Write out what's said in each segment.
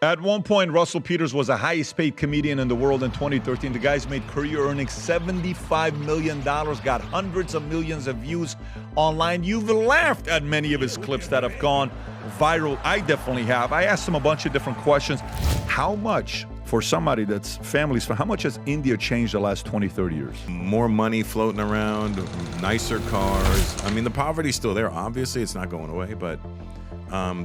At one point, Russell Peters was the highest paid comedian in the world in 2013. The guy's made career earnings $75 million, got hundreds of millions of views online. You've laughed at many of his clips that have gone viral. I definitely have. I asked him a bunch of different questions. How much, for somebody that's families, how much has India changed the last 20, 30 years? More money floating around, nicer cars. I mean, the poverty's still there. Obviously, it's not going away, but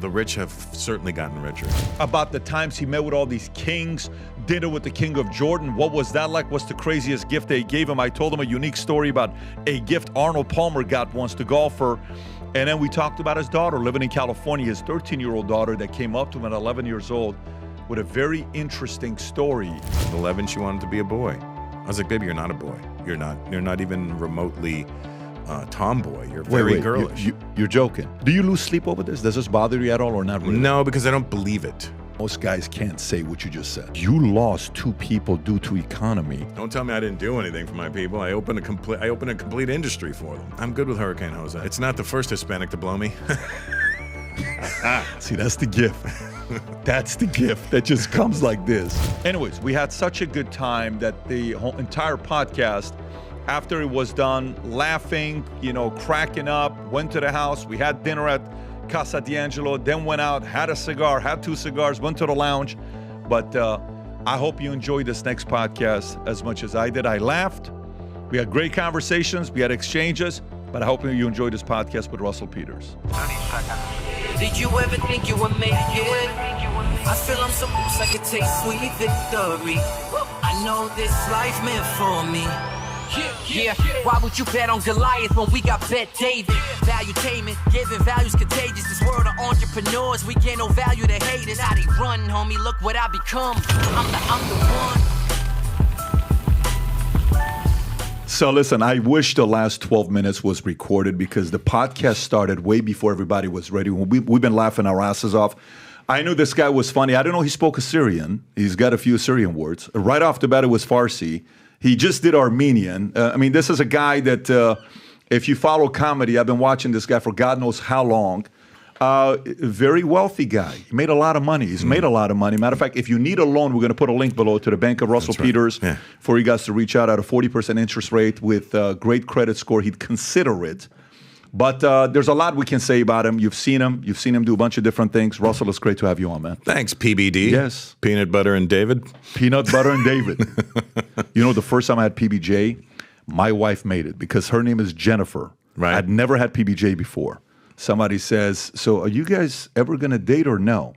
the rich have certainly gotten richer. About the times he met with all these kings, dinner with the king of Jordan. What was that like? What's the craziest gift they gave him? I told him a unique story about a gift Arnold Palmer got once, the golfer. And then we talked about his daughter living in California, his 13-year-old daughter that came up to him at 11 years old with a very interesting story. At 11, she wanted to be a boy. I was like, baby, you're not a boy. You're not even remotely tomboy. You're very girlish. You're joking. Do you lose sleep over this? Does this bother you at all or not really? No, because I don't believe it. Most guys can't say what you just said. You lost 2 people due to economy. Don't tell me I didn't do anything for my people. I opened a complete industry for them. I'm good with Hurricane Jose. It's not the first Hispanic to blow me. See, that's the gift. That's the gift that just comes like this. Anyways, we had such a good time that the whole entire podcast, after it was done, laughing, cracking up, went to the house. We had dinner at Casa D'Angelo, then went out, had a cigar, had 2 cigars, went to the lounge. But I hope you enjoyed this next podcast as much as I did. I laughed. We had great conversations. We had exchanges. But I hope you enjoyed this podcast with Russell Peters. Did you ever think you would make it? I feel I'm so close I could taste sweet victory. I know this life meant for me. Yeah, why would you bet on Goliath when we got Bet David? Valuetainment, giving values contagious. This world of entrepreneurs, we get no value to haters. How they run, homie, look what I become. I'm the one. So listen, I wish the last 12 minutes was recorded because the podcast started way before everybody was ready. We've been laughing our asses off. I knew this guy was funny. I didn't know he spoke Assyrian. He's got a few Assyrian words. Right off the bat, it was Farsi. He just did Armenian. This is a guy that, if you follow comedy, I've been watching this guy for God knows how long. Very wealthy guy. He made a lot of money. He's made a lot of money. Matter of fact, if you need a loan, we're going to put a link below to the Bank of Russell Peters for you guys to reach out at a 40% interest rate with a great credit score. He'd consider it. But there's a lot we can say about him. You've seen him. You've seen him do a bunch of different things. Russell, it's great to have you on, man. Thanks, PBD. Yes. Peanut Butter and David. Peanut Butter and David. The first time I had PBJ, my wife made it because her name is Jennifer. Right. I'd never had PBJ before. Somebody says, so are you guys ever going to date or no?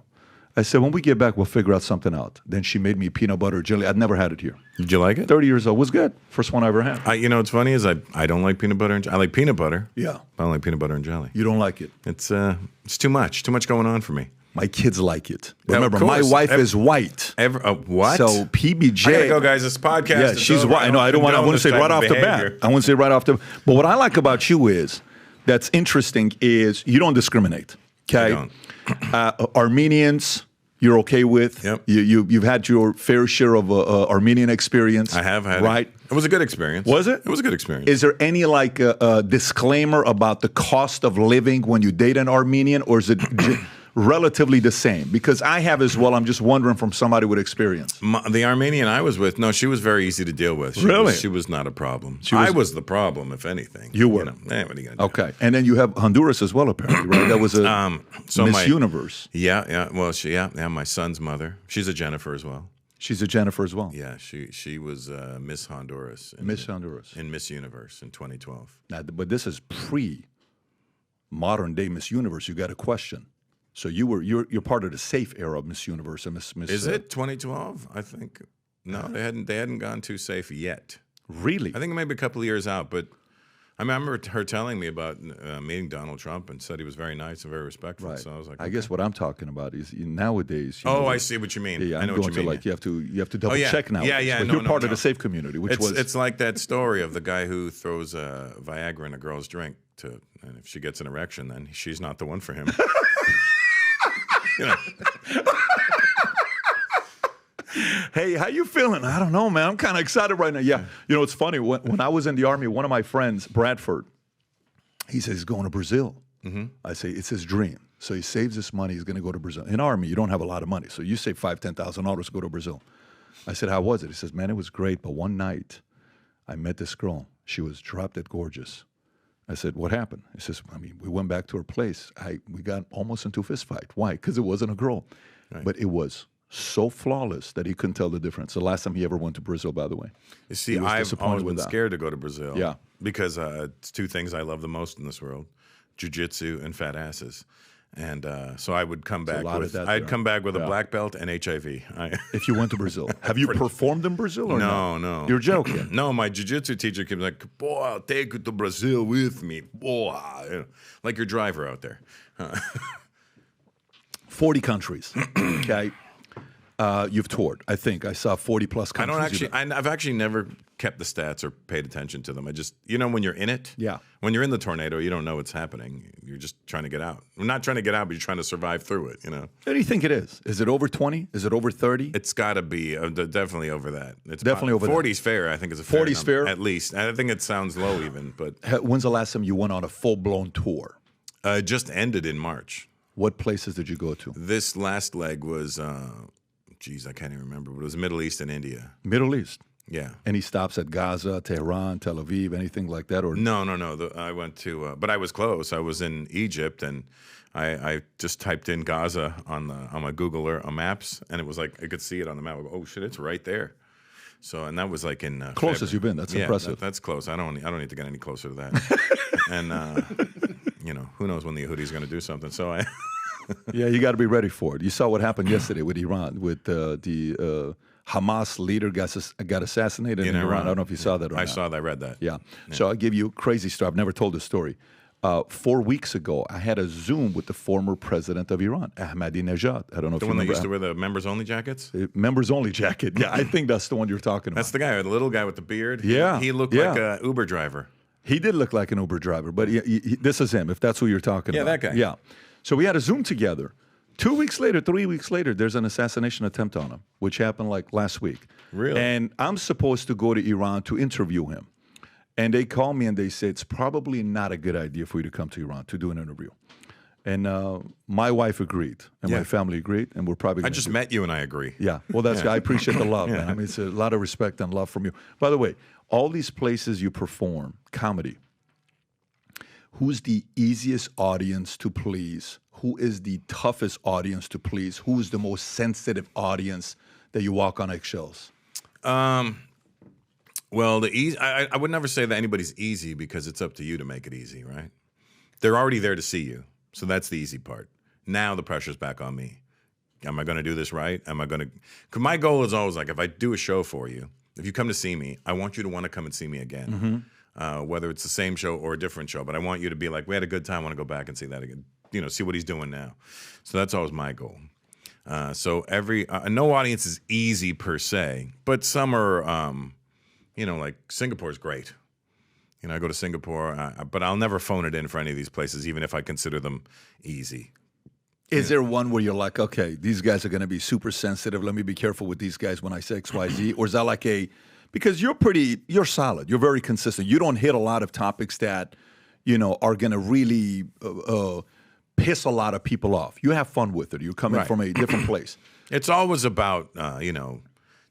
I said, when we get back, we'll figure out something out. Then she made me peanut butter jelly. I'd never had it here. Did you like it? 30 years old. It was good. First one I ever had. What's funny is I don't like peanut butter. I like peanut butter. Yeah. I don't like peanut butter and jelly. You don't like it? It's too much. Too much going on for me. My kids like it. Yeah, remember, my wife is white. What? So PBJ. I gotta go, guys. This podcast. Yeah, she's white. I know. I want to say right off the bat. I want to say right off the. But what I like about you is that's interesting is you don't discriminate. Okay. Armenians, you're okay with. Yep. You've had your fair share of Armenian experience. I have had. Right. It was a good experience. Was it? It was a good experience. Is there any disclaimer about the cost of living when you date an Armenian, or is it relatively the same? Because I have as well. I'm just wondering from somebody with experience. The Armenian I was with, no, she was very easy to deal with. She was not a problem. I was the problem, if anything. You were. What are you gonna do? Okay. And then you have Honduras as well, apparently, right? That was a Miss Universe. Yeah. Well, my son's mother. She's a Jennifer as well. She's a Jennifer as well. Yeah, she was Miss Honduras. Miss Honduras. In Miss Universe in 2012. Now, but this is pre-modern day Miss Universe. You got a question. So you're part of the safe era of Miss Universe and Miss. Is it 2012? I think no, they hadn't gone too safe yet. Really? I think maybe a couple of years out. But I remember her telling me about meeting Donald Trump and said he was very nice and very respectful. Right. So I was like, I guess what I'm talking about is nowadays. I see what you mean. Yeah, I know what you mean. You have to double check now. Yeah. But you're part of the safe community, It's like that story of the guy who throws Viagra in a girl's drink and if she gets an erection, then she's not the one for him. Hey, how you feeling? I don't know, man. I'm kind of excited right now. Yeah. It's funny. When I was in the Army, one of my friends, Bradford, he says he's going to Brazil. I say, it's his dream. So he saves this money. He's going to go to Brazil. In Army, you don't have a lot of money. So you save $5,000, $10,000 to go to Brazil. I said, how was it? He says, man, it was great. But one night I met this girl. She was drop dead gorgeous. I said, what happened? He says, I mean, we went back to her place. We got almost into a fist fight. Why? Because it wasn't a girl. Right. But it was so flawless that he couldn't tell the difference. The last time he ever went to Brazil, by the way. You see, I've always been scared to go to Brazil. Yeah. Because it's two things I love the most in this world: jiu-jitsu and fat asses. And so I would come back with a black belt and HIV. If you went to Brazil. Have you performed in Brazil or no? No. You're joking. No, my jiu-jitsu teacher came like, boy, I'll take you to Brazil with me. Boy, like your driver out there. 40 countries. Okay. You've toured. I think I saw 40 plus countries. I've actually never kept the stats or paid attention to them. I just, when you're in it, yeah. When you're in the tornado, you don't know what's happening. You're just trying to get out. We're not trying to get out, but you're trying to survive through it. What do you think it is? Is it over 20? Is it over 30? It's got to be definitely over that. It's definitely over 40's fair. I think is a 40's fair at least. I think it sounds low even. But when's the last time you went on a full blown tour? It just ended in March. What places did you go to? This last leg was. I can't even remember, but it was Middle East and India. Middle East? Yeah. Any stops at Gaza, Tehran, Tel Aviv, anything like that? Or No. I went to, but I was close. I was in Egypt, and I just typed in Gaza on my Google Earth Maps, and it was like I could see it on the map. I go, oh shit, it's right there. So, and that was like in closest you've been. That's impressive. That's close. I don't need to get any closer to that. And who knows when the Yehudi is going to do something? So I. Yeah, you got to be ready for it. You saw what happened yesterday with Iran, with the Hamas leader got assassinated in Iran. I don't know if you saw that or not. I saw that. I read that. Yeah. So I'll give you a crazy story. I've never told this story. 4 weeks ago, I had a Zoom with the former president of Iran, Ahmadinejad. I don't know if you remember. The one that used to wear the members-only jackets? Members-only jacket. Yeah, I think that's the one you're talking about. That's the guy, the little guy with the beard. Yeah. He looked like an Uber driver. He did look like an Uber driver, but this is him, if that's who you're talking about. Yeah, that guy. Yeah. So we had a Zoom together. 2 weeks later, 3 weeks later, there's an assassination attempt on him, which happened like last week. Really? And I'm supposed to go to Iran to interview him. And they call me and they say, it's probably not a good idea for you to come to Iran to do an interview. And my wife agreed, and my family agreed, and we're probably. I just met you, and I agree. Yeah, well, I appreciate the love, man. I mean, it's a lot of respect and love from you. By the way, all these places you perform comedy. Who's the easiest audience to please? Who is the toughest audience to please? Who is the most sensitive audience that you walk on eggshells? Well, I would never say that anybody's easy because it's up to you to make it easy, right? They're already there to see you, so that's the easy part. Now the pressure's back on me. Am I going to do this right? Am I going to? Because my goal is always like, if I do a show for you, if you come to see me, I want you to want to come and see me again. Mm-hmm. Whether it's the same show or a different show, but I want you to be like, we had a good time, I want to go back and see that again. See what he's doing now. So that's always my goal. So no audience is easy per se, but some are, like Singapore's great. I go to Singapore, but I'll never phone it in for any of these places, even if I consider them easy. Is there one where you're like, okay, these guys are going to be super sensitive. Let me be careful with these guys when I say X, Y, Z? Or is that like because you're solid. You're very consistent. You don't hit a lot of topics that, are going to really piss a lot of people off. You have fun with it. You're coming from a different place. It's always about,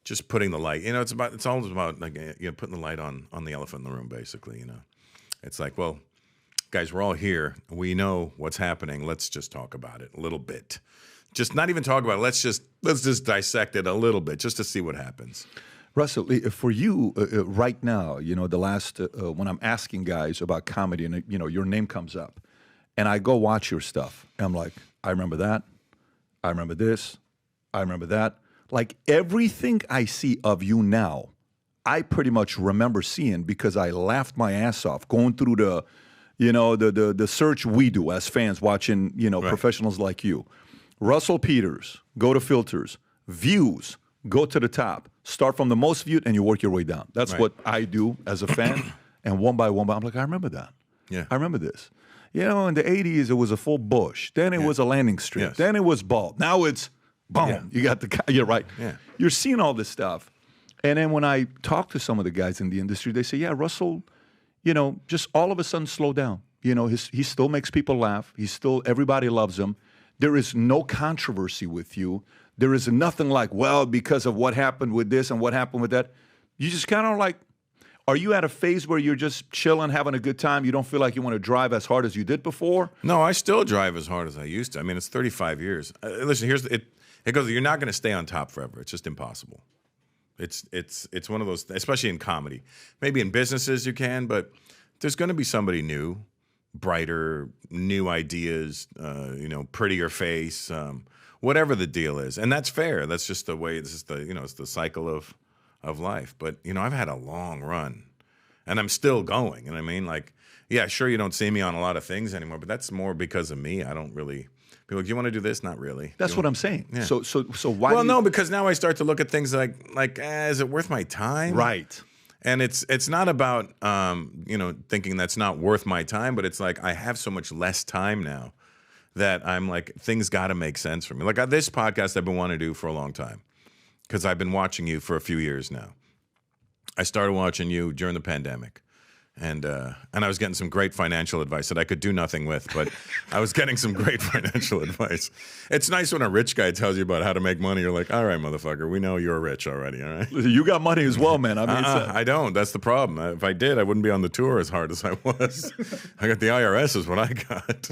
just putting the light. It's always about like putting the light on the elephant in the room. Basically, it's like, well, guys, we're all here. We know what's happening. Let's just talk about it a little bit. Just not even talk about it. Let's just dissect it a little bit just to see what happens. Russell, for you right now, the last when I'm asking guys about comedy and your name comes up, and I go watch your stuff, and I'm like, I remember that, I remember this, I remember that. Like everything I see of you now, I pretty much remember seeing because I laughed my ass off going through the search we do as fans watching professionals like you. Russell Peters, go to filters, views, go to the top, start from the most viewed, and you work your way down. That's what I do as a fan. And one by one, I'm like, I remember that. Yeah, I remember this. In the 80s, it was a full bush. Then it was a landing strip. Yes. Then it was bald. Now it's boom. Yeah. You got you're right. Yeah. You're seeing all this stuff. And then when I talk to some of the guys in the industry, they say, yeah, Russell, just all of a sudden slow down. You know, he still makes people laugh. Everybody loves him. There is no controversy with you. There is nothing like, well, because of what happened with this and what happened with that. You just kind of like, are you at a phase where you're just chilling, having a good time? You don't feel like you want to drive as hard as you did before? No, I still drive as hard as I used to. I mean, it's 35 years. Listen, it goes, you're not going to stay on top forever. It's just impossible. It's one of those, especially in comedy. Maybe in businesses you can, but there's going to be somebody new, brighter, new ideas, prettier face, whatever the deal is. And that's fair. That's just the way, it's the cycle of life. But, I've had a long run and I'm still going. And I mean, like, yeah, sure, you don't see me on a lot of things anymore, but that's more because of me. I don't really, people like, you want to do this? Not really. That's what I'm saying. Yeah. So why? Well, no, because now I start to look at things like, is it worth my time? Right. And it's not about, thinking that's not worth my time, but it's like I have so much less time now that I'm like, things got to make sense for me. Like this podcast I've been wanting to do for a long time because I've been watching you for a few years now. I started watching you during the pandemic. And I was getting some great financial advice that I could do nothing with, but I was getting some great financial advice. It's nice when a rich guy tells you about how to make money. You're like, all right, motherfucker, we know you're rich already, all right? You got money as well, man. I mean, I don't. That's the problem. If I did, I wouldn't be on the tour as hard as I was. I got the IRS is what I got.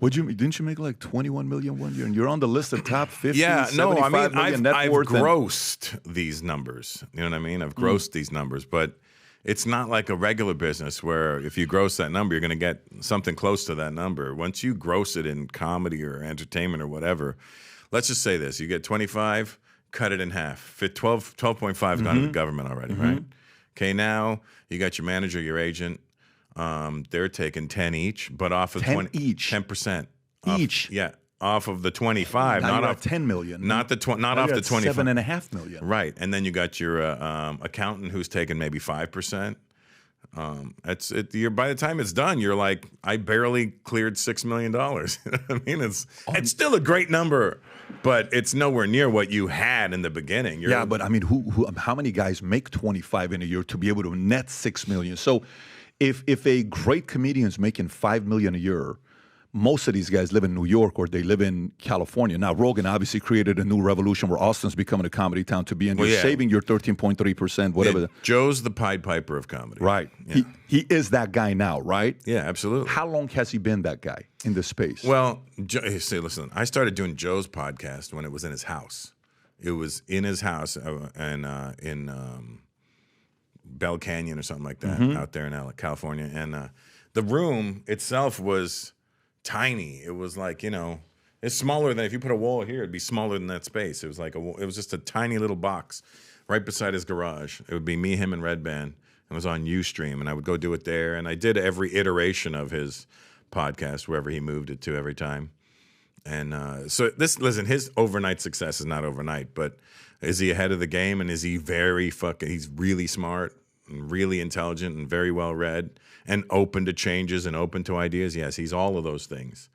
Didn't you make like 21 million one year? And you're on the list of top 50. Yeah, no, I mean, I've worth grossed these numbers. You know what I mean? I've grossed these numbers, but it's not like a regular business where if you gross that number, you're going to get something close to that number. Once you gross it in comedy or entertainment or whatever, let's just say this. You get 25, cut it in half. 12.5 gone to the government already, right? Okay, now you got your manager, your agent. They're taking 10 each, but off of 10 each. 10%. Each? Yeah. Off of the 25, now not you're off at 10 million. Not off the 25. 7.5 million. Right, and then you got your accountant who's taking maybe 5%. You're by the time it's done, you're like, I barely cleared $6 million. You know what I mean, it's still a great number, but it's nowhere near what you had in the beginning. Yeah, but I mean, how many guys make 25 in a year to be able to net 6 million? So, if a great comedian is making 5 million a year. Most of these guys live in New York or they live in California. Now, Rogan obviously created a new revolution where Austin's becoming a comedy town to be in. You're saving your 13.3%, whatever. Yeah, Joe's the Pied Piper of comedy. Right. Yeah. He is that guy now, right? Yeah, absolutely. How long has he been that guy in this space? Well, listen, I started doing Joe's podcast when it was in his house. It was in his house in Bell Canyon or something like that out there in California. And the room itself was tiny. It was like, it's smaller than if you put a wall here, it'd be smaller than that space. It was like it was just a tiny little box right beside his garage. It would be me, him, and Red Band. It was on Ustream, and I would go do it there. And I did every iteration of his podcast, wherever he moved it to every time. And listen, his overnight success is not overnight, but is he ahead of the game? And is he he's really smart and really intelligent and very well read and open to changes and open to ideas? Yes, he's all of those things.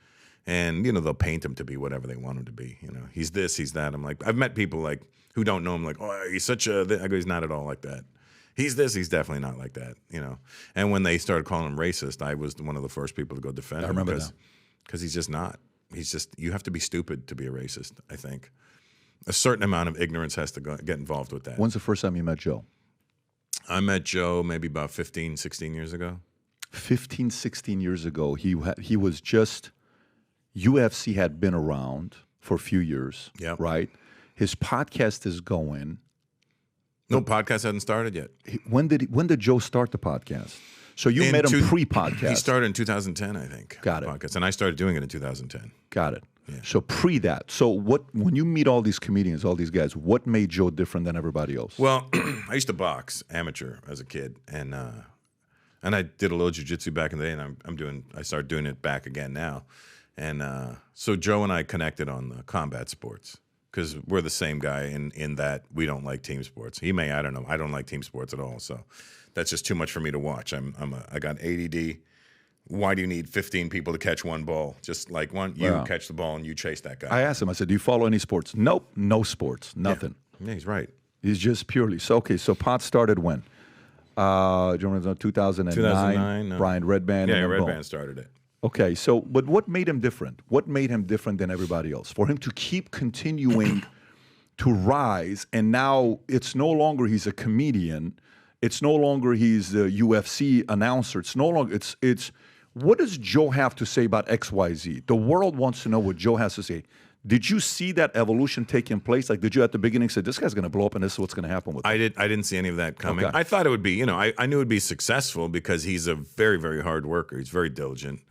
And, they'll paint him to be whatever they want him to be. He's this, he's that. I'm like, I've met people like who don't know him like, oh, he's such a, I go, he's not at all like that. He's this, he's definitely not like that, And when they started calling him racist, I was one of the first people to go defend him. I remember that. Because he's just not. You have to be stupid to be a racist, I think. A certain amount of ignorance has to get involved with that. When's the first time you met Joe? I met Joe maybe about 15, 16 years ago. 15, 16 years ago, he was just, UFC had been around for a few years, right? His podcast is going. No, podcast hadn't started yet. When did Joe start the podcast? So you met him pre-podcast. He started in 2010, I think. Got it. Podcast, and I started doing it in 2010. Got it. Yeah. So pre that. So when you meet all these comedians, all these guys, what made Joe different than everybody else? Well, I used to box amateur as a kid, and I did a little jiu-jitsu back in the day, and I started doing it back again now. And so Joe and I connected on the combat sports because we're the same guy in that we don't like team sports. I don't know. I don't like team sports at all. So that's just too much for me to watch. I got ADD. Why do you need 15 people to catch one ball? Just like catch the ball and you chase that guy. I asked him, I said, do you follow any sports? Nope, no sports, nothing. Yeah, he's right. He's just purely. So, okay, so pot started when? Do you remember 2009? 2009, no. Brian Redband. Yeah, and then Red boom. Band started it. Okay, so but what made him different? What made him different than everybody else? For him to keep continuing to rise, and now it's no longer he's a comedian. It's no longer he's a UFC announcer. It's no longer it's. What does Joe have to say about XYZ? The world wants to know what Joe has to say. Did you see that evolution taking place? Like, did you at the beginning say, this guy's going to blow up and this is what's going to happen with him? I didn't see any of that coming. Okay. I thought it would be, I knew it would be successful because he's a very, very hard worker. He's very diligent.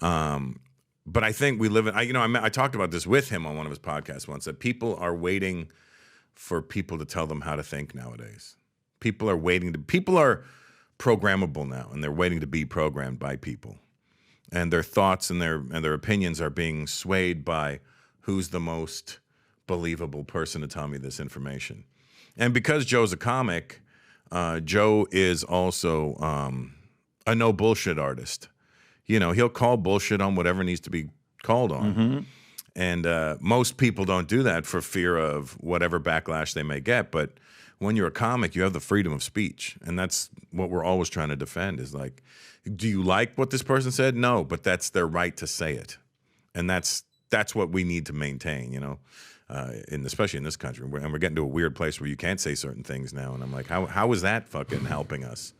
But I think we live in, I talked about this with him on one of his podcasts once, that people are waiting for people to tell them how to think nowadays. People are programmable now, and they're waiting to be programmed by people. And their thoughts and their opinions are being swayed by who's the most believable person to tell me this information. And because Joe's a comic, Joe is also a no bullshit artist. He'll call bullshit on whatever needs to be called on. Mm-hmm. And most people don't do that for fear of whatever backlash they may get. But when you're a comic, you have the freedom of speech. And that's what we're always trying to defend is like, do you like what this person said? No, but that's their right to say it. And that's what we need to maintain, especially in this country. And we're getting to a weird place where you can't say certain things now. And I'm like, how is that fucking helping us?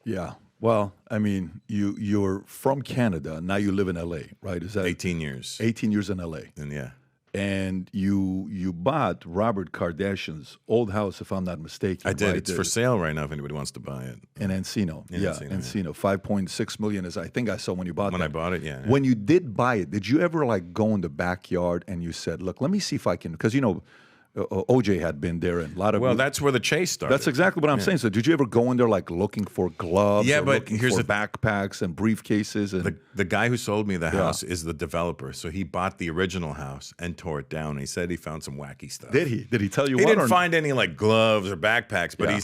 Yeah. Well, I mean, you're from Canada. Now you live in L.A., right? Is that 18 years. 18 years in L.A. And yeah. And you bought Robert Kardashian's old house, if I'm not mistaken. I did. Right? It's for sale right now if anybody wants to buy it. In Encino. Encino. 5.6 million is I think I saw when you bought when that. I bought it, yeah. When you did buy it, did you ever like go in the backyard and you said, look, let me see if I can, because OJ had been there and a lot of... Well, that's where the chase started. That's exactly what I'm saying. So did you ever go in there like looking for gloves? Yeah, or but looking here's for backpacks and briefcases? And the guy who sold me the house is the developer. So he bought the original house and tore it down. He said he found some wacky stuff. Did he? Did he tell you He what? didn't find any like gloves or backpacks, but Yeah.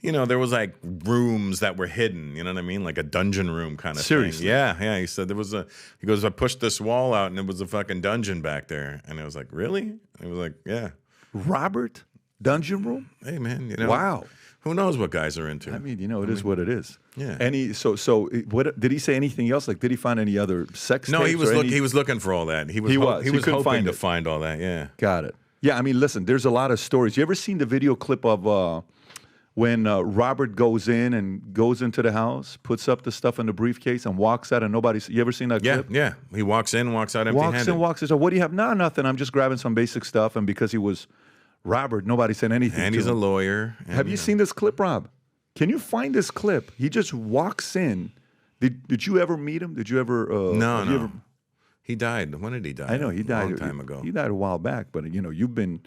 he's, there was like rooms that were hidden. You know what I mean? Like a dungeon room kind of Seriously? thing. Yeah. He said he goes, I pushed this wall out and it was a fucking dungeon back there. And I was like, really? And he was like, yeah. Robert? Dungeon room? Hey, man. Wow. Who knows what guys are into? I mean, it is what it is. Yeah. And what did he say anything else? Like, did he find any other sex No, tapes? he was looking for all that. He was couldn't hoping to it. find all that. Yeah. Got it. Yeah, I mean, listen, there's a lot of stories. You ever seen the video clip of when Robert goes into the house, puts up the stuff in the briefcase and walks out and nobody's... You ever seen that clip? Yeah. He walks in, walks out empty-handed. Walks in. So what do you have? No, nothing. I'm just grabbing some basic stuff. And because he was Robert, nobody said anything And to he's him. a lawyer. Have you seen this clip, Rob? Can you find this clip? He just walks in. Did you ever meet him? Did you ever... No. He died. When did he die? I know he died a long time ago. He died a while back, but you've been.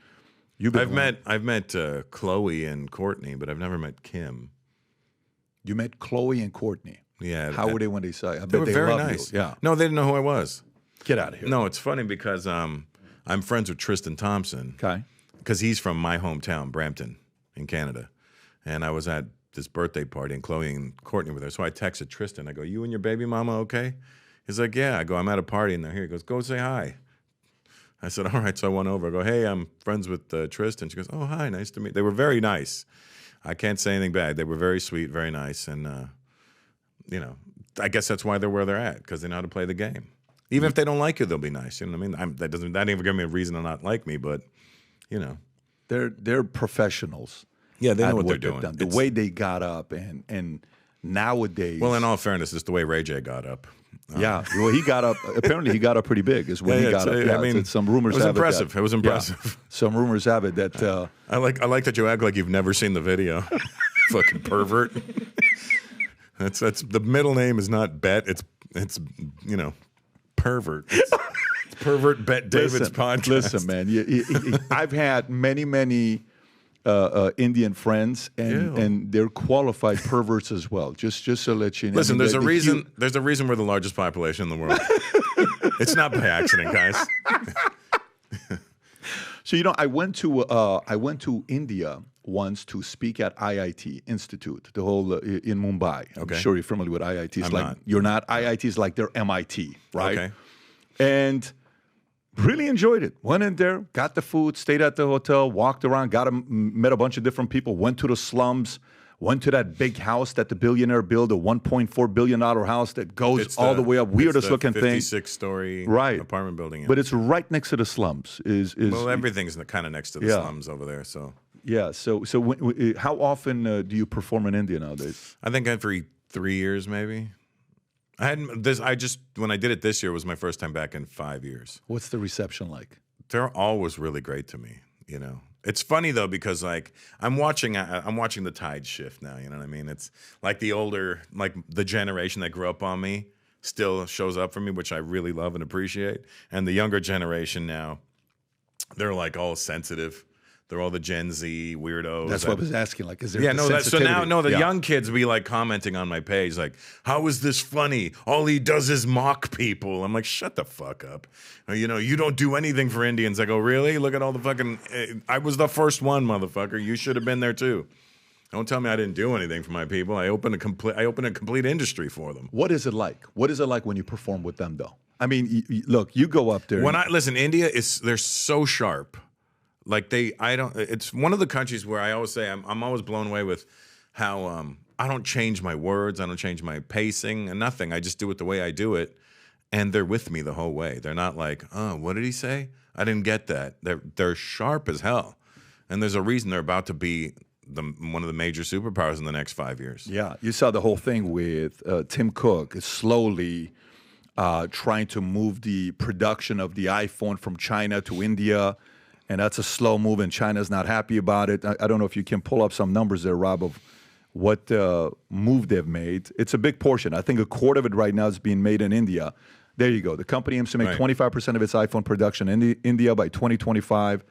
I've met Chloe and Courtney, but I've never met Kim. You met Chloe and Courtney. Yeah. How were they when they saw you? They were very nice. You. Yeah. No, they didn't know who I was. Get out of here. No, it's funny because I'm friends with Tristan Thompson. Okay. Because he's from my hometown, Brampton, in Canada, and I was at this birthday party, and Chloe and Courtney were there. So I texted Tristan. I go, "You and your baby mama okay?" He's like, "Yeah." I go, "I'm at a party and they're here." He goes, "Go say hi." I said, "All right." So I went over. I go, "Hey, I'm friends with Tristan." She goes, "Oh, hi, nice to meet." They were very nice. I can't say anything bad. They were very sweet, very nice, and I guess that's why they're where they're at, because they know how to play the game. Even if they don't like you, they'll be nice. You know what I mean? That didn't even give me a reason to not like me, but they're professionals. Yeah, they know what they're they've doing. done. The way they got up and nowadays. Well, in all fairness, it's the way Ray J got up. Yeah, well, he got up. Apparently, he got up pretty big. Is when he got up. Yeah, I mean, some rumors. It was have impressive. It was impressive. Yeah, some rumors have it that. I like that you act like you've never seen the video. Fucking pervert. That's the middle name is not Bet. It's pervert. It's pervert Bet David's podcast. Listen, man. I've had many Indian friends, and they're qualified perverts as well. Just to let you know. Listen, there's a reason. There's a reason we're the largest population in the world. It's not by accident, guys. So I went to India once to speak at IIT Institute, the whole in Mumbai. Okay. I'm sure you're familiar with IIT. I'm not. You're not. IIT is like their MIT, right? Okay. And really enjoyed it. Went in there, got the food, stayed at the hotel, walked around, met a bunch of different people, went to the slums, went to that big house that the billionaire built, a $1.4 billion house that goes all the way up, weirdest looking thing. 56-story apartment building. But it's right next to the slums. Well, everything's kind of next to the slums over there. So how often do you perform in India nowadays? I think every 3 years, maybe. When I did it this year was my first time back in 5 years. What's the reception like? They're always really great to me, It's funny though because like I'm watching the tide shift now, you know what I mean? It's like the generation that grew up on me still shows up for me, which I really love and appreciate. And the younger generation now, they're like all sensitive. They're all the Gen Z weirdos. That's what I was asking. Like, is there so now the young kids be like commenting on my page, like, how is this funny? All he does is mock people. I'm like, shut the fuck up. You don't do anything for Indians. I go, really? Look at all the fucking. I was the first one, motherfucker. You should have been there too. Don't tell me I didn't do anything for my people. I opened a complete industry for them. What is it like? What is it like when you perform with them, though? I mean, look, you go up there. Listen, India they're so sharp. Like it's one of the countries where I always say I'm always blown away with how I don't change my words, I don't change my pacing and nothing. I just do it the way I do it, and they're with me the whole way. They're not like, oh, what did he say? I didn't get that. They're sharp as hell, and there's a reason they're about to be one of the major superpowers in the next 5 years. Yeah, you saw the whole thing with Tim Cook is slowly trying to move the production of the iPhone from China to India. And that's a slow move, and China's not happy about it. I don't know if you can pull up some numbers there, Rob, of what move they've made. It's a big portion. I think a quarter of it right now is being made in India. There you go. The company aims to make 25% of its iPhone production in India by 2025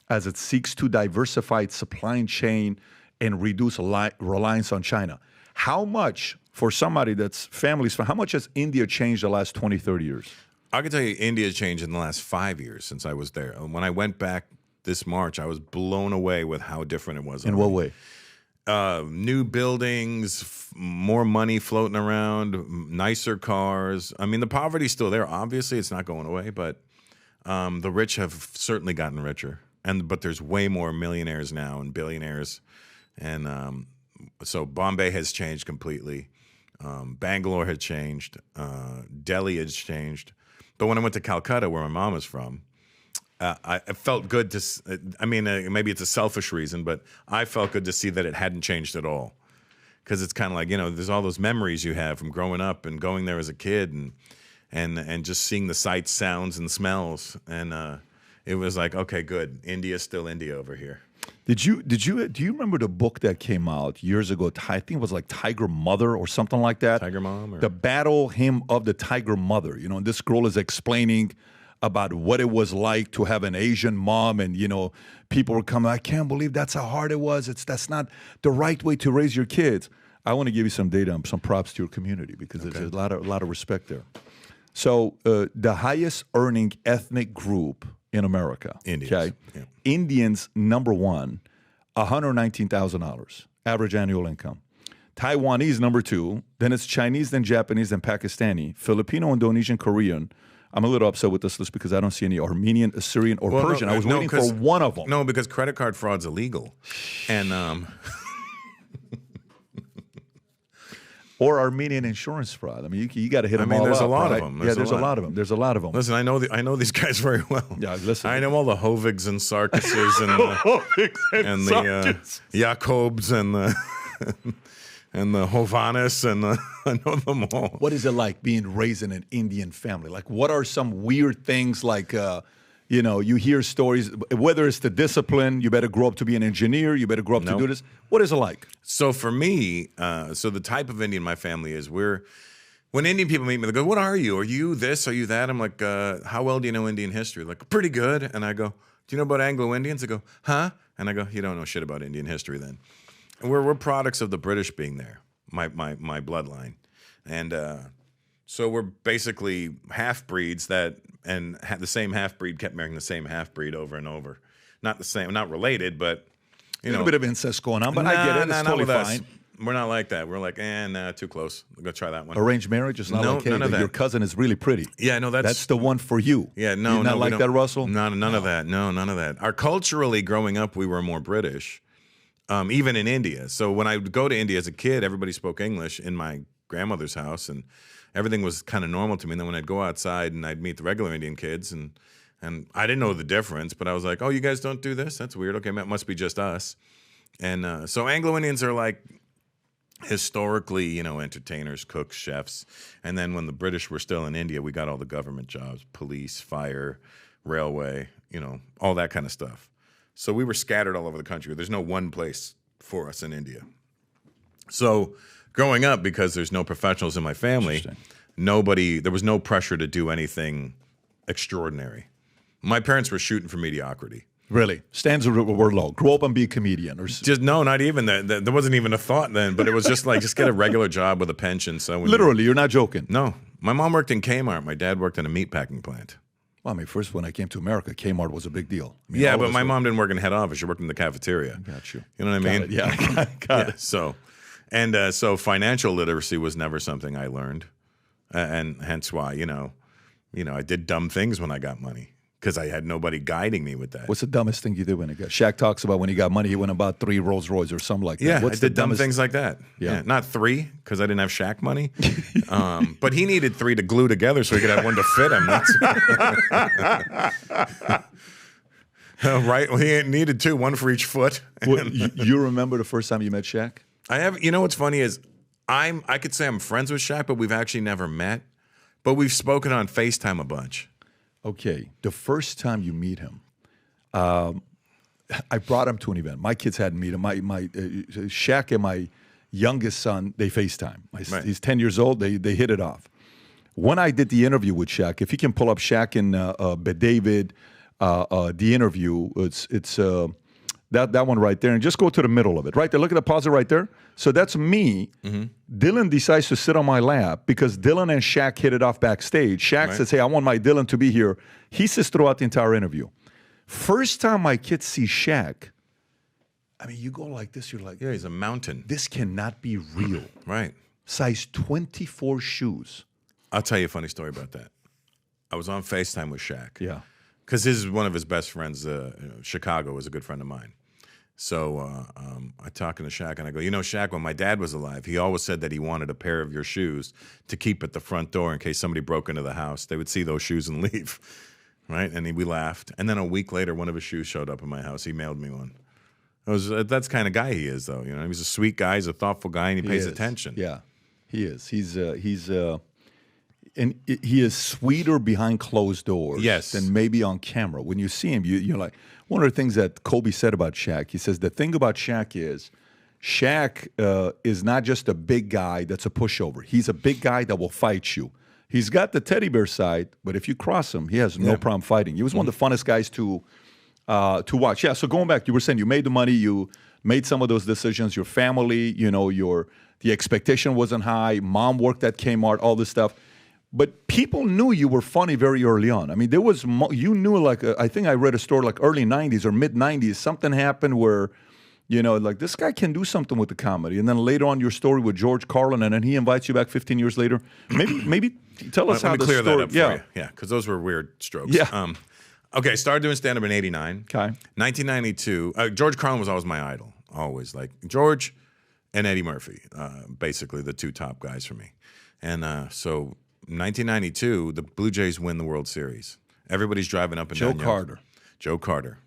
as it seeks to diversify its supply chain and reduce reliance on China. How much, for somebody that's families, how much has India changed the last 20, 30 years? I can tell you India's changed in the last 5 years since I was there. When I went back this March, I was blown away with how different it was. In what way? New buildings, more money floating around, nicer cars. I mean, the poverty's still there. Obviously, it's not going away, but the rich have certainly gotten richer. But there's way more millionaires now and billionaires. And so Bombay has changed completely. Bangalore had changed. Delhi has changed. But when I went to Calcutta, where my mom is from, I felt good to. I mean, maybe it's a selfish reason, but I felt good to see that it hadn't changed at all. Because it's kind of like there's all those memories you have from growing up and going there as a kid, and just seeing the sights, sounds, and smells, and it was like, okay, good. India's still India over here. Do you remember the book that came out years ago? I think it was like Tiger Mother or something like that. Tiger Mom? Or? The Battle Hymn of the Tiger Mother. And this girl is explaining about what it was like to have an Asian mom, and people were coming, I can't believe that's how hard it was. That's not the right way to raise your kids. I want to give you some data and some props to your community because there's a lot of respect there. So the highest earning ethnic group in America. Indians. Okay. Yeah. Indians, number one, $119,000 average annual income. Taiwanese, number two. Then it's Chinese, then Japanese, then Pakistani. Filipino, Indonesian, Korean. I'm a little upset with this list because I don't see any Armenian, Assyrian, or Persian. I was waiting for one of them. No, because credit card fraud's illegal. And or Armenian insurance fraud. I mean, you got to hit them all up. There's a lot right? of them. There's a lot of them. There's a lot of them. Listen, I know these guys very well. Yeah, listen. I know all the Hovigs and Sarkises and the Jacobs and the Hovanes and I know them all. What is it like being raised in an Indian family? Like, what are some weird things like? You hear stories, whether it's the discipline, you better grow up to be an engineer, you better grow up to do this. What is it like? So for me, the type of Indian my family is, when Indian people meet me, they go, what are you? Are you this? Are you that? I'm like, how well do you know Indian history? Like, pretty good. And I go, do you know about Anglo-Indians? They go, huh? And I go, you don't know shit about Indian history then. And we're products of the British being there, my bloodline. And so we're basically half-breeds and the same half-breed kept marrying the same half-breed over and over. Not the same, not related, but, a little bit of incest going on, but I get it. It's totally fine. We're not like that. We're like, nah, too close. We'll go try that one. Arranged marriage is not okay, but your cousin is really pretty. Yeah, no, that's the one for you. Yeah, no, not like that, Russell? None of that. No, none of that. Culturally, growing up, we were more British. even in India. So when I would go to India as a kid, everybody spoke English in my grandmother's house, and everything was kind of normal to me. And then when I'd go outside and I'd meet the regular Indian kids, and I didn't know the difference, but I was like, oh, you guys don't do this? That's weird. Okay, that must be just us. And so Anglo-Indians are like historically, you know, entertainers, cooks, chefs. And then when the British were still in India, we got all the government jobs, police, fire, railway, you know, all that kind of stuff. So we were scattered all over the country. There's no one place for us in India. So growing up, because there's no professionals in my family, there was no pressure to do anything extraordinary. My parents were shooting for mediocrity. Really? Standards were low. Grow up and be a comedian. Or just no, not even that. There wasn't even a thought then, but it was just like, just get a regular job with a pension. So literally, you're not joking. No. My mom worked in Kmart. My dad worked in a meatpacking plant. Well, I mean, first when I came to America, Kmart was a big deal. I mean, yeah, but my mom didn't work in head office. She worked in the cafeteria. Got you. You know what I mean? Yeah, got it. So, so financial literacy was never something I learned, and hence why, you know, I did dumb things when I got money because I had nobody guiding me with that. What's the dumbest thing you did when he got? Shaq talks about when he got money, he went and bought 3 Rolls Royce or something like that. Yeah, What's I did dumb things like that. Yeah, not 3 because I didn't have Shaq money, but he needed 3 to glue together so he could have one to fit him. That's right. Well, he needed 2, 1 for each foot. Well, you remember the first time you met Shaq? I have. You know what's funny is I could say I'm friends with Shaq, but we've actually never met. But we've spoken on FaceTime a bunch. Okay, the first time you meet him, I brought him to an event. My kids hadn't met him. My Shaq and my youngest son, they FaceTime. He's 10 years old. They hit it off. When I did the interview with Shaq, if you can pull up Shaq and David, the interview, it's that one right there, and just go to the middle of it. Right there, look at the pause right there. So that's me. Mm-hmm. Dylan decides to sit on my lap because Dylan and Shaq hit it off backstage. Shaq says, hey, I want my Dylan to be here. He says throughout the entire interview. First time my kids see Shaq, I mean, you go like this, you're like, yeah, he's a mountain. This cannot be real. Right. Size 24 shoes. I'll tell you a funny story about that. I was on FaceTime with Shaq. Yeah. Because one of his best friends, Chicago, was a good friend of mine. So I talking to Shaq, and I go, you know, Shaq, when my dad was alive, he always said that he wanted a pair of your shoes to keep at the front door in case somebody broke into the house. They would see those shoes and leave, right? And we laughed. And then a week later, one of his shoes showed up in my house. He mailed me one. That's the kind of guy he is, though. You know, he's a sweet guy. He's a thoughtful guy, and he pays attention. Yeah, he is. And he is sweeter behind closed doors than maybe on camera. When you see him, you're like, one of the things that Kobe said about Shaq, he says, the thing about Shaq is not just a big guy that's a pushover. He's a big guy that will fight you. He's got the teddy bear side, but if you cross him, he has no problem fighting. He was one of the funnest guys to watch. Yeah, so going back, you were saying you made the money, you made some of those decisions, your family, you know, the expectation wasn't high, mom worked at Kmart, all this stuff. But people knew you were funny very early on. I mean, you knew, like, I think I read a story like early 90s or mid 90s, something happened where, you know, like, this guy can do something with the comedy. And then later on, your story with George Carlin, and then he invites you back 15 years later. Maybe tell us how the story. Let me clear that up for you. Yeah, because those were weird strokes. Yeah. Okay, started doing stand-up in 89. Okay. 1992, George Carlin was always my idol, always. Like, George and Eddie Murphy, basically the 2 top guys for me. And so 1992, the Blue Jays win the World Series. Everybody's driving up and down. Joe Carter.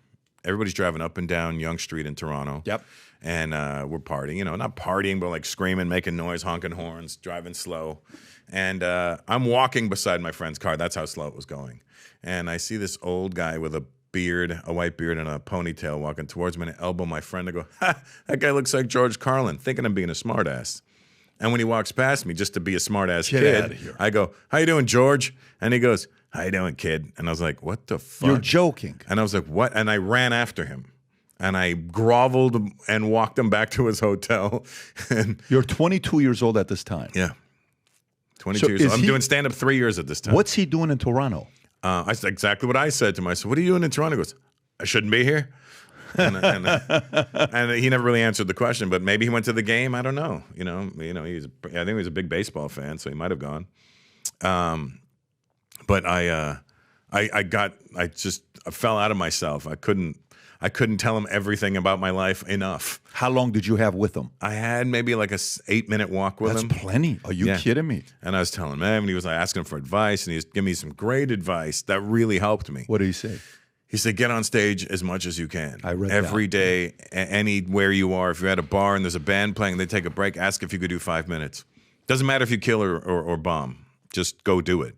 Everybody's driving up and down Yonge Street in Toronto. Yep. And we're partying, you know, not partying, but like screaming, making noise, honking horns, driving slow. And I'm walking beside my friend's car. That's how slow it was going. And I see this old guy with a beard, a white beard, and a ponytail walking towards me, and I elbow my friend and go, ha, that guy looks like George Carlin, thinking I'm being a smartass. And when he walks past me, just to be a smart-ass kid, I go, how you doing, George? And he goes, how you doing, kid? And I was like, what the fuck? You're joking. And I was like, what? And I ran after him. And I groveled and walked him back to his hotel. And you're 22 years old at this time. Yeah. 22 years old. I'm doing stand-up 3 years at this time. What's he doing in Toronto? I said exactly what I said to myself. What are you doing in Toronto? He goes, I shouldn't be here. And he never really answered the question, but maybe he went to the game. I don't know. I think he was a big baseball fan, so he might have gone. But I fell out of myself. I couldn't tell him everything about my life enough. How long did you have with him? I had maybe like a 8-minute walk with him. That's plenty. Are you kidding me? And I was telling him, and he was like asking for advice, and he was giving me some great advice that really helped me. What did he say? He said, get on stage as much as you can. I read every that. day, anywhere you are. If you're at a bar and there's a band playing, they take a break, ask if you could do 5 minutes. Doesn't matter if you kill or bomb. Just go do it.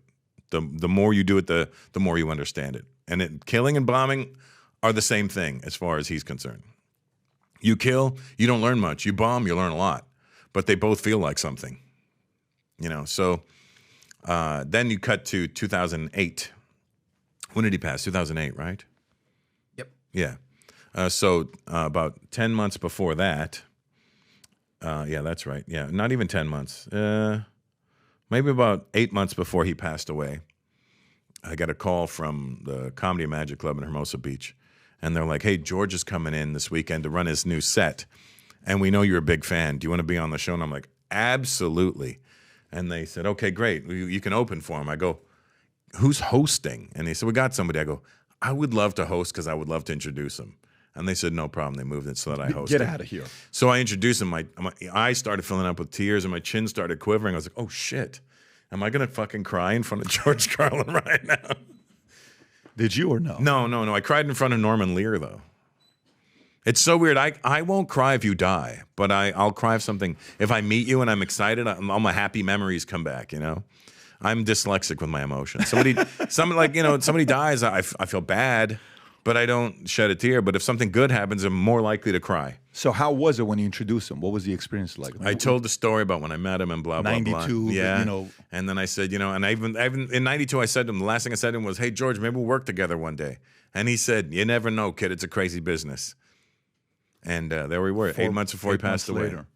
The more you do it, the more you understand it. And killing and bombing are the same thing as far as he's concerned. You kill, you don't learn much. You bomb, you learn a lot. But they both feel like something. You know, so then you cut to 2008. When did he pass? 2008, right? Yep. Yeah. So about 10 months before that, yeah, that's right. Yeah, not even 10 months. Maybe about 8 months before he passed away, I got a call from the Comedy Magic Club in Hermosa Beach. And they're like, hey, George is coming in this weekend to run his new set. And we know you're a big fan. Do you want to be on the show? And I'm like, absolutely. And they said, okay, great. You can open for him. I go, who's hosting? And they said, we got somebody. I go, I would love to host because I would love to introduce him. And they said, no problem. They moved it so that I hosted. Get out of here. So I introduced him. My eyes started filling up with tears and my chin started quivering. I was like, oh, shit. Am I going to fucking cry in front of George Carlin right now? Did you or no? No. I cried in front of Norman Lear, though. It's so weird. I won't cry if you die, but I'll cry if something. If I meet you and I'm excited, all my happy memories come back. You know, I'm dyslexic with my emotions. Somebody dies, I feel bad, but I don't shed a tear. But if something good happens, I'm more likely to cry. So how was it when you introduced him? What was the experience like? I told the story about when I met him and blah blah blah. 92, yeah. you know. And then I said, and I even in '92 I said to him, the last thing I said to him was, "Hey George, maybe we'll work together one day." And he said, "You never know, kid. It's a crazy business." And there we were, 8 months before he passed away. Later.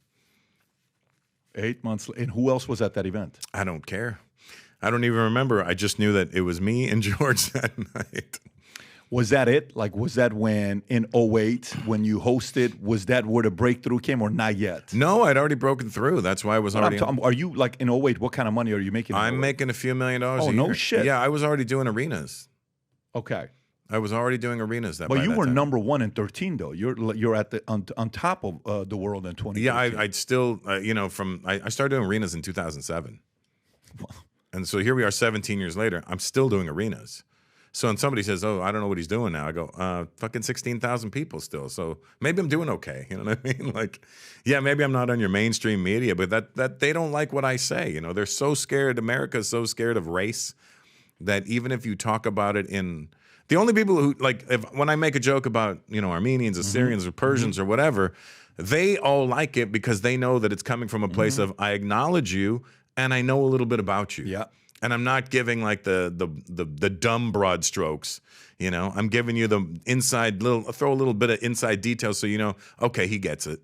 8 months. And who else was at that event? I don't care. I don't even remember. I just knew that it was me and George that night. Was that it? Like, was that when in 08, when you hosted, was that where the breakthrough came or not yet? No, I'd already broken through. That's why I was already. Are you like in 08, what kind of money are you making? I'm making a few $1 million a year. Oh, no shit. Yeah, I was already doing arenas. Okay. I was already doing arenas that. But you were time. number one in 13, though. You're at the on top of the world in 20. Yeah, I'd still, I started doing arenas in 2007. Wow. And so here we are 17 years later. I'm still doing arenas. So when somebody says, oh, I don't know what he's doing now, I go, fucking 16,000 people still. So maybe I'm doing okay. You know what I mean? Like, yeah, maybe I'm not on your mainstream media, but that they don't like what I say. You know, they're so scared. America's so scared of race that even if you talk about it in... The only people who, like, when I make a joke about, Armenians, Assyrians, or Persians, or whatever, they all like it because they know that it's coming from a place of, I acknowledge you, and I know a little bit about you. Yeah. And I'm not giving, like, the dumb broad strokes, I'm giving you the inside throw a little bit of inside details so you know, okay, he gets it.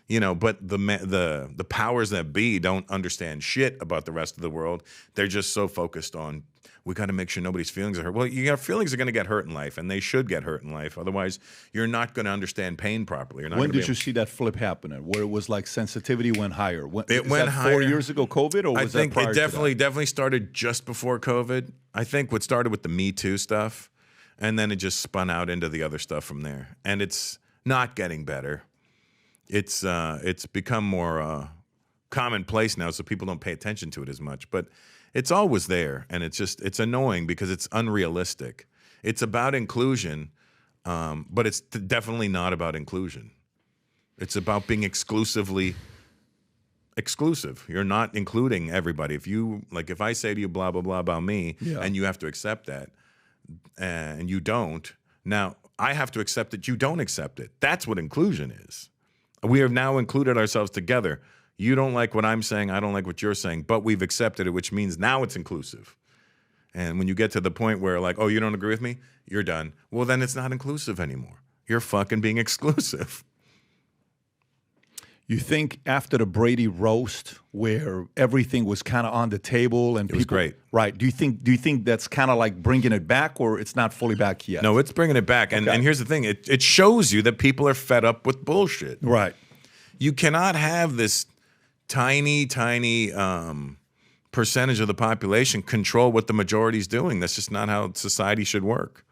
But the powers that be don't understand shit about the rest of the world. They're just so focused on, we got to make sure nobody's feelings are hurt. Well, your feelings are going to get hurt in life, and they should get hurt in life. Otherwise, you're not going to understand pain properly. When did you see that flip happening, where it was like sensitivity went higher? It went higher. 4 years ago, COVID, or was that prior to that? I think it definitely started just before COVID. I think what started with the Me Too stuff, and then it just spun out into the other stuff from there. And it's not getting better. It's become more commonplace now, so people don't pay attention to it as much. But it's always there, and it's annoying because it's unrealistic. It's about inclusion, but it's definitely not about inclusion. It's about being exclusively exclusive. You're not including everybody. If I say to you blah blah blah about me, and you have to accept that, and you don't, now I have to accept that you don't accept it. That's what inclusion is. We have now included ourselves together. You don't like what I'm saying, I don't like what you're saying, but we've accepted it, which means now it's inclusive. And when you get to the point where, like, oh, you don't agree with me? You're done. Well, then it's not inclusive anymore. You're fucking being exclusive. You think after the Brady roast, where everything was kind of on the table and it was great, right? Do you think that's kind of like bringing it back, or it's not fully back yet? No, it's bringing it back. And here's the thing: it shows you that people are fed up with bullshit. Right. You cannot have this tiny percentage of the population control what the majority is doing. That's just not how society should work.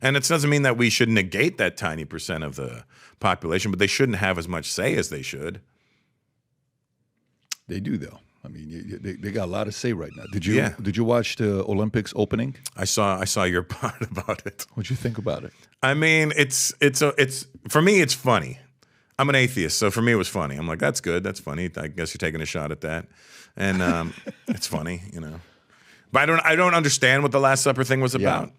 And it doesn't mean that we should negate that tiny percent of the population, but they shouldn't have as much say as they should. They do, though. I mean, they got a lot to say right now. Did you watch the Olympics opening? I saw your part about it. What'd you think about it? I mean, it's for me, it's funny. I'm an atheist, so for me, it was funny. I'm like, that's good, that's funny. I guess you're taking a shot at that, and it's funny, you know. But I don't understand what the Last Supper thing was about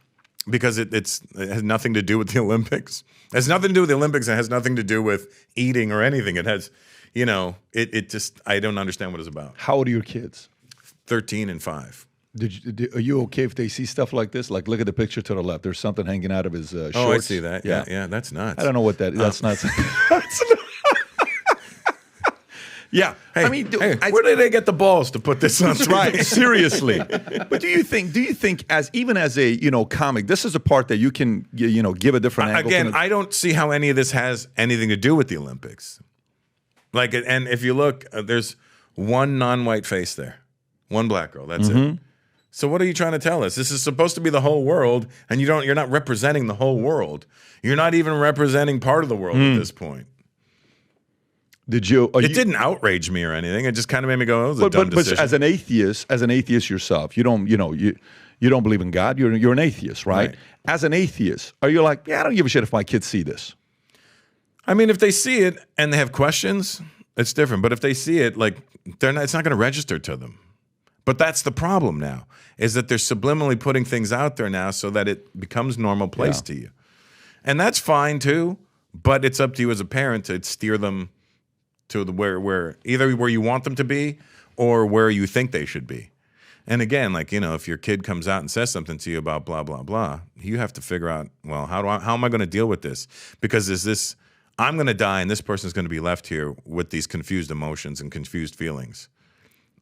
because it has nothing to do with the Olympics. It has nothing to do with the Olympics. It has nothing to do with eating or anything. It has. You know, it just, I don't understand what it's about. How old are your kids? 13 and 5. Are you okay if they see stuff like this? Like, look at the picture to the left. There's something hanging out of his shorts. Oh, I see that. Yeah, that's nuts. I don't know what that is. That's nuts. Yeah. Hey, I mean, where did they get the balls to put this on? That's right. Seriously. But do you think even as a, comic, this is a part that you can, give a different angle? Again, I don't see how any of this has anything to do with the Olympics. Like, and if you look, there's one non-white face there, one black girl. That's it. So what are you trying to tell us? This is supposed to be the whole world, and you're not representing the whole world. You're not even representing part of the world at this point. It didn't outrage me or anything. It just kind of made me go, "Oh, it was a dumb decision." But as an atheist yourself, you don't believe in God. You're an atheist, right? As an atheist, are you like, I don't give a shit if my kids see this? I mean, if they see it and they have questions, it's different. But if they see it, like it's not going to register to them. But that's the problem now, is that they're subliminally putting things out there now so that it becomes normal place to you. And that's fine too, but it's up to you as a parent to steer them to where either where you want them to be or where you think they should be. And again, like, if your kid comes out and says something to you about blah, blah, blah, you have to figure out, well, how am I going to deal with this? Because I'm going to die, and this person's going to be left here with these confused emotions and confused feelings.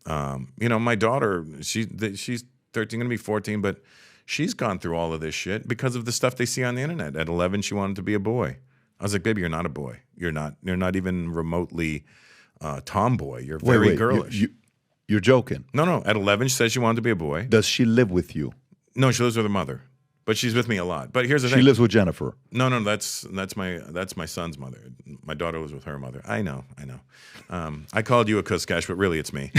My daughter, she's 13, going to be 14, but she's gone through all of this shit because of the stuff they see on the internet. At 11, she wanted to be a boy. I was like, baby, you're not a boy. You're not even remotely tomboy. You're very girlish. You're joking. No. At 11, she said she wanted to be a boy. Does she live with you? No, she lives with her mother. But she's with me a lot. But here's the thing. She lives with Jennifer. No, that's my son's mother. My daughter lives with her mother. I know. I called you a kuskash, but really it's me.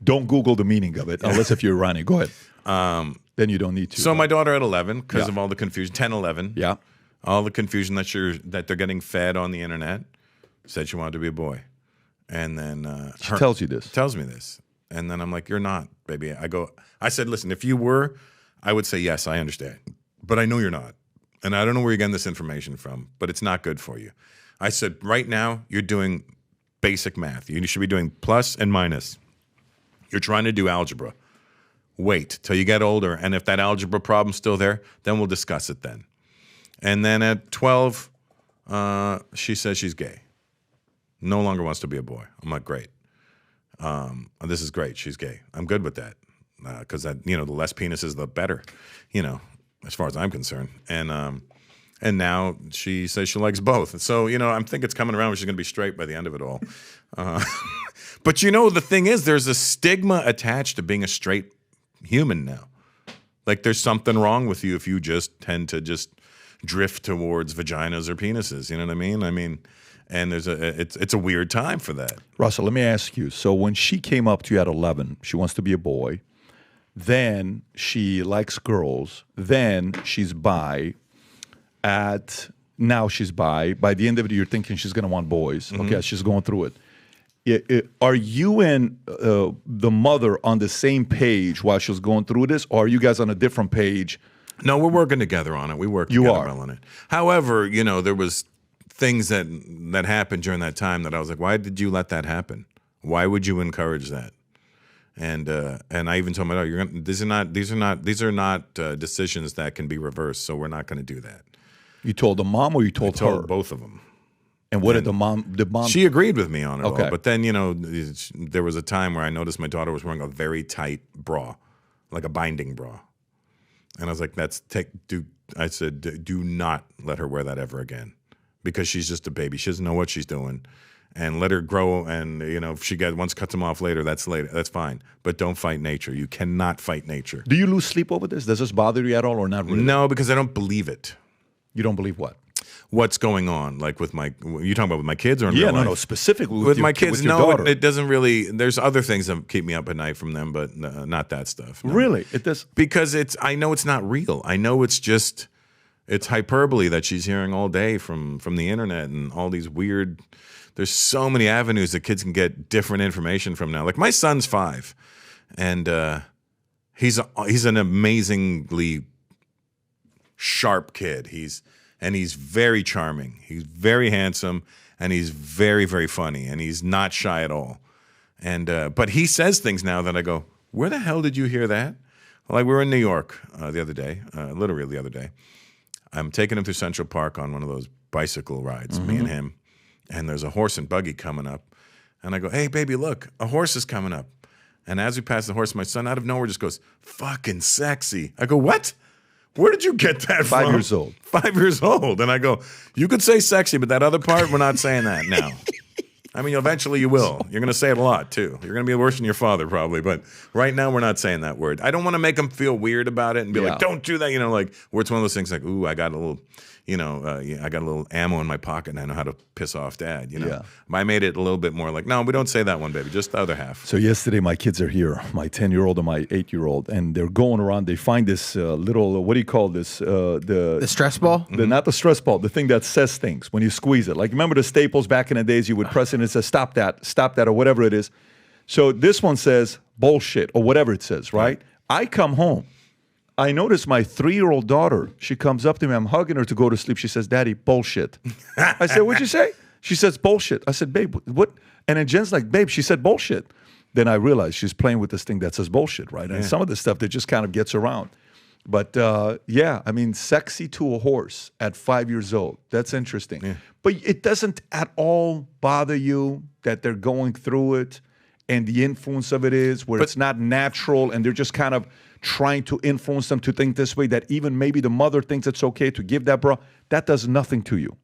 Don't Google the meaning of it, unless if you're Iranian. Go ahead. Then you don't need to. So my daughter at 11, because of all the confusion, 10, 11. Yeah. All the confusion that they're getting fed on the internet, said she wanted to be a boy. And then she tells you this. Tells me this. And then I'm like, you're not, baby. I said, listen, if you were, I would say, yes, I understand. But I know you're not. And I don't know where you're getting this information from, but it's not good for you. I said, right now, you're doing basic math. You should be doing plus and minus. You're trying to do algebra. Wait till you get older, and if that algebra problem's still there, then we'll discuss it then. And then at 12, she says she's gay. No longer wants to be a boy. I'm like, great. This is great. She's gay. I'm good with that. Because the less penises, the better, as far as I'm concerned. And now she says she likes both. So, I think it's coming around where she's going to be straight by the end of it all. But the thing is, there's a stigma attached to being a straight human now. Like there's something wrong with you if you just tend to just drift towards vaginas or penises. You know what I mean? And it's a weird time for that. Russell, let me ask you. So when she came up to you at 11, she wants to be a boy. Then she likes girls. Then she's bi. Now she's bi. By the end of it, you're thinking she's going to want boys. Mm-hmm. Okay, she's going through it. Are you and the mother on the same page while she's going through this, or are you guys on a different page? No, we're working together on it. We work together well on it. However, there was things that happened during that time that I was like, why did you let that happen? Why would you encourage that? And I even told my daughter, these are not decisions that can be reversed, so we're not going to do that. You told the mom, or you told her? Both of them. And what did the mom? She agreed with me on it all. But then, there was a time where I noticed my daughter was wearing a very tight bra, like a binding bra. And I was like, I said, do not let her wear that ever again. Because she's just a baby. She doesn't know what she's doing. and let her grow. And if she once cuts them off later, that's fine. But don't fight nature. You cannot fight nature. Do you lose sleep over this? Does this bother you at all, or not really? No, because I don't believe it. You don't believe what? What's going on? Like you talking about with my kids or in real life? No, specifically with my kids. with your No, daughter. it doesn't really. There's other things that keep me up at night from them, but not that stuff. No. Really, it does. Because I know it's not real. I know it's just. It's hyperbole that she's hearing all day from the internet and all these weird. There's so many avenues that kids can get different information from now. Like my son's 5, and he's an amazingly sharp kid. He's very charming. He's very handsome, and he's very, very funny, and he's not shy at all. And but he says things now that I go, where the hell did you hear that? Like we were in New York the other day, literally the other day. I'm taking him through Central Park on one of those bicycle rides, me and him, and there's a horse and buggy coming up. And I go, hey, baby, look, a horse is coming up. And as we pass the horse, my son out of nowhere just goes, fucking sexy. I go, what? Where did you get that from? 5 years old. 5 years old. And I go, you could say sexy, but that other part, we're not saying that now. I mean, eventually you will. You're going to say it a lot, too. You're going to be worse than your father, probably. But right now, we're not saying that word. I don't want to make him feel weird about it and be like, don't do that. Like, where it's one of those things like, ooh, I got a little, I got a little ammo in my pocket and I know how to piss off dad, Yeah. I made it a little bit more like, no, we don't say that one, baby. Just the other half. So yesterday, my kids are here, my 10-year-old and my 8-year-old, and they're going around. They find this little, what do you call this? The stress ball? Not the stress ball, the thing that says things when you squeeze it. Like, remember the staples back in the days? You would press it and it says, stop that, or whatever it is. So this one says bullshit, or whatever it says, right? I come home. I notice my 3-year-old daughter, she comes up to me, I'm hugging her to go to sleep. She says, Daddy, bullshit. I said, what'd you say? She says, bullshit. I said, babe, what? And then Jen's like, babe, she said bullshit. Then I realized she's playing with this thing that says bullshit, right? And some of the stuff that just kind of gets around. But yeah, I mean, sexy to a horse at 5 years old. That's interesting. Yeah. But it doesn't at all bother you that they're going through it and the influence of it is where it's not natural and they're just kind of trying to influence them to think this way, that even maybe the mother thinks it's okay to give that bra. That does nothing to you.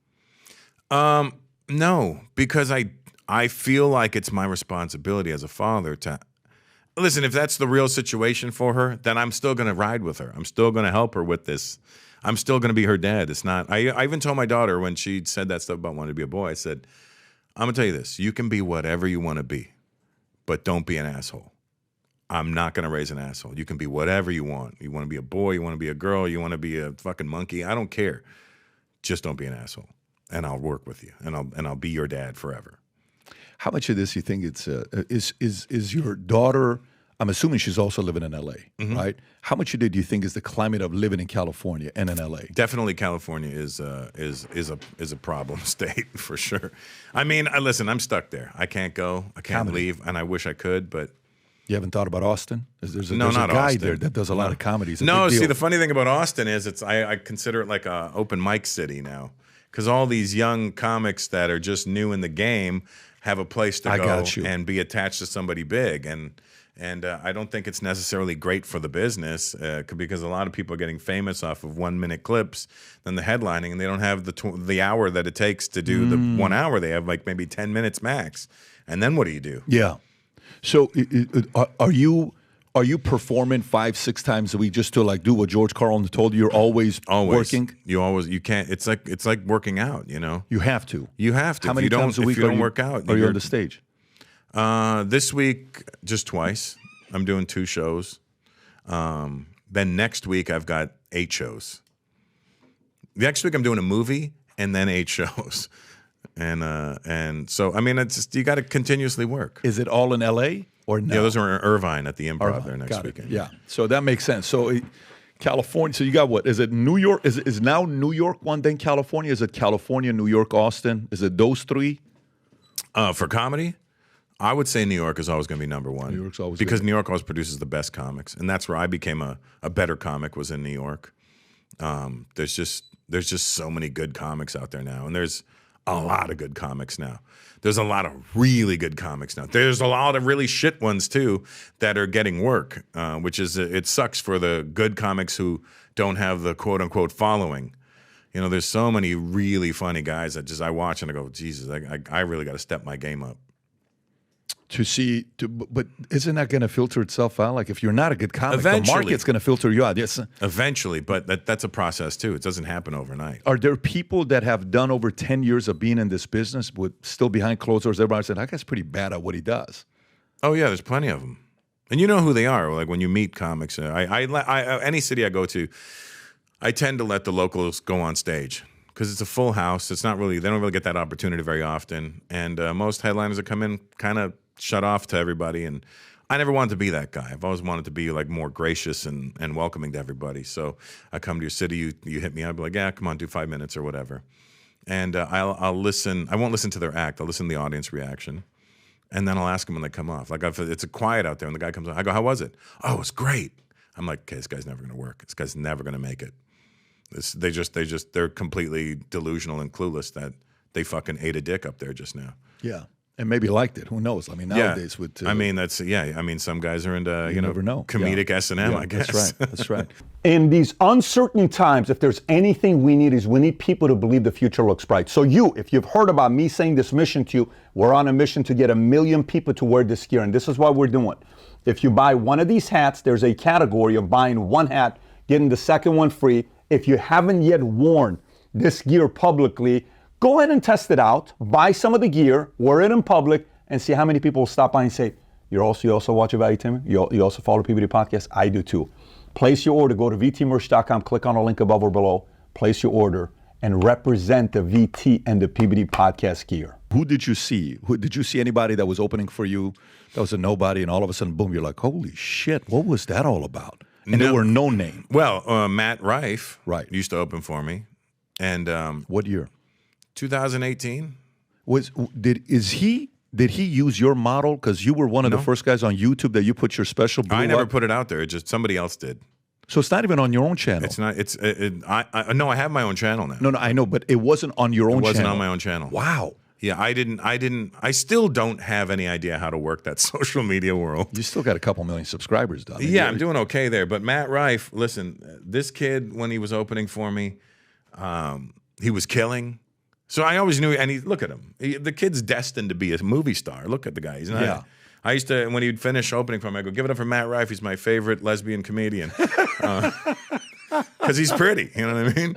No, because I feel like it's my responsibility as a father to listen. If that's the real situation for her, then I'm still going to ride with her. I'm still going to help her with this. I'm still going to be her dad. It's not. I even told my daughter when she said that stuff about wanting to be a boy. I said, I'm going to tell you this. You can be whatever you want to be, but don't be an asshole. I'm not going to raise an asshole. You can be whatever you want. You want to be a boy, you want to be a girl, you want to be a fucking monkey. I don't care. Just don't be an asshole. And I'll work with you. And I'll be your dad forever. How much of this you think it's is your daughter? I'm assuming she's also living in LA, right? How much do you think is the climate of living in California and in LA? Definitely, California is a problem state for sure. I mean, listen, I'm stuck there. I can't go. I can't leave, and I wish I could, but. You haven't thought about Austin? There's a not guy Austin. there that does a lot of comedies. No, see, the funny thing about Austin is I consider it like a open mic city now, because all these young comics that are just new in the game have a place to go and be attached to somebody big, and I don't think it's necessarily great for the business because a lot of people are getting famous off of 1-minute clips, then the headlining, and they don't have the hour that it takes to do the 1 hour. They have like maybe 10 minutes max, and then what do you do? Yeah. So are you performing 5-6 times a week just to like do what George Carlin told you? You're always working. You can't. It's like working out. You have to. You have to. How many times a week if you don't work out? Are you on the stage? This week just twice. I'm doing 2 shows. Then next week I've got 8 shows. Next week I'm doing a movie and then 8 shows. And so I mean, it's just, you got to continuously work. Is it all in LA or no? Yeah, those are in Irvine at the Improv there next weekend. Yeah, so that makes sense. So California. So you got what? Is it New York? Is now New York one? Then California? Is it California, New York, Austin? Is it those 3? For comedy, I would say New York is always going to be number 1. New York's always because good. New York always produces the best comics, and that's where I became a better comic, was in New York. There's just so many good comics out there now, and there's a lot of good comics now. There's a lot of really good comics now. There's a lot of really shit ones too that are getting work, which is it sucks for the good comics who don't have the quote unquote following. You know, there's so many really funny guys that just I watch and I go, Jesus, I really got to step my game up. But isn't that going to filter itself out? Like if you're not a good comic, Eventually. the market's going to filter you out. Yes. Eventually, but that's a process too. It doesn't happen overnight. Are there people that have done over 10 years of being in this business with still behind closed doors? Everybody said, that guy's pretty bad at what he does. Oh yeah, there's plenty of them. And you know who they are. Like when you meet comics, any city I go to, I tend to let the locals go on stage because it's a full house. It's not really, they don't really get that opportunity very often. And most headliners that come in kind of shut off to everybody. And I never wanted to be that guy. I've always wanted to be like more gracious and welcoming to everybody. So I come to your city, you hit me up, like, yeah, come on, do 5 minutes or whatever. And I'll listen. I won't listen to their act. I'll listen to the audience reaction. And then I'll ask them when they come off. Like if it's a quiet out there and the guy comes on, I go, how was it? Oh, it was great. I'm like, okay, this guy's never going to work. This guy's never going to make it. They're completely delusional and clueless that they fucking ate a dick up there just now. Yeah. And maybe liked it. Who knows? I mean, nowadays with... I mean, some guys are into, you never know. Comedic S&M, I guess. That's right. That's right. In these uncertain times, if there's anything we need people to believe the future looks bright. So if you've heard about me saying this mission to you, we're on a mission to get 1 million people to wear this gear. And this is what we're doing. If you buy one of these hats, there's a category of buying one hat, getting the second one free. If you haven't yet worn this gear publicly, go ahead and test it out. Buy some of the gear, wear it in public, and see how many people will stop by and say, you also watch Valuetainment? You also follow PBD Podcast? I do too. Place your order. Go to vtmerch.com, click on the link above or below, place your order, and represent the VT and the PBD Podcast gear. Who did you see? Did you see anybody that was opening for you that was a nobody, and all of a sudden, boom, you're like, holy shit, what was that all about? And they were no name. Well, Matt Rife used to open for me. And what year? 2018. Did he use your model? Because you were one of the first guys on YouTube that you put your special blue I never put it out there. It just somebody else did. So it's not even on your own channel. It's not. No, I have my own channel now. No, I know, but it wasn't on your own channel. It wasn't on my own channel. Wow. Yeah, I still don't have any idea how to work that social media world. You still got a couple million subscribers, though. Yeah, I'm doing okay there. But Matt Rife, listen, this kid, when he was opening for me, he was killing. So I always knew, and look at him. The kid's destined to be a movie star. Look at the guy. He's not. Yeah. I used to, when he'd finish opening for me, I go, give it up for Matt Rife. He's my favorite lesbian comedian. Because he's pretty, you know what I mean?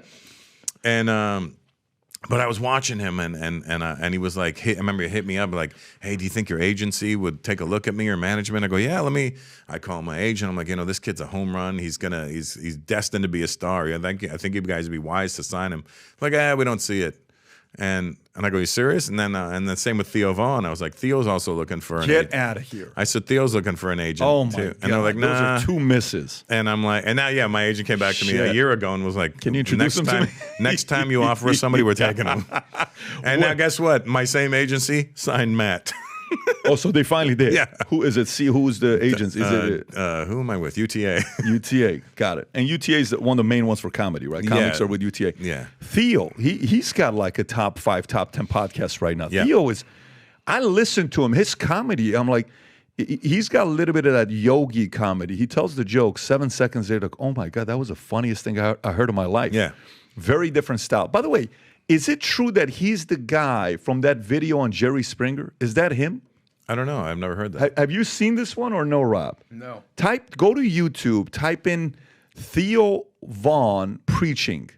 And but I was watching him, and he was like, I remember he hit me up like, hey, do you think your agency would take a look at me or management? I go, yeah, I call my agent. I'm like, this kid's a home run. He's destined to be a star. I think you guys would be wise to sign him. Like, we don't see it. And I go, you serious? And then same with Theo Vaughn. I was like, Theo's also looking for an agent. Get out of here. I said, Theo's looking for an agent. Oh, my too. God. And they're like, nah. Those are two misses. And I'm like, and now, yeah, my agent came back to me a year ago and was like, can you introduce him to me? Next time you offer us somebody, we're taking him. And now guess what? My same agency signed Matt. Oh, so they finally did. Yeah. Who is it? See, who's the agent? Is it? Who am I with? UTA. UTA. Got it. And UTA is one of the main ones for comedy, right? Comics are with UTA. Yeah. Theo, he's got like a top 5, top 10 podcast right now. Yeah. Theo I listen to him. His comedy, I'm like, he's got a little bit of that yogi comedy. He tells the joke 7 seconds later, like, oh my God, that was the funniest thing I heard in my life. Yeah. Very different style. By the way, is it true that he's the guy from that video on Jerry Springer? Is that him? I don't know. I've never heard that. Have you seen this one or no, Rob? No. Go to YouTube, type in Theo Vaughn preaching.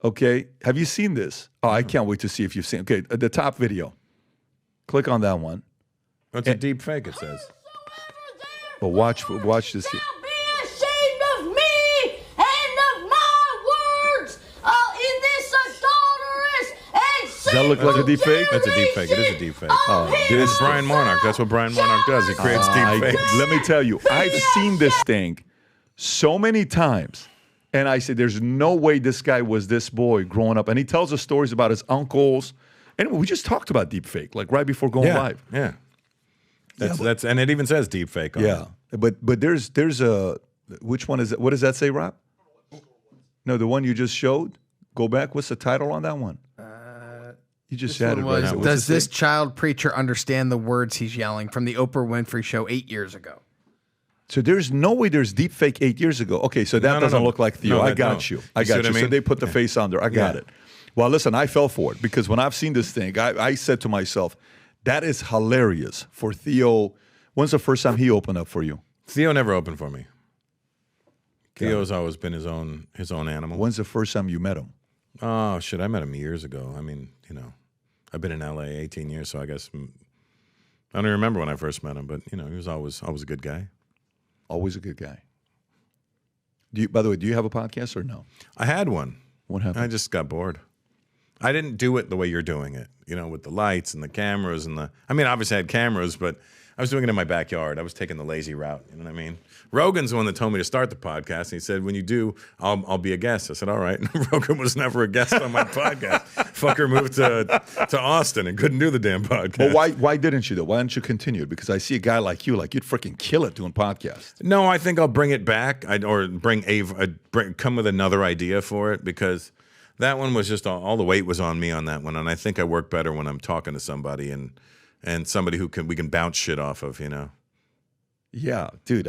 Okay? Have you seen this? Oh, I can't wait to see if you've seen it. Okay, the top video. Click on that one. It's a deep fake, it says. But watch this here. Does that look like a deep fake? That's a deep fake. It is a deep fake. This is Brian Monarch. That's what Brian Monarch does. He creates deep fakes. Let me tell you, I've seen this thing so many times. And I said, there's no way this guy was this boy growing up. And he tells us stories about his uncles. And we just talked about deep fake, like right before going live. Yeah. That's and it even says deep fake on it. But there's a, which one is it? What does that say, Rob? No, the one you just showed. Go back. What's the title on that one? You just said it right now. Does this child preacher understand the words he's yelling from the Oprah Winfrey Show 8 years ago? So there's no way there's deep fake 8 years ago. Okay, so that doesn't look like Theo. No, I got you. I got you. So they put the face on there. I got it. Well, listen, I fell for it because when I've seen this thing, I said to myself, that is hilarious for Theo. When's the first time he opened up for you? Theo never opened for me. Theo's always been his own animal. When's the first time you met him? Oh, shit, I met him years ago. I mean, I've been in L.A. 18 years, so I guess I don't even remember when I first met him, but, he was always a good guy. Always a good guy. By the way, do you have a podcast or no? I had one. What happened? I just got bored. I didn't do it the way you're doing it, with the lights and the cameras obviously I had cameras, but I was doing it in my backyard. I was taking the lazy route. You know what I mean? Rogan's the one that told me to start the podcast. And he said, when you do, I'll be a guest. I said, all right. Rogan was never a guest on my podcast. Fucker moved to Austin and couldn't do the damn podcast. Well, why didn't you, though? Why didn't you continue? Because I see a guy like you, like you'd freaking kill it doing podcasts. No, I think I'll bring it back or come with another idea for it because that one was just all the weight was on me on that one. And I think I work better when I'm talking to somebody and somebody we can bounce shit off of, Yeah, dude.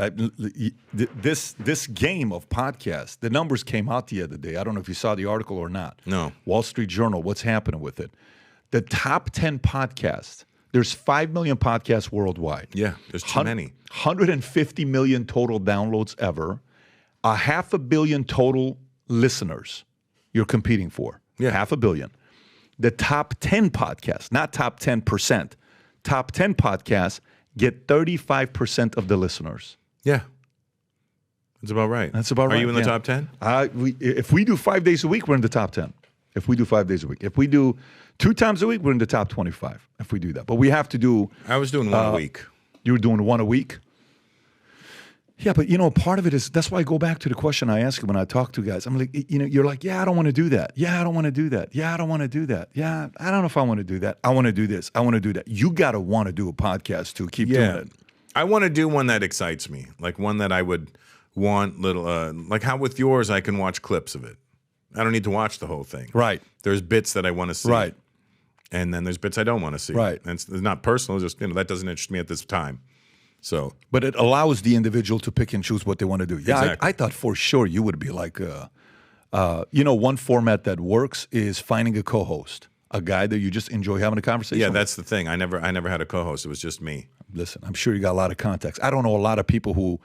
This game of podcasts, the numbers came out the other day. I don't know if you saw the article or not. No. Wall Street Journal, what's happening with it? The top 10 podcasts, there's 5 million podcasts worldwide. Yeah, there's too many. 150 million total downloads ever. 500 million total listeners you're competing for. Yeah. 500 million. The top 10 podcasts, not top 10%, top 10 podcasts get 35% of the listeners. Yeah. That's about right. That's about right. Are you in the top 10? If we do 5 days a week, we're in the top 10. If we do 5 days a week. If we do 2 times a week, we're in the top 25 if we do that. But we have to do... I was doing one a week. You were doing one a week? Yeah, but part of it is, that's why I go back to the question I ask you when I talk to guys. I'm like, you're like, yeah, I don't want to do that. Yeah, I don't want to do that. Yeah, I don't want to do that. Yeah, I don't know if I want to do that. I want to do this. I want to do that. You got to want to do a podcast to keep doing it. I want to do one that excites me, like one that I would want like how with yours, I can watch clips of it. I don't need to watch the whole thing. Right. There's bits that I want to see. Right. And then there's bits I don't want to see. Right. And it's not personal, it's just, that doesn't interest me at this time. So, but it allows the individual to pick and choose what they want to do. Yeah, exactly. I thought for sure you would be like, one format that works is finding a co-host, a guy that you just enjoy having a conversation. Yeah, with. that's the thing. I never had a co-host. It was just me. Listen, I'm sure you got a lot of contacts. I don't know a lot of people who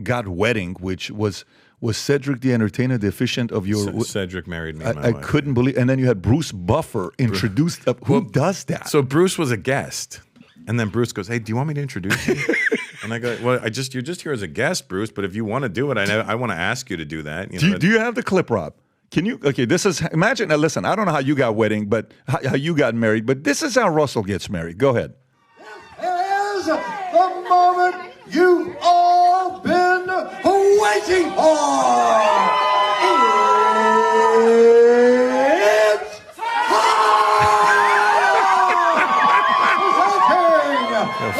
got Wedding, which was Cedric the Entertainer the efficient of your... Cedric married me. And I couldn't believe, and then you had Bruce Buffer introduced. Who does that? So Bruce was a guest. And then Bruce goes, hey, do you want me to introduce you? And I go, well, you're just here as a guest, Bruce, but if you want to do it, I want to ask you to do that. Do you have the clip, Rob? Can you, this is, imagine, now listen, I don't know how you got Wedding, but how you got married, but this is how Russell gets married. Go ahead. This is the moment you've all been waiting for.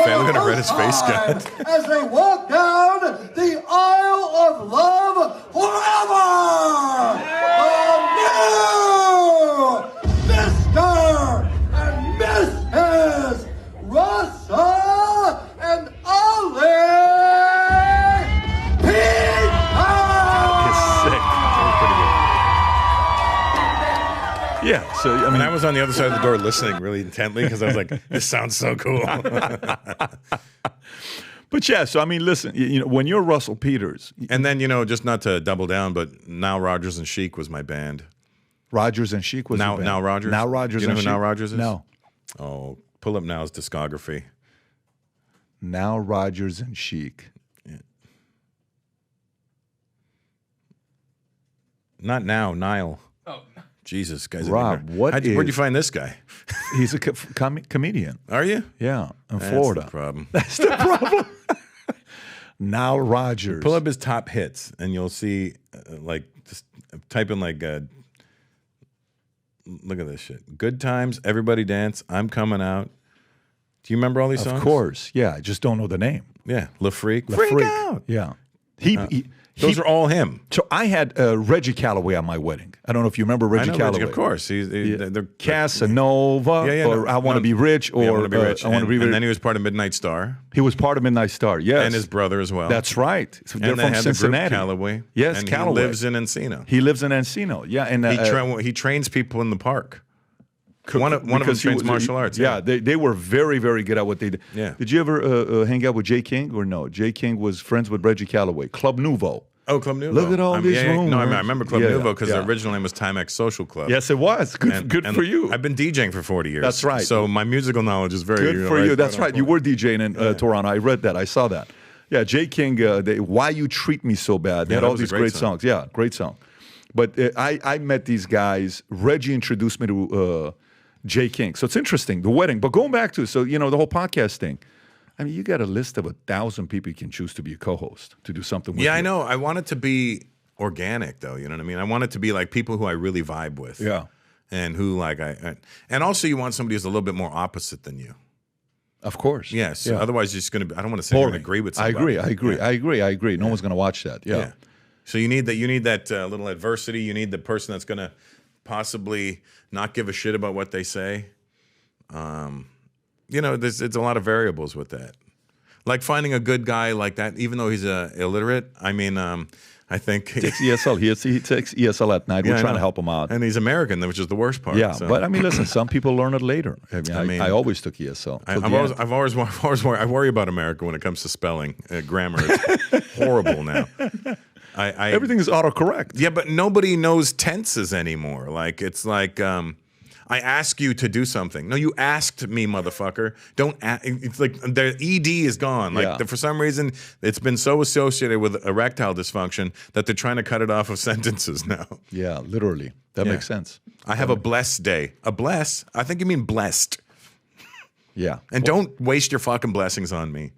Family gonna read his face, guy. As they walk down the aisle of love forever, the new Mr. and Mrs. Russell and Ollie Yeah, so I mean, I was on the other side of the door listening really intently because I was like, "This sounds so cool." But yeah, so I mean, listen, when you're Russell Peters, and then just not to double down, but Now Rodgers and Chic was my band. Rodgers and Chic was Now Rodgers. Now Rodgers. You know and who Chic? Now Rodgers is? No. Oh, pull up Now's discography. Now Rodgers and Chic. Yeah. Not now, Nile. Oh. Jesus, guys. Rob, where'd you find this guy? He's a comedian. Are you? Yeah, in Florida. That's the problem. That's the problem. Now Rodgers. Pull up his top hits, and you'll see, just type in look at this shit. Good Times, Everybody Dance, I'm Coming Out. Do you remember all these songs? Of course, yeah. I just don't know the name. Yeah, Le Freak. Freak Out. Yeah. Those are all him. So I had Reggie Calloway at my wedding. I don't know if you remember Reggie I know Calloway. Reggie, of course. They're Casanova, or I Want to Be Rich, or I Want to Be Rich. I Want to Be Rich. And then he was part of Midnight Star. He was part of Midnight Star, yes. And his brother as well. That's right. So they're and from they had Cincinnati. The group Calloway. Yes, and Calloway. He lives in Encino. He lives in Encino, yeah. And he trains people in the park. One of them trains martial arts. Yeah, they were very, very good at what they did. Yeah. Did you ever hang out with Jay King or no? Jay King was friends with Reggie Calloway. Club Nouveau. Oh, Club Nouveau. Look at all these rooms. No, I remember Club Nouveau because the original name was Timex Social Club. Yes, it was. Good for you. I've been DJing for 40 years. That's right. So my musical knowledge is very good for you. That's right. You were DJing in Toronto. I read that. I saw that. Yeah, Jay King, Why You Treat Me So Bad. They had all these great songs. Yeah, great song. But I met these guys. Reggie introduced me to Jay King. So it's interesting, the wedding. But going back to, the whole podcast thing. I mean, you got a list of 1,000 people you can choose to be a co-host, to do something with you. Yeah, I know. I want it to be organic, though. You know what I mean? I want it to be like people who I really vibe with. Yeah. And who and also you want somebody who's a little bit more opposite than you. Of course. Yes. Yeah. Otherwise, you're just going to be, I don't want to say you agree with somebody. I agree. No one's going to watch that. Yeah. So you need that little adversity. You need the person that's going to possibly not give a shit about what they say. It's a lot of variables with that. Like finding a good guy like that, even though he's illiterate. I mean, I think he takes ESL. He takes ESL at night. We're trying to help him out, and he's American, which is the worst part. Yeah, so. but I mean, listen, some people learn it later. I always took ESL. I worry about America when it comes to spelling, grammar. It's horrible now. Everything is autocorrect. Yeah, but nobody knows tenses anymore. Like it's like. I ask you to do something. No, you asked me, motherfucker. It's like the ED is gone. Like for some reason, it's been so associated with erectile dysfunction that they're trying to cut it off of sentences now. Yeah, literally. That makes sense. I have a blessed day. A bless? I think you mean blessed. Yeah. And don't waste your fucking blessings on me.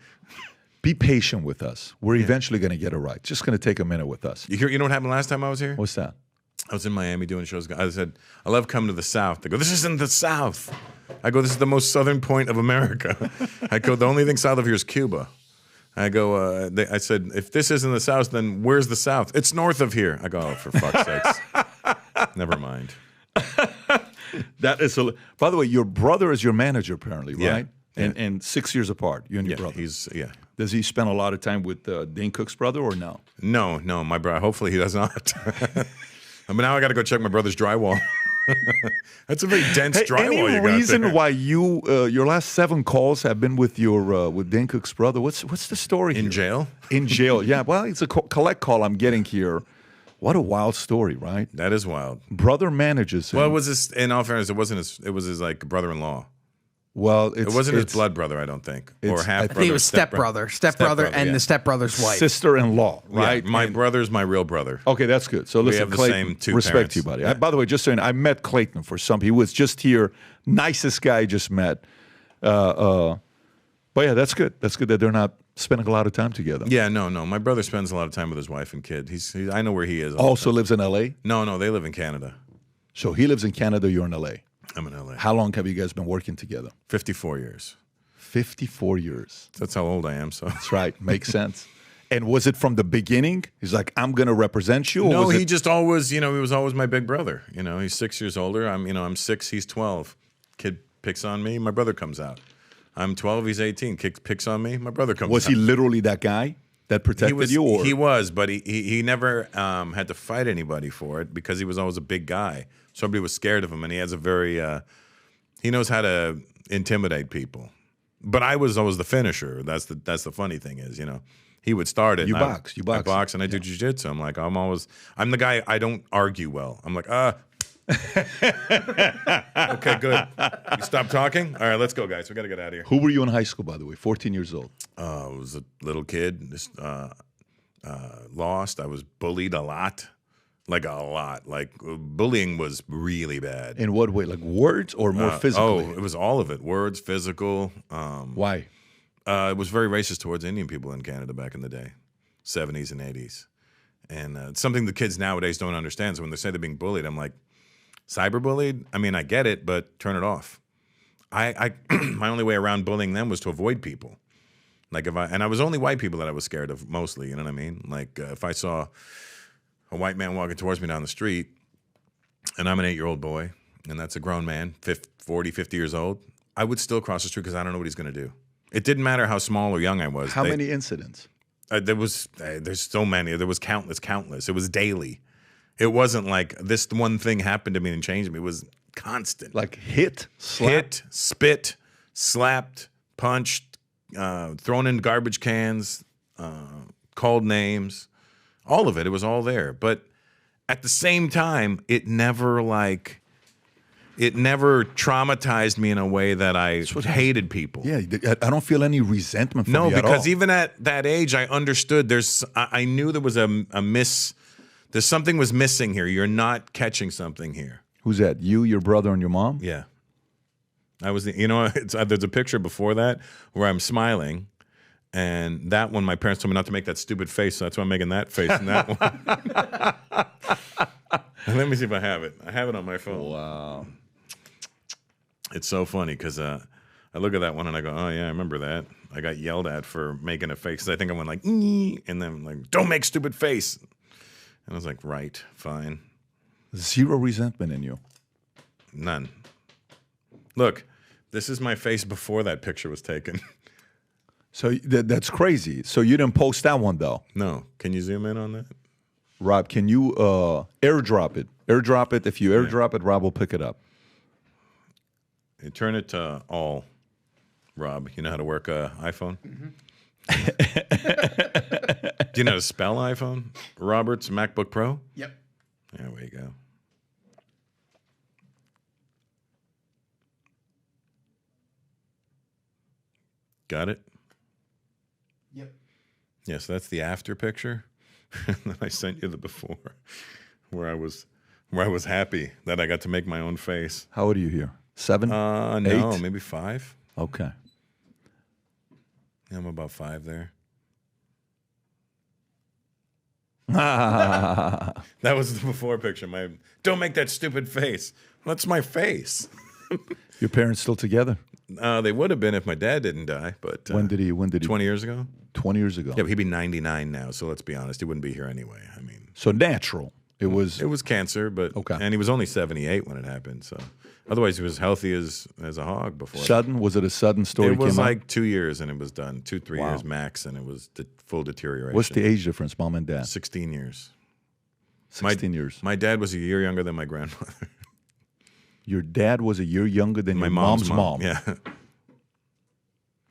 Be patient with us. We're eventually going to get it right. It's just going to take a minute with us. You know what happened last time I was here? What's that? I was in Miami doing shows. I said, I love coming to the South. They go, this isn't the South. I go, this is the most southern point of America. I go, the only thing south of here is Cuba. I go, I said, if this isn't the South, then where's the South? It's north of here. I go, oh, for fuck's sakes. Never mind. That is, by the way, your brother is your manager apparently, right? Yeah. And 6 years apart, you and your brother. Does he spend a lot of time with Dane Cook's brother or no? No, my brother. Hopefully he does not. I mean, now I got to go check my brother's drywall. That's a very dense drywall you got there. Any reason why your last 7 calls have been with with Dane Cook's brother? What's the story here? In jail? In jail, yeah. Well, it's a collect call I'm getting here. What a wild story, right? That is wild. Brother manages him. Well, it was his, in all fairness, it was his like brother-in-law. Well, it wasn't his blood brother, I don't think, or half brother. I think it was stepbrother, and the stepbrother's wife, sister-in-law, right? Yeah, my brother's my real brother. Okay, that's good. So listen, have the Clayton, same 2 respect parents. you, buddy. Yeah. By the way, just saying, I met Clayton for some. He was just here, nicest guy I just met. But yeah, that's good. That's good that they're not spending a lot of time together. Yeah, no. My brother spends a lot of time with his wife and kid. I know where he is. Also lives in L.A.? No, they live in Canada. So he lives in Canada, you're in L.A.? I'm in L.A. How long have you guys been working together? 54 years. 54 years. That's how old I am. So that's right. Makes sense. And was it from the beginning? He's like, I'm going to represent you? Or no, he just always, he was always my big brother. He's 6 years older. I'm 6, he's 12. Kid picks on me, my brother comes out. I'm 12, he's 18. Kid picks on me, my brother comes out. Was he literally that guy that protected you? Or? He was, but he never had to fight anybody for it because he was always a big guy. So everybody was scared of him, and he has a very, he knows how to intimidate people. But I was always the finisher. That's the funny thing is, he would start it. You box. I box and I do jiu-jitsu. I'm like, I'm the guy, I don't argue well. I'm like, okay, good. You stop talking? All right, let's go, guys. We got to get out of here. Who were you in high school, by the way? 14 years old. I was a little kid, lost. I was bullied a lot. Like a lot. Like bullying was really bad. In what way? Like words or more physically? Oh, it was all of it. Words, physical. Why? It was very racist towards Indian people in Canada back in the day, 70s and 80s. And it's something the kids nowadays don't understand. So when they say they're being bullied, I'm like, cyberbullied? I mean, I get it, but turn it off. My only way around bullying them was to avoid people. Like and I was only white people that I was scared of mostly, you know what I mean? Like if I saw a white man walking towards me down the street and I'm an 8-year-old boy and that's a grown man, 40, 50 years old, I would still cross the street because I don't know what he's going to do. It didn't matter how small or young I was. How many incidents? There's so many. There was countless. It was daily. It wasn't like this one thing happened to me and changed me. It was constant. Like hit, spit, slapped, punched, thrown in garbage cans, called names, all of it. It was all there. But at the same time, it never traumatized me in a way that I hated people. Yeah, I don't feel any resentment from you at all. No, because even at that age, I understood I knew there was there's something was missing here. You're not catching something here. Who's that? You, your brother, and your mom? Yeah. I was, there's a picture before that where I'm smiling. And that one, my parents told me not to make that stupid face, so that's why I'm making that face in that one. And let me see if I have it. I have it on my phone. Wow. It's so funny because I look at that one and I go, oh, yeah, I remember that. I got yelled at for making a face. I think I went like, and then like, don't make stupid face. And I was like, right, fine. Zero resentment in you. None. Look, this is my face before that picture was taken. So that's crazy. So you didn't post that one, though? No. Can you zoom in on that? Rob, can you airdrop it? Airdrop it. If you airdrop it, Rob will pick it up. You turn it to all, Rob. You know how to work an iPhone? Mm-hmm. Do you know how to spell iPhone? Robert's MacBook Pro? Yep. There we go. Got it? Yep. Yeah, so that's the after picture. And then I sent you the before, where I was happy that I got to make my own face. How old are you here? 7? No, 8? maybe 5. Okay. Yeah, I'm about 5 there. That That was the before picture. Don't make that stupid face. What's my face? Your parents still together? They would have been if my dad didn't die. But When did he? 20 years ago. 20 years ago. Yeah, but he'd be 99 now. So let's be honest, he wouldn't be here anyway. I mean, So natural. It was cancer, but Okay. And he was only 78 when it happened. So otherwise, he was healthy as a hog before. sudden. Was it a sudden story? It was came out? like 2 years and it was done. 2-3 Wow. years max, and it was full deterioration. What's the age difference, mom and dad? 16 years. 16 years. My dad was a year younger than my grandmother. Your dad was a year younger than My your mom's mom. Yeah.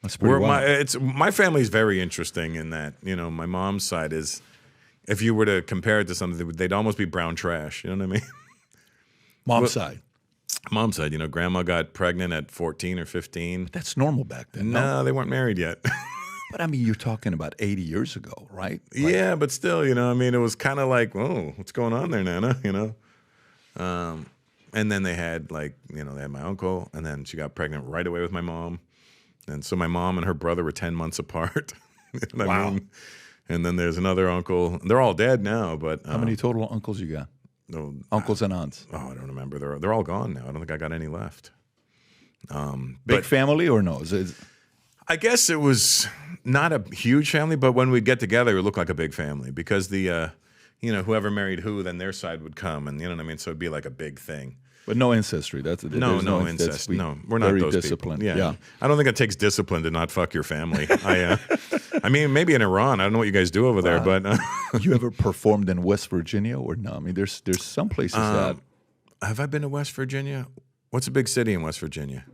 That's pretty wild. My family's very interesting in that, my mom's side is, if you were to compare it to something, they'd almost be brown trash. You know what I mean? Mom's side. Mom's side, grandma got pregnant at 14 or 15. That's normal back then. No, they weren't married yet. But I mean, you're talking about 80 years ago, right? Yeah, but still, it was kind of like, whoa, what's going on there, Nana? And then they had they had my uncle, and then she got pregnant right away with my mom. And so my mom and her brother were 10 months apart. You know what I mean? And then there's another uncle. They're all dead now, but How many total uncles you got? No, Uncles and aunts. I don't remember. They're all gone now. I don't think I got any left. Big family or no? I guess it was not a huge family, but when we'd get together, it would look like a big family because the whoever married who, then their side would come, and you know what I mean. So it'd be like a big thing. But no ancestry. No incest. No, we're not very those disciplined. People. Yeah. I don't think it takes discipline to not fuck your family. I mean, maybe in Iran. I don't know what you guys do over there, but You ever performed in West Virginia or no? I mean, there's some places that. Have I been to West Virginia? What's a big city in West Virginia?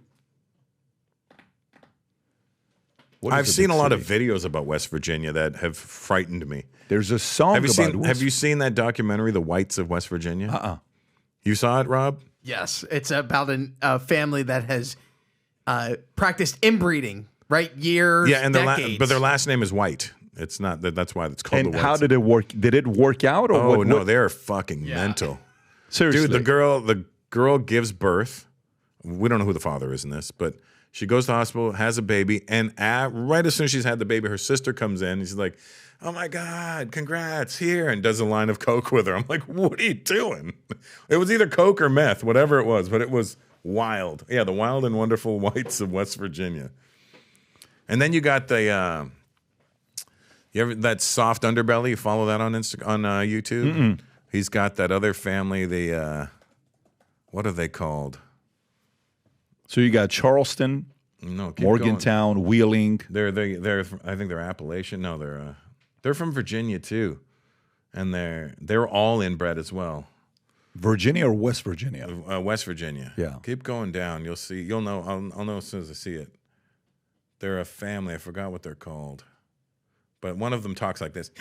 I've seen a lot of videos about West Virginia that have frightened me. There's a song Have you seen that documentary, The Whites of West Virginia? You saw it, Rob? Yes, it's about a family that has practiced inbreeding, right? Years, yeah, and decades. but their last name is White. It's not that's why it's called And the Whites. how did it work? Did it work out or Oh what? no, they're fucking mental. Seriously, Dude, the girl gives birth. We don't know who the father is in this, but she goes to the hospital, has a baby, and right as soon as she's had the baby, her sister comes in and she's like, "Oh my God, congrats, here," and does a line of coke with her. I'm like, what are you doing? It was either coke or meth, whatever it was, but it was wild. Yeah, the wild and wonderful Whites of West Virginia. And then you got the that soft underbelly. You follow that on YouTube. Mm-mm. He's got that other family. The what are they called? So you got Charleston, No, keep Morgantown, Wheeling. They're I think they're Appalachian. No, they're from Virginia too, and they're all inbred as well. Virginia or West Virginia? West Virginia. Yeah. Keep going down. You'll see. You'll know. I'll know as soon as I see it. They're a family. I forgot what they're called, but one of them talks like this.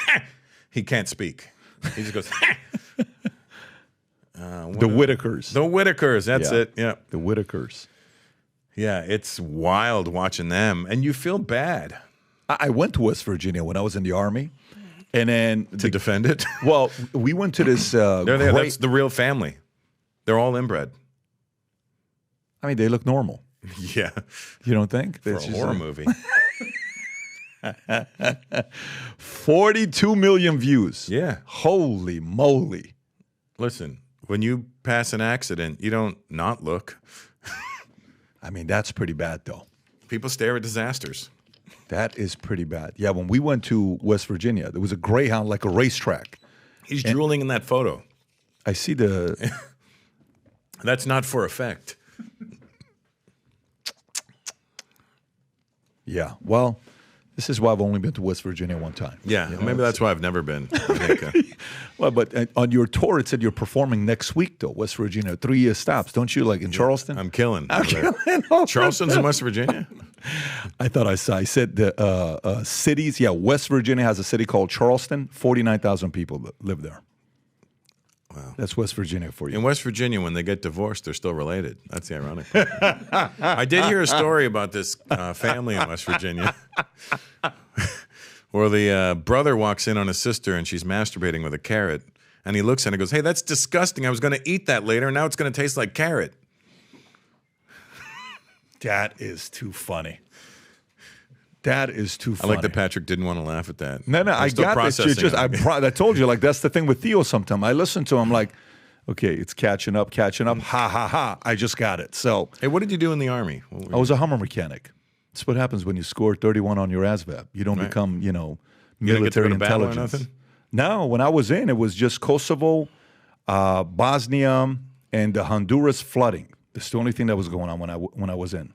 He can't speak. He just goes. The Whitakers. The Whitakers. That's Yeah. it. Yeah. The Whitakers. Yeah. It's wild watching them, and you feel bad I went to West Virginia when I was in the Army. And then to defend it. Well, we went to this. They're there. That's the real family. They're all inbred. I mean, they look normal. Yeah. You don't think? For That's a just horror like- movie. 42 million views. Yeah. Holy moly. Listen, when you pass an accident, you don't not look. I mean, that's pretty bad, though. People stare at disasters. That is pretty bad. Yeah, when we went to West Virginia, there was a Greyhound, like a racetrack. He's drooling in that photo. I see the. That's not for effect. Yeah. Well, this is why I've only been to West Virginia one time. Yeah, You know, maybe that's why I've never been. I think, Well, but on your tour, it said you're performing next week, though, West Virginia. 3 stops, don't you? Like in Charleston? I'm killing. killing. Charleston's in West Virginia? I thought I saw. I said the cities. Yeah, West Virginia has a city called Charleston. 49,000 people that live there. Wow, that's West Virginia for you. In West Virginia, when they get divorced, they're still related. That's the ironic part. I did hear a story about this family in West Virginia where the brother walks in on his sister and she's masturbating with a carrot. And he looks at it and goes, "Hey, that's disgusting. I was going to eat that later. And now it's going to taste like carrot." That is too funny. That is too I funny. like that Patrick didn't want to laugh at that. No, I'm I still got this. processing it. I told you, like, that's the thing with Theo sometimes. I listen to him like, okay, it's catching up. Ha, ha, ha. I just got it. So Hey, what did you do in the Army? I was a Hummer mechanic. That's what happens when you score 31 on your ASVAB. You don't become, You didn't get to military go to battle or intelligence. nothing? No, when I was in, it was just Kosovo, Bosnia, and the Honduras flooding. That's the only thing that was going on when I was in.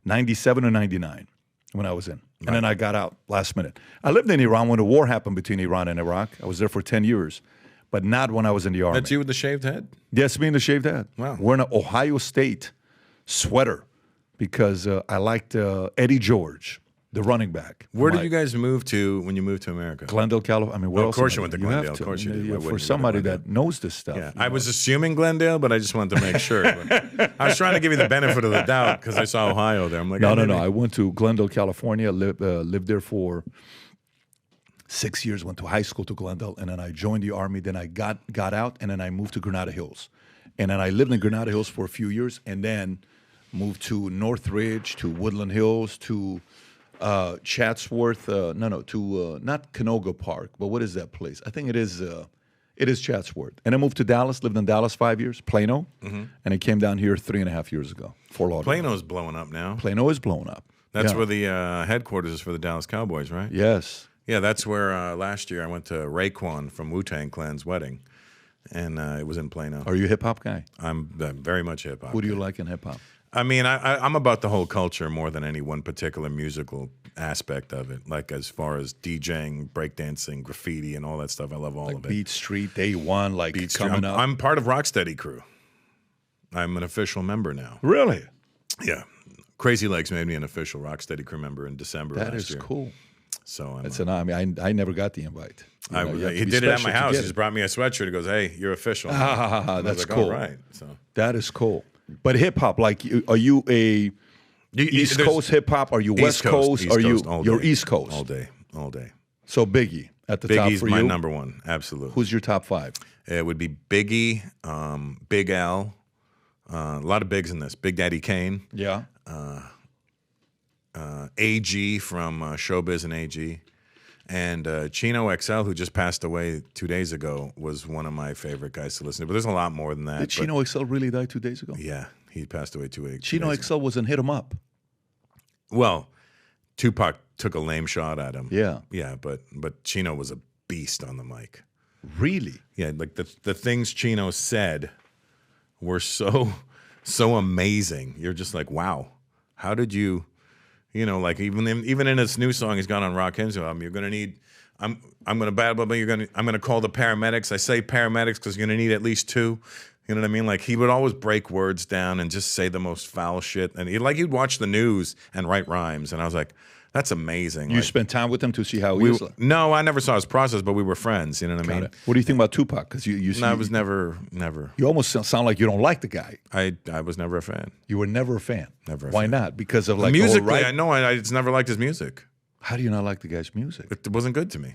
97 or 99 when I was in. And then I got out last minute. I lived in Iran when the war happened between Iran and Iraq. I was there for 10 years, but not when I was in the Army. That's you with the shaved head? Yes, me and the shaved head. Wow. Wearing an Ohio State sweater because I liked Eddie George, the running back. Where did you guys move to when you moved to America? Glendale, California. I mean, where Oh, else? of course am I you went to going? Glendale. have Of course you did. Why Yeah, wouldn't you for go to somebody Glendale? that knows this stuff. Yeah, you I know. was assuming Glendale, but I just wanted to make sure. But I was trying to give you the benefit of the doubt because I saw Ohio there. I'm like, No. maybe- I went to Glendale, California. Lived there for 6 years. Went to high school to Glendale, and then I joined the Army. Then I got out, and then I moved to Granada Hills, and then I lived in Granada Hills for a few years, and then moved to Northridge, to Woodland Hills, to Chatsworth. To not Canoga Park, but what is that place? I think it is. It is Chatsworth. And I moved to Dallas. Lived in Dallas 5 years. Plano, and I came down here 3.5 years ago. Fort Lauderdale. Plano's blowing up now. Plano is blowing up. That's Yeah. where the headquarters is for the Dallas Cowboys, right? Yes. Yeah, that's where last year I went to Raekwon from Wu-Tang Clan's wedding, and it was in Plano. Are you a hip hop guy? I'm very much hip hop. Who do you like in hip hop? I mean, I'm about the whole culture more than any one particular musical aspect of it. Like as far as DJing, breakdancing, graffiti, and all that stuff, I love all of it. Beat Street, Day One, like Beat Street. coming up. I'm part of Rocksteady crew. I'm an official member now. Really? Yeah, Crazy Legs made me an official Rocksteady crew member in December That last is year. cool. So I'm. That's I never got the invite. You know, you have to he be did it at special my to house. get He just it. brought me a sweatshirt. He goes, "Hey, you're official." And I was That's like, cool. All right. So That is cool. But hip hop, like, are you a East there's- Coast hip hop? Are you West Coast? East Are you? Coast all You're day. East Coast. all day, all day. So Biggie at the top Biggie's for my you. number one, absolutely. Who's your top 5? It would be Biggie, Big Al, a lot of bigs in this. Big Daddy Kane, Yeah. AG from Showbiz and AG, and Chino XL, who just passed away 2 days ago, was one of my favorite guys to listen to. But there's a lot more than that. Did but- Chino XL really die 2 days ago? Yeah, he passed away 2 days. Chino XL was in Hit 'Em Up. Well, Tupac took a lame shot at him. Yeah. Yeah, but Chino was a beast on the mic. Really? Yeah, like the things Chino said were so amazing. You're just like, wow, how did you, like even in his new song he's got on Rock Henshaw album, you're gonna need, I'm gonna battle, but I'm gonna call the paramedics. I say paramedics because you're gonna need at least 2. You know what I mean? Like he would always break words down and just say the most foul shit. And he'd watch the news and write rhymes. And I was like, that's amazing. You spent time with him to see how he is? No, I never saw his process, but we were friends. You know what I mean? What do you think about Tupac? Because you I was never. You almost sound like you don't like the guy. I was never a fan. You were never a fan. Never. Why not? Because of like musically, I know. I just never liked his music. How do you not like the guy's music? It wasn't good to me.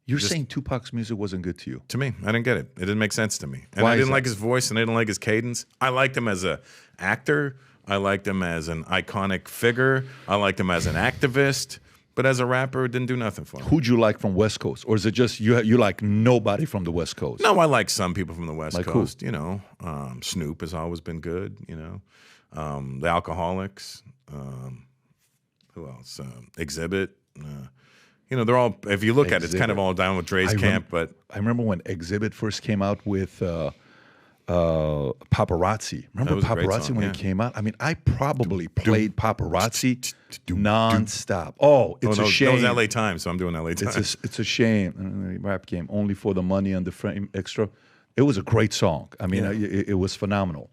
You're saying Tupac's music wasn't good to you? To me, I didn't get it. It didn't make sense to me. And Why I didn't like his voice, and I didn't like his cadence. I liked him as an actor. I liked him as an iconic figure. I liked him as an activist. But as a rapper, it didn't do nothing for me. Who'd you like from West Coast? Or is it just you like nobody from the West Coast? No, I like some people from the West like Coast. Who? Snoop has always been good, The Alcoholics. Who else? Exhibit. They're all, if you look at it, it's kind of all down with Dre's camp. But I remember when Exhibit first came out with Paparazzi. Remember Paparazzi when it came out? I mean, I probably played Paparazzi nonstop. Oh, it's a shame. That was LA Times, so I'm doing LA Times. It's a shame. Rap game, only for the money and the frame extra. It was a great song. I mean, it was phenomenal.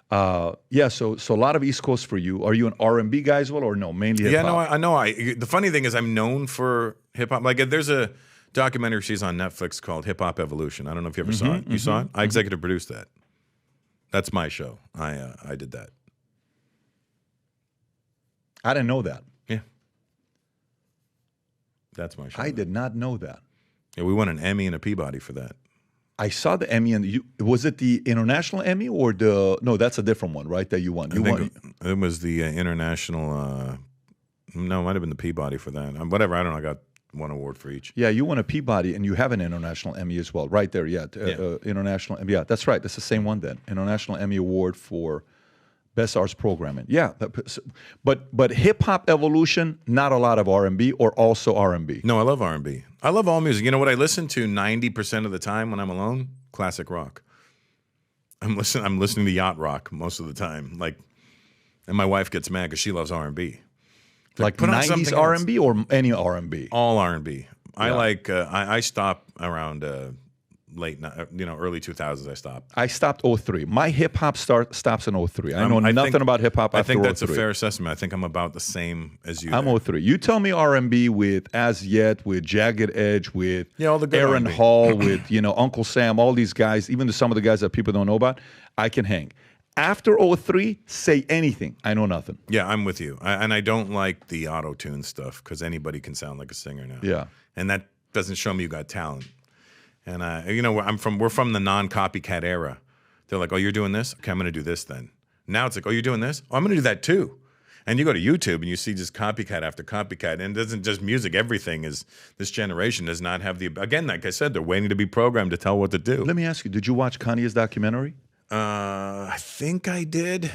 So a lot of East Coast for you. Are you an R&B guy as well, or no? Mainly hip-hop? Yeah, no, I know. The funny thing is I'm known for hip-hop. Like, there's a documentary she's on Netflix called Hip Hop Evolution. I don't know if you ever saw it. You saw it? I executive produced that. That's my show. I did that. I didn't know that. Yeah. That's my show. I did not know that. Yeah, we won an Emmy and a Peabody for that. I saw the Emmy, and was it the International Emmy or no? That's a different one, right? That you won. It was the international. No, it might have been the Peabody for that. Whatever. I don't know. I got one award for each. Yeah, you won a Peabody, and you have an International Emmy as well, right there. Yeah, International Emmy. Yeah, that's right. That's the same one then. International Emmy Award for Best Arts Programming. Yeah, but hip hop evolution, not a lot of R&B, or also R&B. No, I love R&B. I love all music. You know what I listen to 90% of the time when I'm alone? Classic rock. I'm listening to yacht rock most of the time. Like, and my wife gets mad because she loves R&B. Like 90s R&B or any R&B? All R&B. Yeah. I like. I stop around early 2000s. I stopped 03. My hip hop stops in 03. I know nothing about hip hop. I think that's a fair assessment. I think I'm about the same as you. I'm 03. You tell me R&B with As Yet, with Jagged Edge, with all the good Aaron R&B. Hall, with Uncle Sam, all these guys, even some of the guys that people don't know about. I can hang. After 03, say anything. I know nothing. Yeah, I'm with you. And I don't like the auto-tune stuff because anybody can sound like a singer now. Yeah. And that doesn't show me you got talent. And we're from the non-copycat era. They're like, oh, you're doing this? Okay, I'm going to do this then. Now it's like, oh, you're doing this? Oh, I'm going to do that too. And you go to YouTube and you see just copycat after copycat. And it isn't just music. Everything is, this generation does not have again, like I said, they're waiting to be programmed to tell what to do. Let me ask you, did you watch Kanye's documentary? I think I did.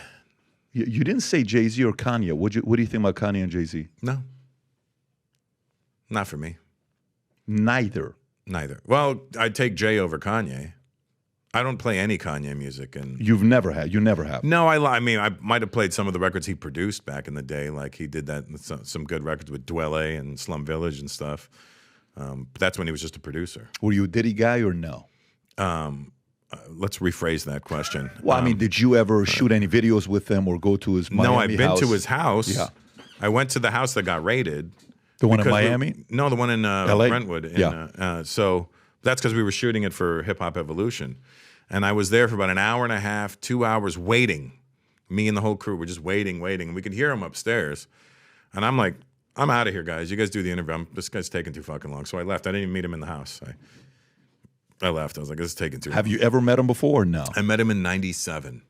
You didn't say Jay-Z or Kanye. What do you think about Kanye and Jay-Z? No. Not for me. Neither. Well, I'd take Jay over Kanye. I don't play any Kanye music, and you never have. No, I mean, I might have played some of the records he produced back in the day, like he did that some good records with Dwele and Slum Village and stuff. But that's when he was just a producer. Were you a Diddy guy or no? Let's rephrase that question. Well, I mean, did you ever shoot any videos with him or go to his Miami house? No, I've been to his house. Yeah. I went to the house that got raided. The one in Miami? No, the one in LA? Brentwood. Yeah. So that's because we were shooting it for Hip Hop Evolution. And I was there for about an hour and a half, 2 hours waiting. Me and the whole crew were just waiting. And we could hear him upstairs. And I'm like, I'm out of here, guys. You guys do the interview. This guy's taking too fucking long. So I left. I didn't even meet him in the house. I left. I was like, this is taking too long. Have you ever met him before or no? I met him in 97.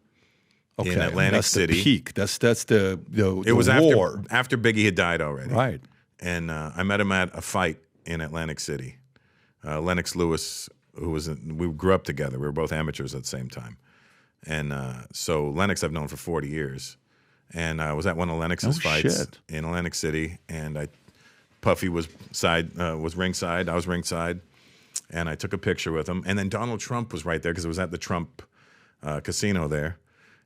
Okay. In Atlantic City. The peak. That's the It was war. after Biggie had died already. Right. And I met him at a fight in Atlantic City. Lennox Lewis, we grew up together. We were both amateurs at the same time. And so Lennox I've known for 40 years. and I was at one of Lennox's fights shit. in Atlantic City, and Puffy was ringside. I was ringside, and I took a picture with him. And then Donald Trump was right there because it was at the Trump casino there.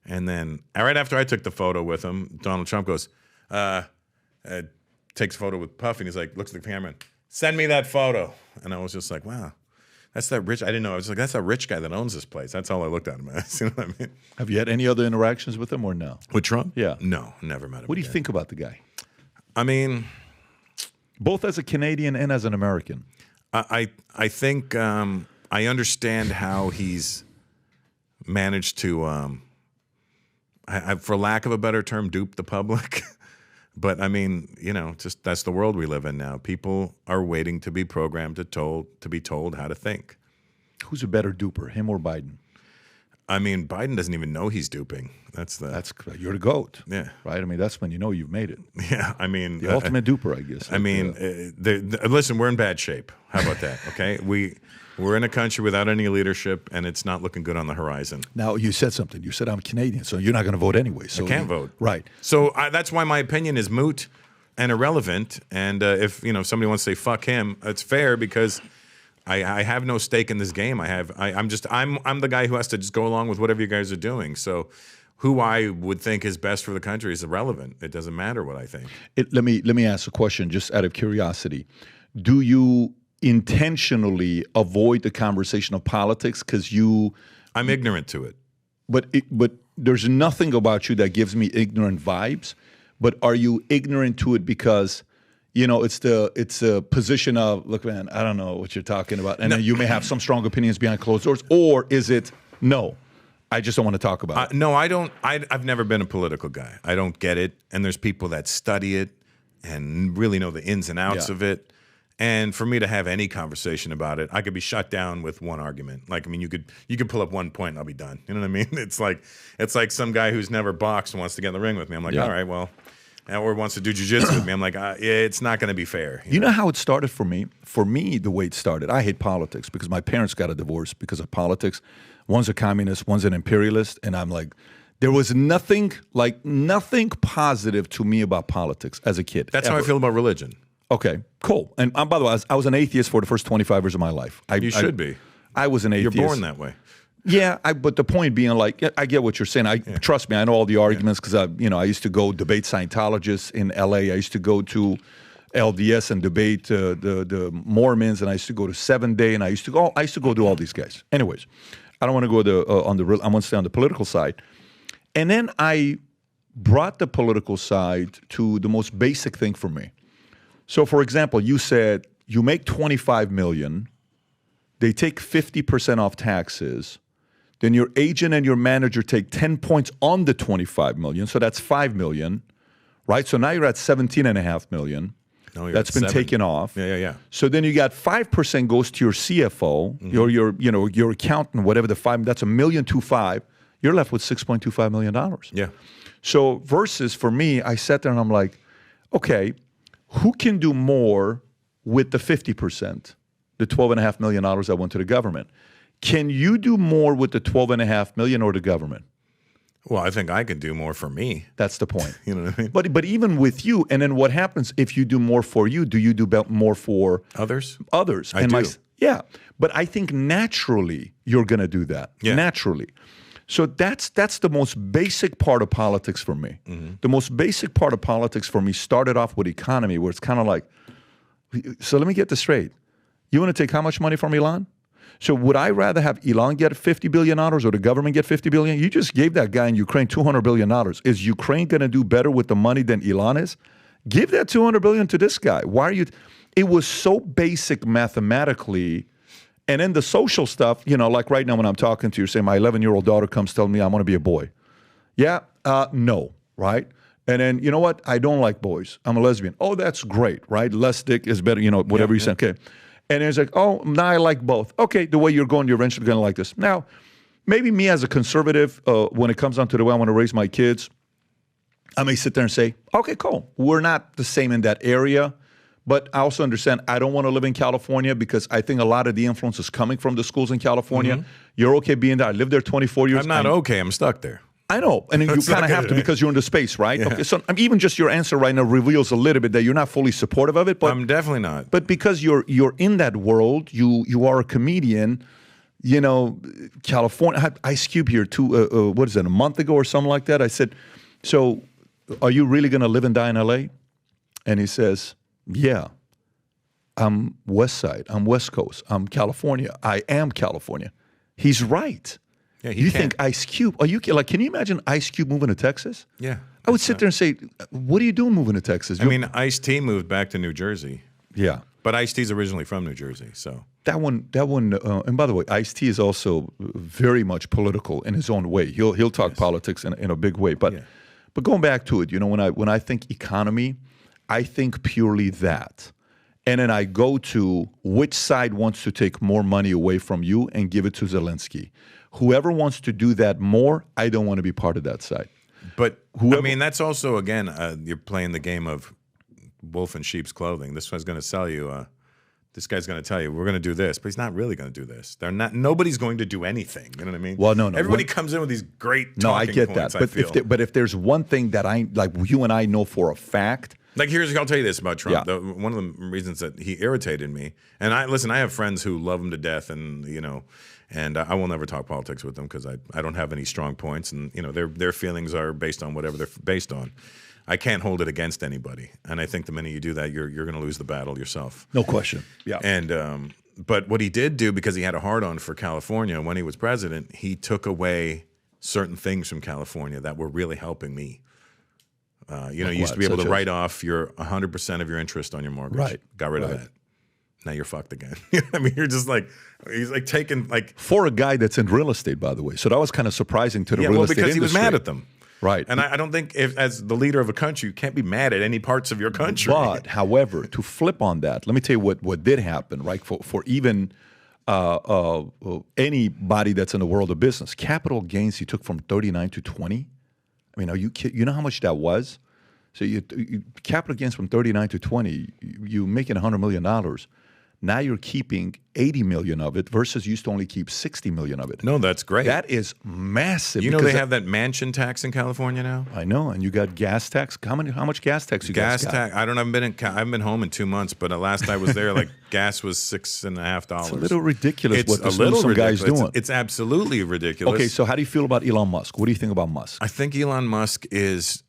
And then right after I took the photo with him, Donald Trump goes, takes a photo with Puffy, and he's like, looks at the camera, send me that photo. And I was just like, wow, that's that rich. I didn't know. I was like, that's that rich guy that owns this place. That's all I looked at him as. You know what I mean? Have you had any other interactions with him or no? With Trump? Yeah. No, never met him. What do you think about the guy? I mean, both as a Canadian and as an American. I think I understand how he's managed to, for lack of a better term, dupe the public. But I mean, you know, just that's the world we live in now. People are waiting to be programmed to be told how to think. Who's a better duper, him or Biden? I mean, Biden doesn't even know he's duping. You're the GOAT. Yeah. Right? I mean, that's when you know you've made it. Yeah, I mean, The ultimate duper, I guess. I mean, listen, we're in bad shape. How about that? Okay, we're in a country without any leadership, and it's not looking good on the horizon. Now, you said something. You said I'm Canadian, so you're not going to vote anyway. So I can't vote. Right. So that's why my opinion is moot and irrelevant. And if somebody wants to say fuck him, it's fair because I have no stake in this game. I'm the guy who has to just go along with whatever you guys are doing. So who I would think is best for the country is irrelevant. It doesn't matter what I think. Let me ask a question just out of curiosity. Do you intentionally avoid the conversation of politics because I'm ignorant to it. But there's nothing about you that gives me ignorant vibes. But are you ignorant to it because it's a position of, look, man, I don't know what you're talking about, and then you may have some strong opinions behind closed doors, or is it no? I just don't want to talk about it. No, I don't. I've never been a political guy. I don't get it. And there's people that study it and really know the ins and outs of it. And for me to have any conversation about it, I could be shut down with one argument. Like, I mean, you could pull up one point and I'll be done. You know what I mean? It's like some guy who's never boxed wants to get in the ring with me. I'm like, all right, well, or wants to do jiu-jitsu with me. I'm like, it's not going to be fair. You know how it started for me? For me, the way it started, I hate politics because my parents got a divorce because of politics. One's a communist, one's an imperialist, and I'm like, there was nothing positive to me about politics as a kid. That's how I feel about religion. Okay, cool. And by the way, I was an atheist for the first 25 years of my life. You should be. I was an atheist. You're born that way. Yeah, but the point being, like, I get what you're saying. Trust me, I know all the arguments because I used to go debate Scientologists in L.A. I used to go to LDS and debate the Mormons, and I used to go to 7 Day, and I used to go do all these guys. Anyways, I don't want to go I want to stay on the political side. And then I brought the political side to the most basic thing for me. So, for example, you said you make $25 million, they take 50% off taxes, then your agent and your manager take 10 points on the $25 million, so that's $5 million, right? So now you're at $17.5 million. No, that's been taken off. Yeah. So then you got 5% goes to your CFO, your accountant, whatever the $5 million, that's $1.25 million. You're left with $6.25 million. Yeah. So versus for me, I sat there and I'm like, okay, who can do more with the 50%, the $12.5 million that went to the government? Can you do more with the $12.5 million or the government? Well, I think I can do more for me. That's the point. You know what I mean? But even with you, and then what happens if you do more for you? Do you do more for others? Others. I do. Yeah. But I think naturally you're going to do that. Yeah. Naturally. So that's the most basic part of politics for me. Mm-hmm. The most basic part of politics for me started off with economy, where it's kind of like, so let me get this straight. You want to take how much money from Elon? So would I rather have Elon get $50 billion or the government get $50 billion? You just gave that guy in Ukraine $200 billion. Is Ukraine going to do better with the money than Elon is? Give that $200 billion to this guy. Why are you? It was so basic mathematically. And then the social stuff, like right now when I'm talking to you, say my 11-year-old daughter comes telling me I want to be a boy. Yeah, no, right? And then, you know what? I don't like boys. I'm a lesbian. Oh, that's great, right? Less dick is better, whatever you say. Okay. And it's like, oh, now I like both. Okay, the way you're going, you're eventually going to like this. Now, maybe me as a conservative, when it comes down to the way I want to raise my kids, I may sit there and say, okay, cool. We're not the same in that area. But I also understand I don't want to live in California because I think a lot of the influence is coming from the schools in California. Mm-hmm. You're okay being there. I lived there 24 years. I'm not okay. I'm stuck there. I know, and you kind of have to because you're in the space, right? Okay, so even just your answer right now reveals a little bit that you're not fully supportive of it. But I'm definitely not. But because you're in that world, you are a comedian. You know, California. I had Ice Cube here too. What is it? A month ago or something like that. I said, "So, are you really going to live and die in L.A.?" And he says, "Yeah, I'm West Side. I'm West Coast. I'm California. I am California." He's right. Yeah, you think Ice Cube? Are you like? Can you imagine Ice Cube moving to Texas? Yeah, I would sit there and say, "What are you doing moving to Texas?" I mean, Ice-T moved back to New Jersey. Yeah, but Ice-T's originally from New Jersey, so that one. And by the way, Ice-T is also very much political in his own way. He'll talk politics in a big way. But going back to it, you know, when I think economy, I think purely that. And then I go to which side wants to take more money away from you and give it to Zelensky. Whoever wants to do that more, I don't want to be part of that side. But I mean, that's also, again, you're playing the game of wolf in sheep's clothing. This one's going to sell you. This guy's going to tell you, we're going to do this, but he's not really going to do this. They're not. Nobody's going to do anything. You know what I mean? Well, no. Everybody comes in with these great talking I get points, that. But if there's one thing that you and I know for a fact. Like I'll tell you this about Trump. Yeah. One of the reasons that he irritated me, and I have friends who love him to death, and you know, and I will never talk politics with them because I don't have any strong points, and you know their feelings are based on whatever they're based on. I can't hold it against anybody, and I think the minute you do that, you're going to lose the battle yourself. No question. Yeah. And but what he did do, because he had a hard on for California when he was president, he took away certain things from California that were really helping me. You know, you used to be able to write off your 100% of your interest on your mortgage. Right. Got rid of that. Now you're fucked again. I mean, you're just like, he's like taking like. For a guy that's in real estate, by the way. So that was kind of surprising to the real estate industry. Because he was mad at them. Right. And I don't think as the leader of a country, you can't be mad at any parts of your country. But, however, to flip on that, let me tell you what did happen, right? For even anybody that's in the world of business, capital gains he took from 39 to 20. I mean, are you kidding? You know how much that was? So you capital gains from 39 to 20, you making $100 million. Now you're keeping 80 million of it versus you used to only keep 60 million of it. No, that's great. That is massive. You know they have that mansion tax in California now? I know, and you got gas tax. How much gas tax you guys got? Gas tax. I haven't been home in 2 months, but last I was there, like gas was $6.50. It's a little ridiculous it's what some guys doing. It's absolutely ridiculous. Okay, so how do you feel about Elon Musk? What do you think about Musk? I think Elon Musk is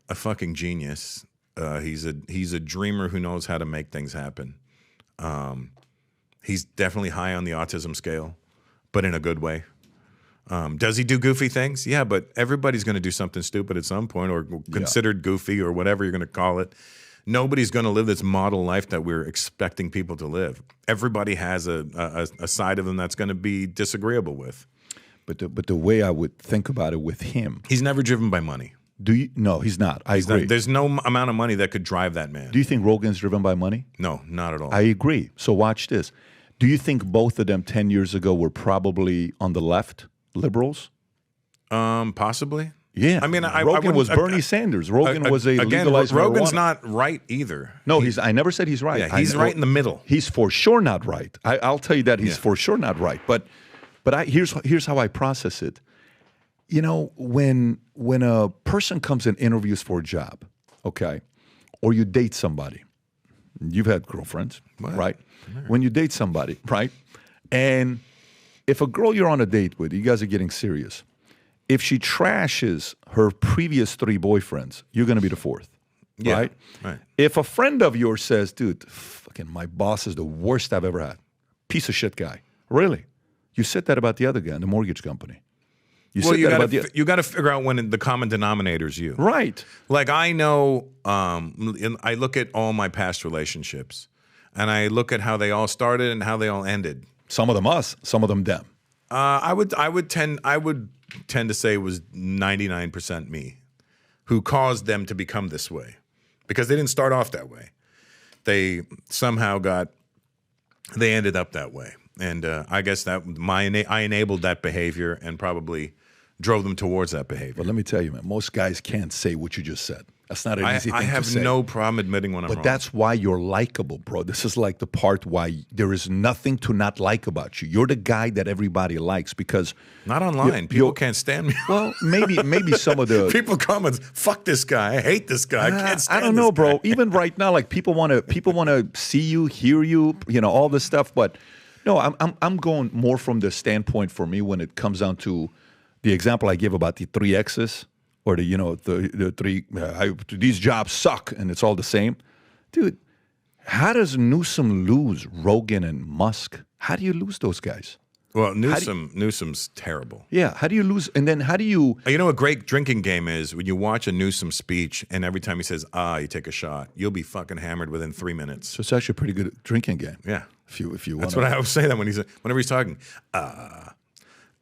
a fucking genius. He's a dreamer who knows how to make things happen. He's definitely high on the autism scale, but in a good way. Does he do goofy things? Yeah, but everybody's going to do something stupid at some point or considered goofy or whatever you're going to call it. Nobody's going to live this model life that we're expecting people to live. Everybody has a side of them that's going to be disagreeable with. But the way I would think about it with him. He's never driven by money. No, he's not. I agree. There's no amount of money that could drive that man. Do you think Rogan's driven by money? No, not at all. I agree. So watch this. Do you think both of them 10 years ago were probably on the left, liberals? Possibly. Yeah. I mean, Rogan was Bernie Sanders. Rogan was a legalized Rogan's marijuana. not right either. No, I never said he's right. Yeah, he's right in the middle. He's for sure not right. I'll tell you that he's for sure not right. But here's how I process it. You know, when a person comes and interviews for a job, okay, or you date somebody, you've had girlfriends, right? When you date somebody, right? And if a girl you're on a date with, you guys are getting serious, if she trashes her previous 3 boyfriends, you're going to be the 4th, right? Right. If a friend of yours says, dude, fucking my boss is the worst I've ever had, piece of shit guy, really? You said that about the other guy in the mortgage company. You got to figure out when the common denominator is you. Right. Like I know, I look at all my past relationships, and I look at how they all started and how they all ended. Some of them us, some of them them. I would tend to say it was 99% me who caused them to become this way, because they didn't start off that way. They somehow they ended up that way. And I guess that I enabled that behavior and probably drove them towards that behavior. But let me tell you, man, most guys can't say what you just said. That's not an easy thing I have to say. no problem admitting when I'm wrong. But that's why you're likable, bro. This is like the part why there is nothing to not like about you. You're the guy that everybody likes because not online. People can't stand me. Well, maybe some of the people comment, "Fuck this guy. I hate this guy. I can't stand." I don't know, this bro. guy." Even right now, like people want to see you, hear you, all this stuff. But no, I'm going more from the standpoint for me when it comes down to the example I give about the 3 X's. Or the three, these jobs suck and it's all the same. Dude, how does Newsome lose Rogan and Musk? How do you lose those guys? Well, Newsome's terrible. Yeah, how do you lose? And then how do you? You know, a great drinking game is when you watch a Newsome speech and every time he says, you take a shot, you'll be fucking hammered within 3 minutes. So it's actually a pretty good drinking game. Yeah. If you want. That's what I always say that whenever he's talking,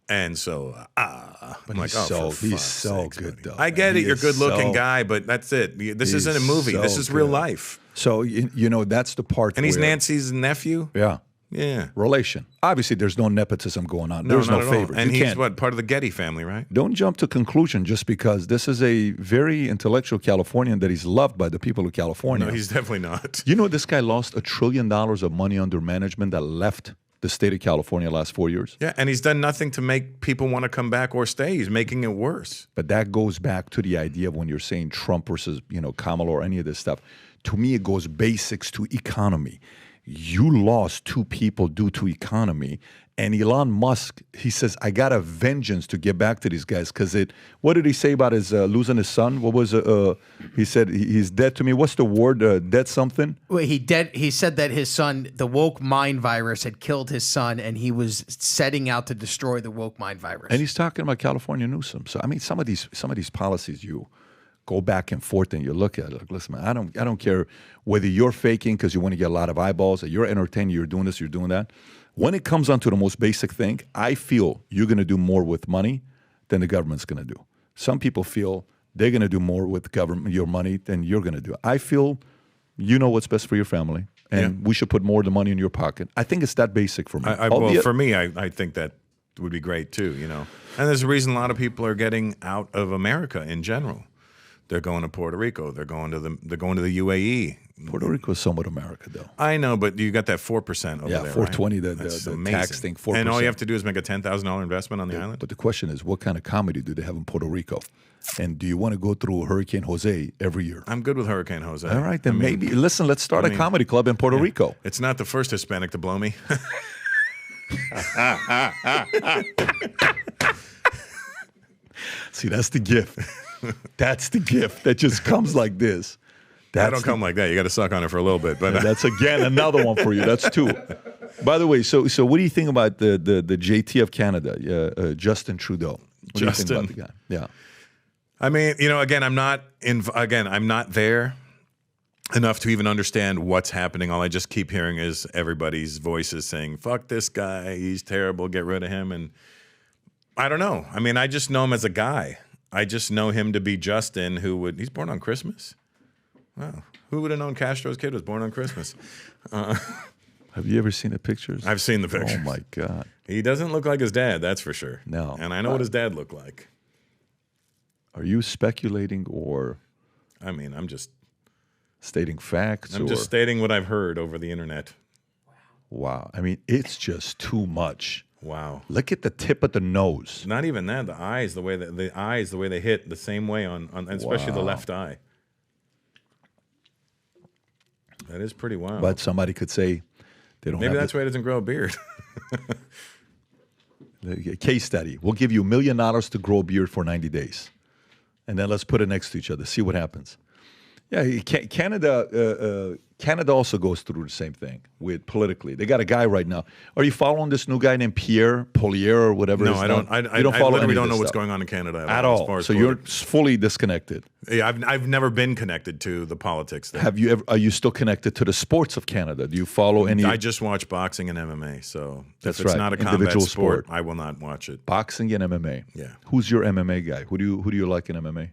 and so, I'm like, he's so good, though. I get it. You're a good-looking guy, but that's it. This isn't a movie. This is real life. So, that's the part. And he's Nancy's nephew? Yeah. Yeah. Relation. Obviously, there's no nepotism going on. There's no favor. And he's part of the Getty family, right? Don't jump to conclusion just because this is a very intellectual Californian that he's loved by the people of California. No, he's definitely not. This guy lost $1 trillion of money under management that left the state of California last 4 years. Yeah, and he's done nothing to make people want to come back or stay. He's making it worse. But that goes back to the idea of when you're saying Trump versus, Kamala or any of this stuff. To me, it goes basics to economy. You lost 2 people due to economy. And Elon Musk, he says, I got a vengeance to get back to these guys. Because what did he say about his losing his son? What was he said he's dead to me. What's the word? Dead something? Well, he said that his son, the woke mind virus, had killed his son, and he was setting out to destroy the woke mind virus. And he's talking about California Newsome. So I mean, some of these policies you go back and forth and you look at it. Like, listen, man, I don't care whether you're faking because you want to get a lot of eyeballs, or you're entertaining, you're doing this, you're doing that. When it comes down to the most basic thing, I feel you're going to do more with money than the government's going to do. Some people feel they're going to do more with your money than you're going to do. I feel you know what's best for your family, and we should put more of the money in your pocket. I think it's that basic for me. For me, I think that would be great too, And there's a reason a lot of people are getting out of America in general. They're going to Puerto Rico. They're going to the UAE. Puerto Rico is somewhat America, though. I know, but you got that 4% over there. Yeah, 420, right? the tax thing, 4%. And all you have to do is make a $10,000 investment on the island. But the question is, what kind of comedy do they have in Puerto Rico? And do you want to go through Hurricane Jose every year? I'm good with Hurricane Jose. All right, then let's start a comedy club in Puerto Rico. It's not the first Hispanic to blow me. See, that's the gift. That's the gift that just comes like this. That don't come like that. You got to suck on it for a little bit. But that's again another one for you. That's 2. By the way, so what do you think about the JT of Canada, Justin Trudeau? What do you think about the guy? Yeah. I mean, again, I'm not there enough to even understand what's happening. All I just keep hearing is everybody's voices saying, "Fuck this guy. He's terrible. Get rid of him." And I don't know. I mean, I just know him as a guy. I just know him to be Justin, he's born on Christmas. Wow. Who would have known Castro's kid was born on Christmas? Have you ever seen the pictures? I've seen the pictures. Oh, my God. He doesn't look like his dad, that's for sure. No. And I know what his dad looked like. Are you speculating or... I mean, I'm just... Stating facts? I'm just stating what I've heard over the internet. Wow. I mean, it's just too much. Wow. Look at the tip of the nose. Not even that. The eyes, the way they hit the same way on especially the left eye. That is pretty wild. But somebody could say they don't. Maybe that's why he doesn't grow a beard. Case study. We'll give you $1 million to grow a beard for 90 days, and then let's put it next to each other. See what happens. Yeah, Canada also goes through the same thing with politically. They got a guy right now. Are you following this new guy named Pierre Polier or whatever? No, I don't. I literally don't know what's going on in Canada at all. As far as so you're fully disconnected. Yeah, I've never been connected to the politics there. Have you ever? Are you still connected to the sports of Canada? Do you follow any? I just watch boxing and MMA. So that's if it's right. not a Individual combat sport, I will not watch it. Boxing and MMA. Yeah. Who's your MMA guy? Who do you like in MMA?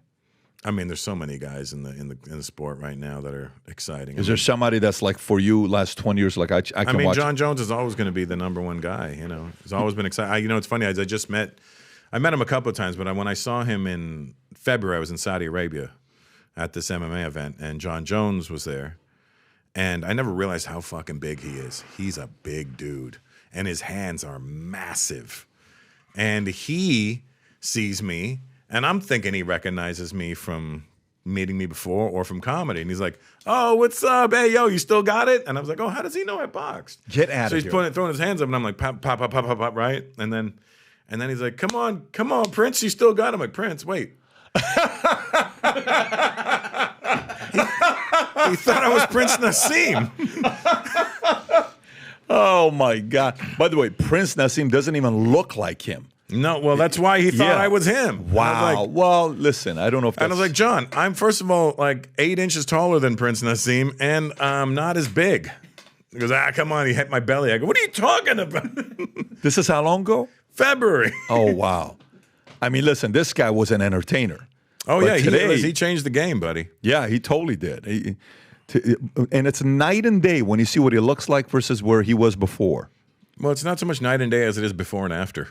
I mean, there's so many guys in the sport right now that are exciting. Is there somebody that's like for you last 20 years? Like I can watch. John Jones is always going to be the #1 guy. He's always been exciting. It's funny. I just met I met him a couple of times, but when I saw him in February, I was in Saudi Arabia at this MMA event, and John Jones was there. And I never realized how fucking big he is. He's a big dude, and his hands are massive. And he sees me, and I'm thinking he recognizes me from meeting me before or from comedy. And he's like, oh, what's up? Hey, yo, you still got it? And I was like, oh, how does he know I boxed? Get out so of he's here. throwing his hands up, and I'm like, pop, pop, pop, pop, pop, pop, right? And then he's like, come on, Prince, you still got it. I'm like, Prince, wait. He thought I was Prince Nassim. Oh my God! By the way, Prince Nassim doesn't even look like him. No, well, that's why he thought I was him. Wow. Like, well, listen, I don't know if that's... And I was like, John, I'm first of all like 8 inches taller than Prince Nassim, and I'm not as big. He goes, come on, he hit my belly. I go, what are you talking about? This is how long ago? February. Oh, wow. I mean, listen, this guy was an entertainer. Oh, But yeah, he changed the game, buddy. Yeah, he totally did. And it's night and day when you see what he looks like versus where he was before. Well, it's not so much night and day as it is before and after.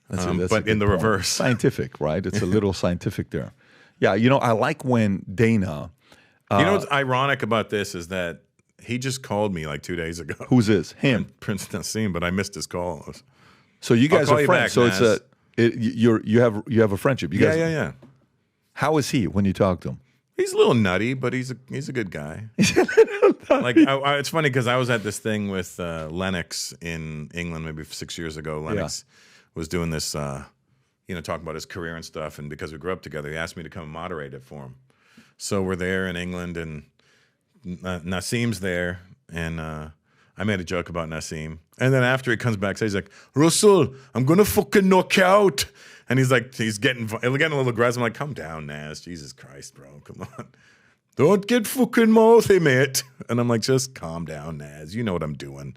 That's but in the point. reverse. Scientific, right? It's a little scientific there. Yeah, I like when Dana... you know what's ironic about this is that he just called me like 2 days ago. Who's this? Him. Prince Nassim, but I missed his call. So you guys call are you friends. back, So Nas. you have a friendship. You guys, Yeah. How is he when you talk to him? He's a little nutty, but he's a good guy. Like it's funny because I was at this thing with Lennox in England maybe 6 years ago. Lennox was doing this, talking about his career and stuff. And because we grew up together, he asked me to come and moderate it for him. So we're there in England, and Nassim's there, and I made a joke about Nassim. And then after he comes back, he's like, Russell, I'm gonna fucking knock you out. And he's getting a little aggressive. I'm like, calm down, Nas. Jesus Christ, bro. Come on. Don't get fucking mouthy, mate. And I'm like, just calm down, Nas. You know what I'm doing.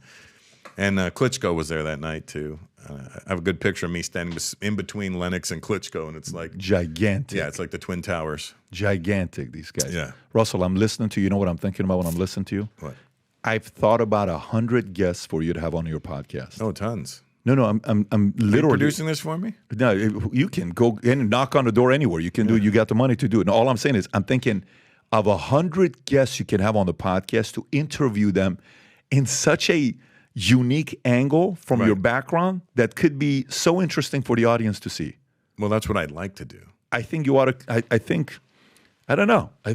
And Klitschko was there that night, too. I have a good picture of me standing in between Lennox and Klitschko, and it's like... Gigantic. Yeah, it's like the Twin Towers. Gigantic, these guys. Yeah. Russell, I'm listening to you. You know what I'm thinking about when I'm listening to you? What? I've thought about 100 guests for you to have on your podcast. Oh, tons. No, I'm literally... Are you producing this for me? No, you can go in and knock on the door anywhere. You can do it. You got the money to do it. And all I'm saying is I'm thinking of 100 guests you can have on the podcast to interview them in such a unique angle from your background that could be so interesting for the audience to see. Well, that's what I'd like to do. I think you ought to... I don't know. I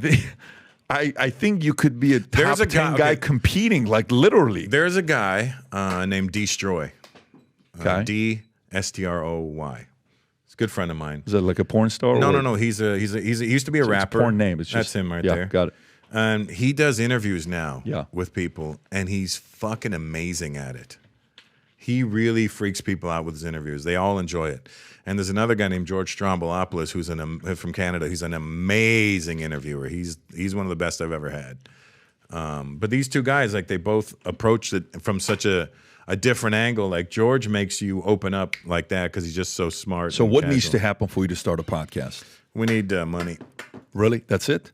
think you could be a top 10 guy competing, like literally. There's a guy named Destroy. Okay. D-S-T-R-O-Y. He's a good friend of mine. Is it like a porn star? No. He used to be a rapper. It's a porn name. It's That's just, him right there. Yeah, got it. And he does interviews now Yeah. with people, and he's fucking amazing at it. He really freaks people out with his interviews. They all enjoy it. And there's another guy named George Strombolopoulos who's from Canada. He's an amazing interviewer. He's one of the best I've ever had. But these two guys, like, they both approached it from such a different angle. Like, George makes you open up like that because he's just so smart. So and what casual. needs to happen for you to start a podcast? We need money. Really? That's it?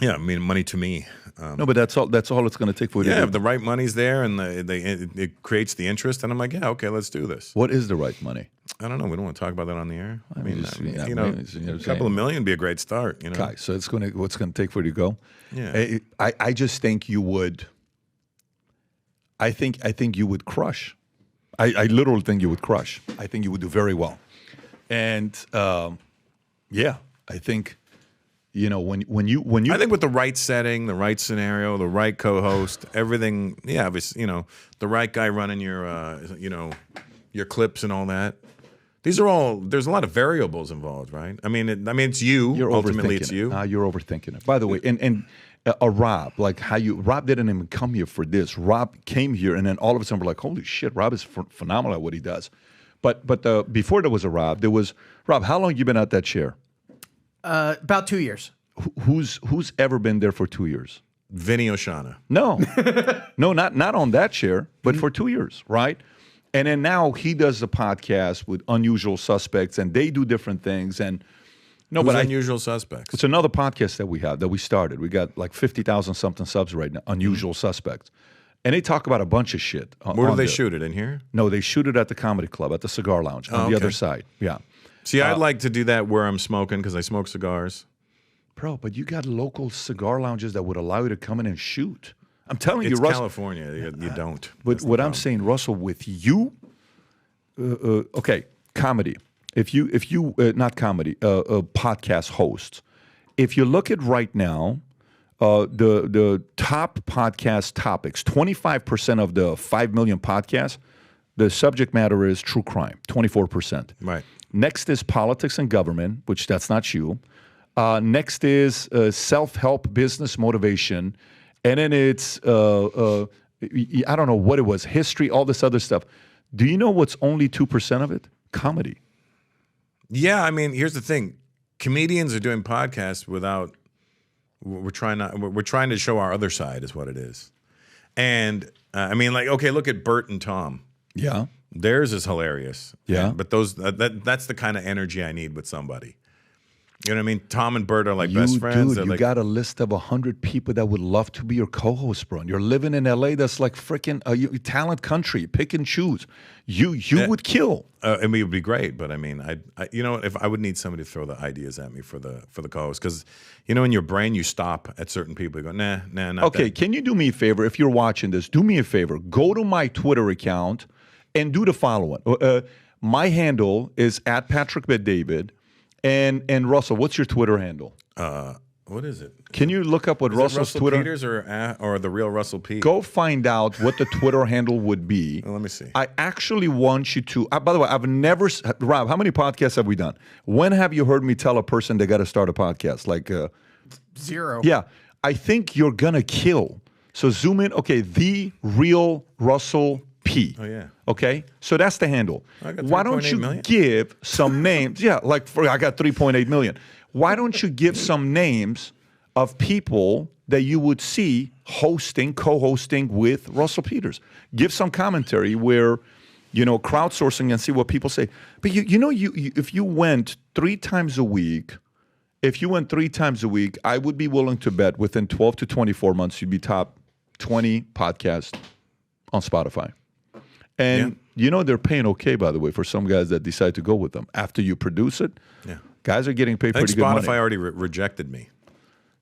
Yeah, I mean, money to me. No, but that's all it's going to take for you to Yeah, do. if the right money's there and it creates the interest, and I'm like, yeah, okay, let's do this. What is the right money? I don't know. We don't want to talk about that on the air. I mean, yeah, you know, maybe, you know what I'm a couple saying? of million would be a great start. You know, Okay, so what's going to take for you to go? Yeah. I just think you would. I think you would crush. I literally think you would crush. I think you would do very well, and yeah, I think. You know, when you I think with the right setting, the right scenario, the right co-host, everything. Yeah, the right guy running your clips and all that. These are all. There's a lot of variables involved, right? I mean, it's you. You're Ultimately, overthinking it's you. You're overthinking it. By the way, and Rob, like Rob didn't even come here for this. Rob came here, and then all of a sudden we're like, holy shit, Rob is phenomenal at what he does. But before there was a Rob, there was Rob. How long you been at that chair? About 2 years. Who's ever been there for 2 years? Vinny Oshana. No, no, not on that chair, but for 2 years, right? And then now he does the podcast with Unusual Suspects, and they do different things. And no, Who's but Unusual Suspects? it's another podcast that we started. We got like 50,000 something subs right now. Unusual Suspects, and they talk about a bunch of shit. Where do they shoot it? In here? No, they shoot it at the Comedy Club at the Cigar Lounge on the other side. Yeah. See, I'd like to do that where I'm smoking because I smoke cigars. Bro, but you got local cigar lounges that would allow you to come in and shoot. I'm telling you, It's Russell. California. You don't. But That's the what I'm problem. saying, Russell, with you, okay, comedy. If you not comedy, podcast hosts. If you look at right now, the top podcast topics, 25% of the 5 million podcasts, the subject matter is true crime, 24%. Right. Next is politics and government, which that's not you. Next is self-help, business motivation. And then it's, I don't know what it was, history, all this other stuff. Do you know what's only 2% of it? Comedy. Yeah, I mean, here's the thing: comedians are doing podcasts without. We're trying to show our other side, is what it is. And I mean, like, okay, look at Bert and Tom. Yeah. Theirs is hilarious. Yeah. But those that's the kind of energy I need with somebody. You know what I mean? Tom and Bert are like best friends. Dude, They're you like, got a list of 100 people that would love to be your co-host, bro. And you're living in LA. That's like freaking talent country. Pick and choose. You would kill. and we would be great, but I mean, I you know, if I would need somebody to throw the ideas at me for the co-host, because you know, in your brain you stop at certain people. You go, nah, not Okay, that. can you do me a favor? If you're watching this, do me a favor. Go to my Twitter account and do the following. My handle is at Patrick Bet-David. And Russell, what's your Twitter handle? What is it? Can you look up what Is it Russell's Russell Twitter? Peters or the real Russell Pete? Go find out what the Twitter handle would be. Well, let me see. I actually want you to. By the way, I've never. Rob, how many podcasts have we done? When have you heard me tell a person they got to start a podcast? Like, 0. yeah, I think you're gonna kill. So zoom in. Okay, the real Russell P. Oh, yeah. Okay, so that's the handle. I got Why don't 3.8 you million. give some names? Yeah, like I got 3.8 million. Why don't you give some names of people that you would see co-hosting with Russell Peters? Give some commentary where, you know, crowdsourcing and see what people say. But you if you went 3 times a week, I would be willing to bet within 12 to 24 months you'd be top 20 podcasts on Spotify. And you know they're paying okay, by the way, for some guys that decide to go with them. After you produce it, guys are getting paid I think pretty good money. Spotify already rejected me.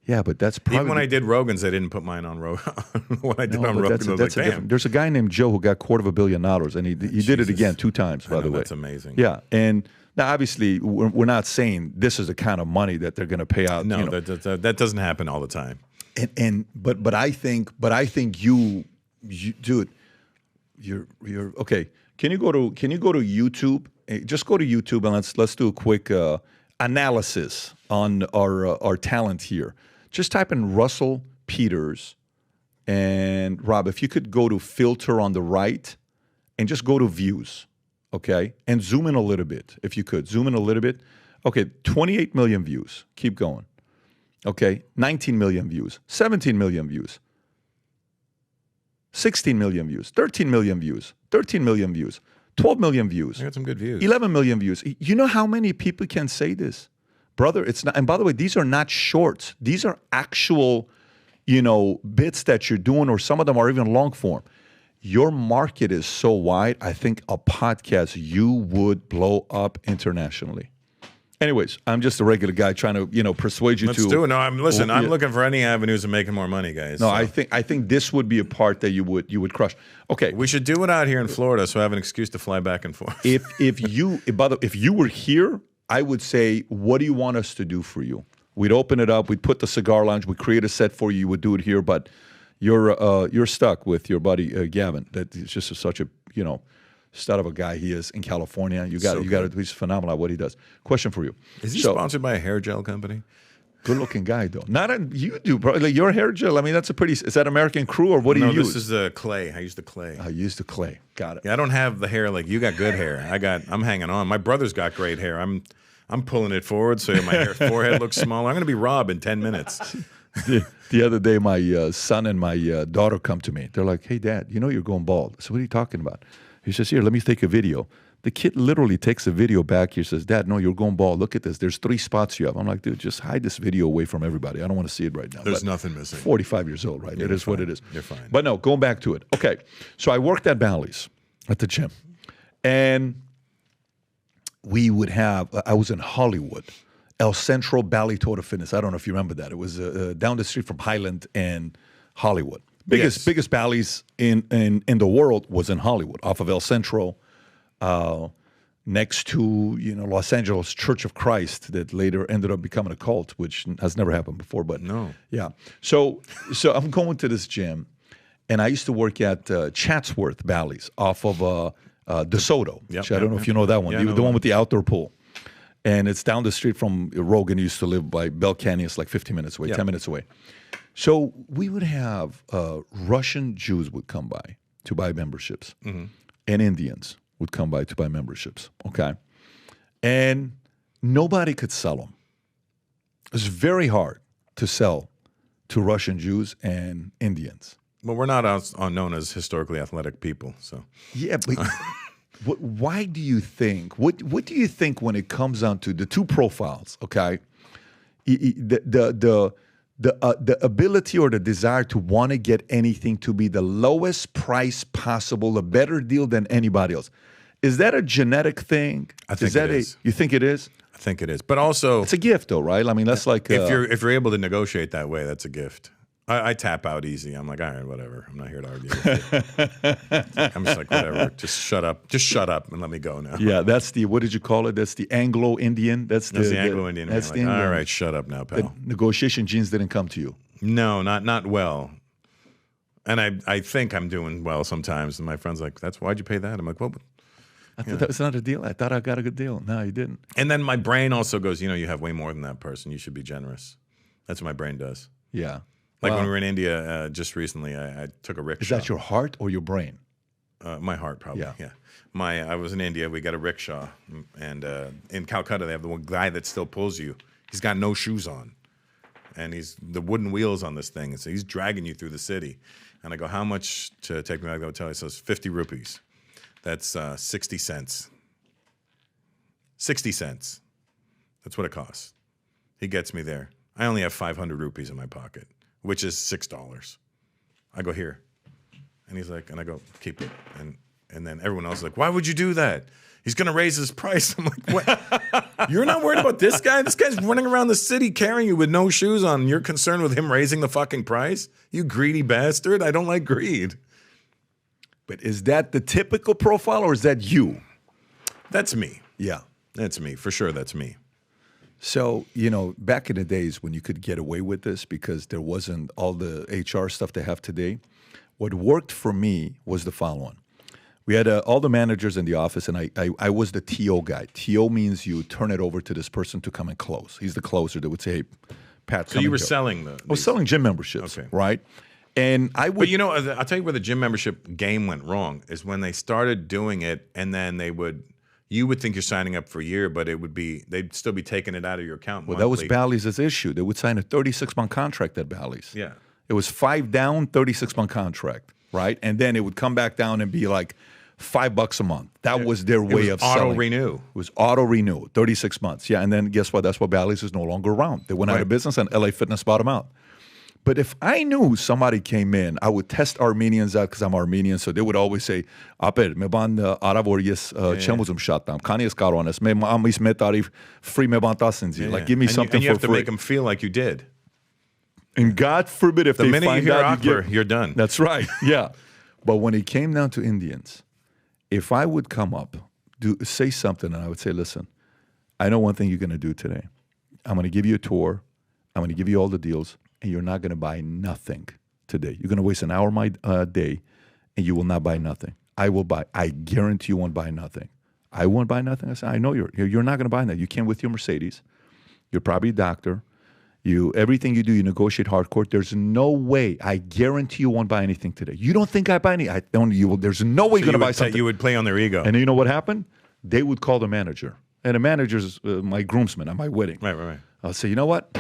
Yeah, but that's probably Even when I did Rogan's, they didn't put mine on Rogan. When I did on but Rogan, that's I was a like, damn. different. There's a guy named Joe who got $250 million, and he did it Jesus. again 2 times. By I the know, way, that's amazing. Yeah, and now obviously we're not saying this is the kind of money that they're going to pay out. No, you know. that doesn't happen all the time. But I think you dude, you're okay. Can you go to YouTube? Just go to YouTube and let's do a quick analysis on our talent here. Just type in Russell Peters, and Rob, if you could go to filter on the right and just go to views, okay, and zoom in a little bit if you could zoom in a little bit. Okay, 28 million views. Keep going. Okay, 19 million views, 17 million views, 16 million views, 13 million views, 13 million views, 12 million views. I got some good views. 11 million views. You know how many people can say this? Brother, it's not, and by the way, these are not shorts. These are actual, bits that you're doing, or some of them are even long form. Your market is so wide, I think a podcast, you would blow up internationally. Anyways, I'm just a regular guy trying to, persuade you Let's to. do it. No, I'm looking for any avenues of making more money, guys. No, so. I think this would be a part that you would crush. Okay, We should do it out here in Florida, so I have an excuse to fly back and forth. if you were here, I would say, what do you want us to do for you? We'd open it up. We'd put the cigar lounge. We'd create a set for you. You would do it here, but you're stuck with your buddy Gavin. That is just such a stud of a guy he is in California. You got he's phenomenal at what he does. Question for you: Is he sponsored by a hair gel company? Good looking guy though. You do, bro. Like your hair gel. I mean, that's is that American Crew or what do you use? No, this is clay. I use the clay. I use the clay. Got it. Yeah, I don't have the hair like you got. Good hair. I'm hanging on. My brother's got great hair. I'm pulling it forward so my forehead looks smaller. I'm going to be Rob in 10 minutes. The other day, my son and my daughter come to me. They're like, "Hey, Dad, you're going bald." So what are you talking about? He says, "Here, let me take a video." The kid literally takes a video back. He says, "Dad, no, you're going bald. Look at this. There's 3 spots you have." I'm like, "Dude, just hide this video away from everybody. I don't want to see it right now." There's nothing missing. 45 years old, right? Yeah, It is what it is. You're fine. But no, going back to it. Okay, so I worked at Bally's at the gym. And we would have, I was in Hollywood, El Centro Valley Total Fitness. I don't know if you remember that. It was down the street from Highland and Hollywood. Biggest valleys in the world was in Hollywood, off of El Centro, next to Los Angeles Church of Christ, that later ended up becoming a cult, which has never happened before. But no, yeah. So I'm going to this gym, and I used to work at Chatsworth Valleys off of DeSoto. Yep, Which I don't know if you know that one. The one with the outdoor pool. And it's down the street from Rogan. Used to live by Bell Canyon. It's like 15 minutes away, 10 minutes away. So we would have Russian Jews would come by to buy memberships, and Indians would come by to buy memberships. Okay, and nobody could sell them. It was very hard to sell to Russian Jews and Indians. Well, we're not known as historically athletic people, so yeah, but. Why do you think? What do you think when it comes down to the two profiles? Okay, the ability or the desire to want to get anything to be the lowest price possible, a better deal than anybody else. Is that a genetic thing? I think it is. You think it is? I think it is. But also, it's a gift, though, right? I mean, that's like if you're able to negotiate that way, that's a gift. I tap out easy. I'm like, all right, whatever. I'm not here to argue with you. I'm just like, whatever. Just shut up. Just shut up and let me go now. Yeah, that's the, what did you call it? That's the Anglo-Indian. That's the Anglo-Indian. That's like, all right, shut up now, pal. The negotiation genes didn't come to you. No, not well. And I think I'm doing well sometimes. And my friend's like, why'd you pay that? I'm like, well, I thought that was not a deal. I thought I got a good deal. No, you didn't. And then my brain also goes, you have way more than that person. You should be generous. That's what my brain does. Yeah. Like when we were in India just recently, I took a rickshaw. Is that your heart or your brain? My heart, probably. Yeah. I was in India. We got a rickshaw, and in Calcutta, they have the one guy that still pulls you. He's got no shoes on, and he's the wooden wheels on this thing, and so he's dragging you through the city. And I go, "How much to take me back to the hotel?" He says, 50 rupees. That's 60 cents. 60 cents. That's what it costs. He gets me there. I only have 500 rupees in my pocket, which is $6. I go, here. And he's like, and I go, keep it. And then everyone else is like, why would you do that? He's going to raise his price. I'm like, what? You're not worried about this guy? This guy's running around the city carrying you with no shoes on. And you're concerned with him raising the fucking price? You greedy bastard. I don't like greed. But is that the typical profile or is that you? That's me. Yeah. That's me. For sure, that's me. So, back in the days when you could get away with this because there wasn't all the HR stuff they have today, what worked for me was the following. We had all the managers in the office, and I was the TO guy. TO means you turn it over to this person to come and close. He's the closer that would say, hey, Pat, so you were selling I was selling gym memberships, right? And I would... But I'll tell you where the gym membership game went wrong is when they started doing it, and then you would think you're signing up for a year, but they'd still be taking it out of your account monthly. That was Bally's issue. They would sign a 36-month contract at Bally's. Yeah. It was 5 down, 36-month contract, right? And then it would come back down and be like $5 a month. That was their way of selling. Auto-renew. It was auto-renew, 36 months. Yeah, and then guess what? That's why Bally's is no longer around. They went out of business and LA Fitness bought them out. But if I knew somebody came in, I would test Armenians out because I'm Armenian. So they would always say, "Aper, me ban Aravories chemuzum shatam. Kanies karones. Me amis metari free me ban tasinzi. Like give me something and you for have to free." make them feel like you did. And God forbid if the they minute find you hear out, you're done. That's right. Yeah. But when it came down to Indians, if I would come up, say something, and I would say, "Listen, I know one thing you're going to do today. I'm going to give you a tour. I'm going to give you all the deals. And you're not going to buy nothing today. You're going to waste an hour of my day, and you will not buy nothing. I will buy. I guarantee you won't buy nothing. I won't buy nothing. I said, I know you're not going to buy that. You came with your Mercedes. You're probably a doctor. Everything you do, you negotiate hardcore. There's no way. I guarantee you won't buy anything today. You don't think I buy any? There's no way you're going to buy something. You would play on their ego. And you know what happened? They would call the manager, and the manager's my groomsman at my wedding. Right. I'll say, you know what?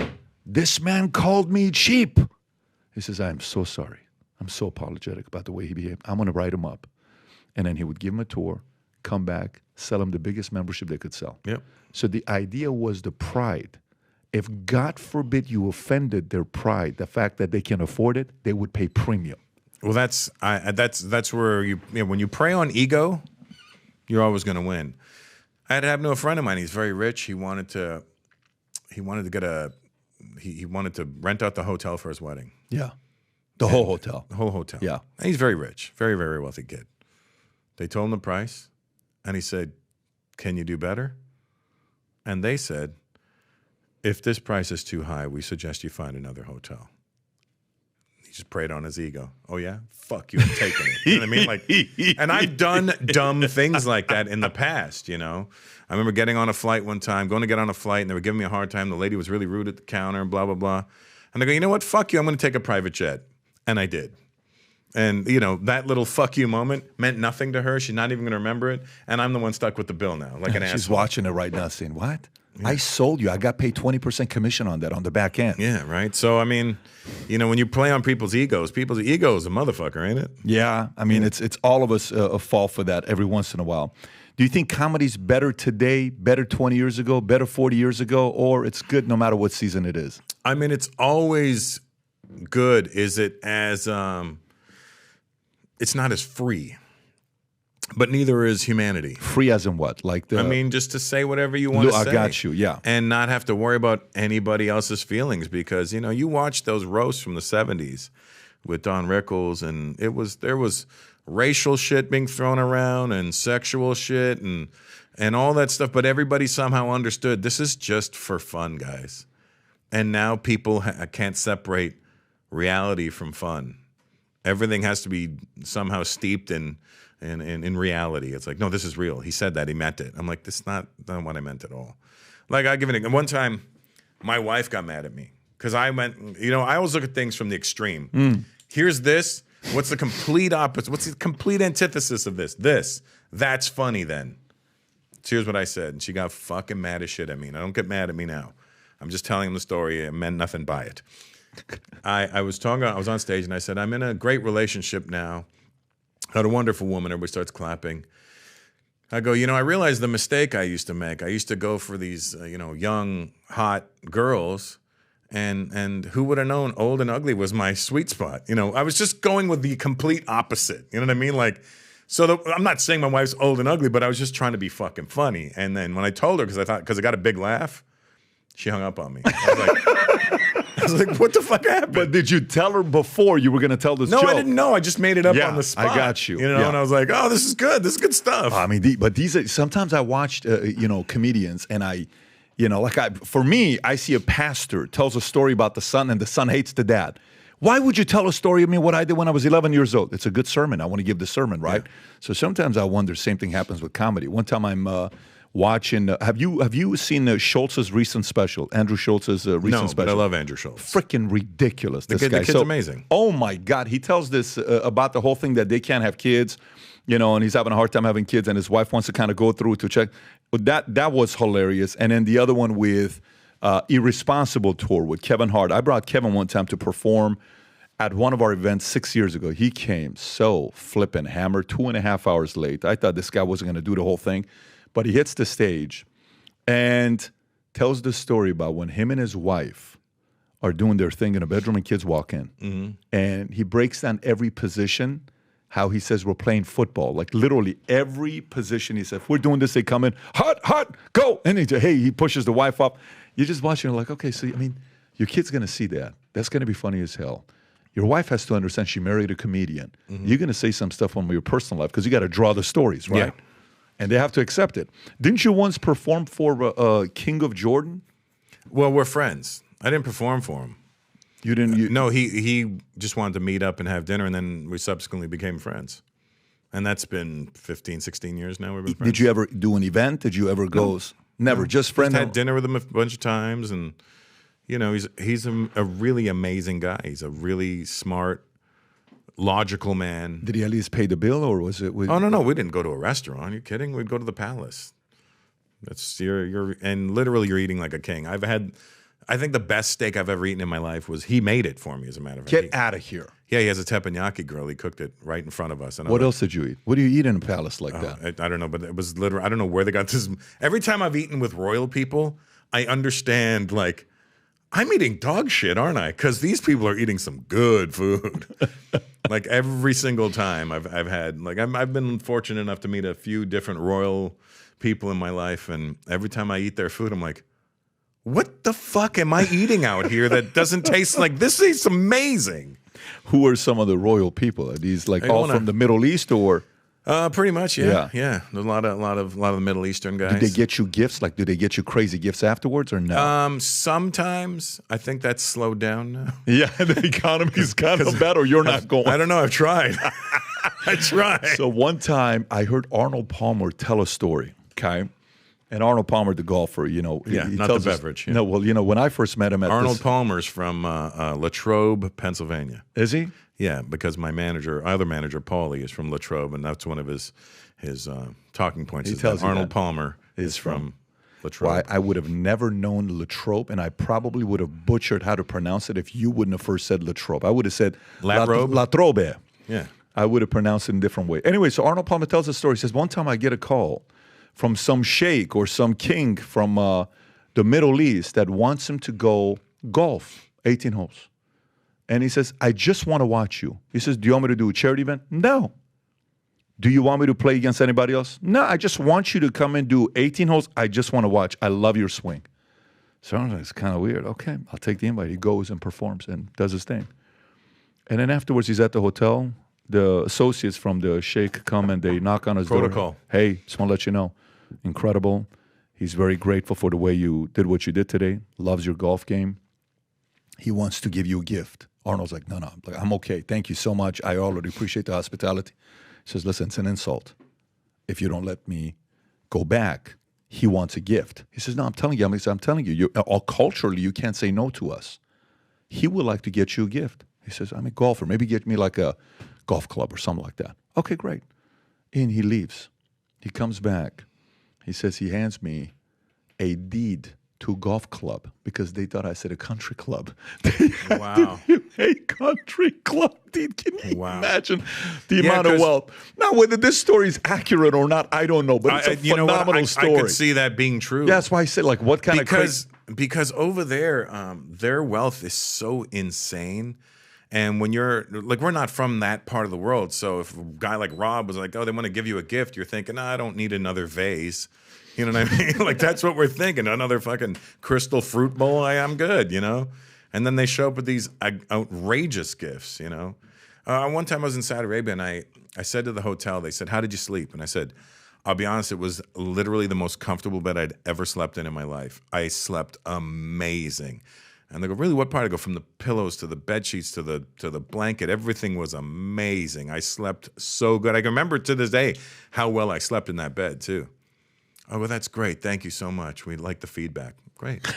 This man called me cheap. He says, I am so sorry. I'm so apologetic about the way he behaved. I'm going to write him up. And then he would give him a tour, come back, sell him the biggest membership they could sell. Yep. So the idea was the pride. If God forbid you offended their pride, the fact that they can afford it, they would pay premium. Well, that's where when you prey on ego, you're always going to win. I had happened to a friend of mine. He's very rich. He wanted to rent out the hotel for his wedding. Yeah. The whole hotel. The whole hotel. Yeah. And he's very rich. Very, very wealthy kid. They told him the price, and he said, "Can you do better?" And they said, "If this price is too high, we suggest you find another hotel." He just preyed on his ego. Oh, yeah? Fuck you, I'm taking it. You know what I mean? Like, and I've done dumb things like that in the past, you know? I remember getting on a flight one time, going to get on a flight, and they were giving me a hard time. The lady was really rude at the counter, blah, blah, blah. And I go, you know what? Fuck you, I'm going to take a private jet. And I did. And, you know, that little fuck you moment meant nothing to her. She's not even going to remember it. And I'm the one stuck with the bill now, like an asshole. She's watching it right now saying, what? Yeah. I sold you. I got paid 20% commission on that on the back end. Yeah, right? So, I mean, you know, when you play on people's ego is a motherfucker, ain't it? Yeah. I mean, it's all of us fall for that every once in a while. Do you think comedy's better today, better 20 years ago, better 40 years ago, or it's good no matter what season it is? I mean, it's always good. Is it as, it's not as free. But neither is humanity. Free as in what? Like I mean, just to say whatever you want to say. I got you, yeah. And not have to worry about anybody else's feelings because, you know, you watch those roasts from the 70s with Don Rickles and there was racial shit being thrown around and sexual shit and all that stuff. But everybody somehow understood this is just for fun, guys. And now people can't separate reality from fun. Everything has to be somehow steeped in reality. It's like, no, this is real. He said that. He meant it. I'm like, this is not what I meant at all. Like, I give it. One time, my wife got mad at me because I went, you know, I always look at things from the extreme. Here's this. What's the complete opposite? What's the complete antithesis of this? This. That's funny then. So here's what I said. And she got fucking mad as shit at me. And I don't get mad at me now. I'm just telling him the story. I meant nothing by it. I was on stage and I said, I'm in a great relationship now. Had a wonderful woman. Everybody starts clapping. I go, you know, I realized the mistake I used to make. I used to go for these, you know, young, hot girls, and who would have known old and ugly was my sweet spot. You know, I was just going with the complete opposite. You know what I mean? Like, I'm not saying my wife's old and ugly, but I was just trying to be fucking funny. And then when I told her, because I got a big laugh, she hung up on me. I was like, what the fuck happened? But did you tell her before you were going to tell this joke? No, I didn't know. I just made it up on the spot. I got you. You know, and I was like, oh, this is good. This is good stuff. I mean, these are, sometimes I watched, you know, comedians and you know, for me, I see a pastor tells a story about the son and the son hates the dad. Why would you tell a story of me what I did when I was 11 years old? It's a good sermon. I want to give the sermon, right? Yeah. So sometimes I wonder, same thing happens with comedy. One time I'm watching, have you seen Schultz's recent special? Andrew Schultz's recent special? But I love Andrew Schultz. Freaking ridiculous, this guy. The kid's amazing. Oh my God. He tells this about the whole thing that they can't have kids, you know, and he's having a hard time having kids and his wife wants to kind of go through to check. That was hilarious. And then the other one with Irresponsible Tour with Kevin Hart. I brought Kevin one time to perform at one of our events 6 years ago. He came so flippin' hammered, 2.5 hours late. I thought this guy wasn't going to do the whole thing. But he hits the stage and tells the story about when him and his wife are doing their thing in a bedroom and kids walk in. Mm-hmm. And he breaks down every position, how he says we're playing football. Like literally every position he said, if we're doing this, they come in, hot, go. And he pushes the wife up. You're just watching, you're like, okay, so, I mean, your kid's going to see that. That's going to be funny as hell. Your wife has to understand she married a comedian. Mm-hmm. You're going to say some stuff from your personal life because you got to draw the stories, right? Yeah. And they have to accept it. Didn't you once perform for King of Jordan? Well, we're friends. I didn't perform for him. You didn't? No, he just wanted to meet up and have dinner, and then we subsequently became friends. And that's been 15, 16 years now we've been friends. Did you ever do an event? Did you ever go? Never, no. Just friends? Had dinner with him a bunch of times, and, you know, he's a really amazing guy. He's a really smart, logical man. Did he at least pay the bill, or was it? Oh no, we didn't go to a restaurant. Are you kidding? We'd go to the Palace. That's and literally you're eating like a king. I think the best steak I've ever eaten in my life was he made it for me. As a matter of fact, get out of here. Yeah, he has a teppanyaki grill. He cooked it right in front of us. And what else did you eat? What do you eat in a palace like that? I don't know, but it was literally. I don't know where they got this. Every time I've eaten with royal people, I understand like. I'm eating dog shit, aren't I? Because these people are eating some good food. Like every single time I've had, like I've been fortunate enough to meet a few different royal people in my life, and every time I eat their food, I'm like, what the fuck am I eating out here that doesn't taste like this? Tastes amazing. Who are some of the royal people? Are these like all from the Middle East or? Pretty much, yeah. There's a lot of the Middle Eastern guys. Do they get you gifts? Like, do they get you crazy gifts afterwards or no? Sometimes. I think that's slowed down now. Yeah, the economy's kind of better. You're not going. I don't know. I've tried. I tried. So one time I heard Arnold Palmer tell a story, okay? And Arnold Palmer, the golfer, he not tells the beverage. No, well, when I first met him at Arnold Palmer's from Latrobe, Pennsylvania. Is he? Yeah, because my other manager, Paulie, is from Latrobe, and that's one of his talking points. He tells you Arnold that Palmer is from Latrobe. Well, I would have never known Latrobe, and I probably would have butchered how to pronounce it if you wouldn't have first said Latrobe. I would have said Latrobe. Yeah. I would have pronounced it in a different way. Anyway, so Arnold Palmer tells a story. He says, one time I get a call from some sheikh or some king from the Middle East that wants him to go golf, 18 holes. And he says, I just want to watch you. He says, do you want me to do a charity event? No. Do you want me to play against anybody else? No, I just want you to come and do 18 holes. I just want to watch. I love your swing. So I'm like, it's kind of weird. Okay, I'll take the invite. He goes and performs and does his thing. And then afterwards, he's at the hotel. The associates from the sheikh come and they knock on his door. Hey, just want to let you know. Incredible. He's very grateful for the way you did what you did today. Loves your golf game. He wants to give you a gift. Arnold's like, no, I'm okay. Thank you so much. I already appreciate the hospitality. He says, listen, it's an insult. If you don't let me go back, he wants a gift. He says, no, I'm telling you, culturally, you can't say no to us. He would like to get you a gift. He says, I'm a golfer. Maybe get me like a golf club or something like that. Okay, great. And he leaves. He comes back. He says he hands me a deed to a golf club because they thought I said a country club. Wow. A country club deed. Can you imagine the amount of wealth? Now, whether this story is accurate or not, I don't know, but it's a phenomenal story. I could see that being true. Yeah, that's why I said, like, what kind of... Because over there, their wealth is so insane. And when you're like, we're not from that part of the world. So if a guy like Rob was like, oh, they want to give you a gift, you're thinking, I don't need another vase. You know what I mean? Like, that's what we're thinking. Another fucking crystal fruit bowl. I'm good, And then they show up with these outrageous gifts, One time I was in Saudi Arabia and I said to the hotel, they said, how did you sleep? And I said, I'll be honest, it was literally the most comfortable bed I'd ever slept in my life. I slept amazing. And they go, really, what part? I go, from the pillows to the bed sheets to the blanket. Everything was amazing. I slept so good. I can remember to this day how well I slept in that bed, too. Oh, well, that's great. Thank you so much. We like the feedback. Great.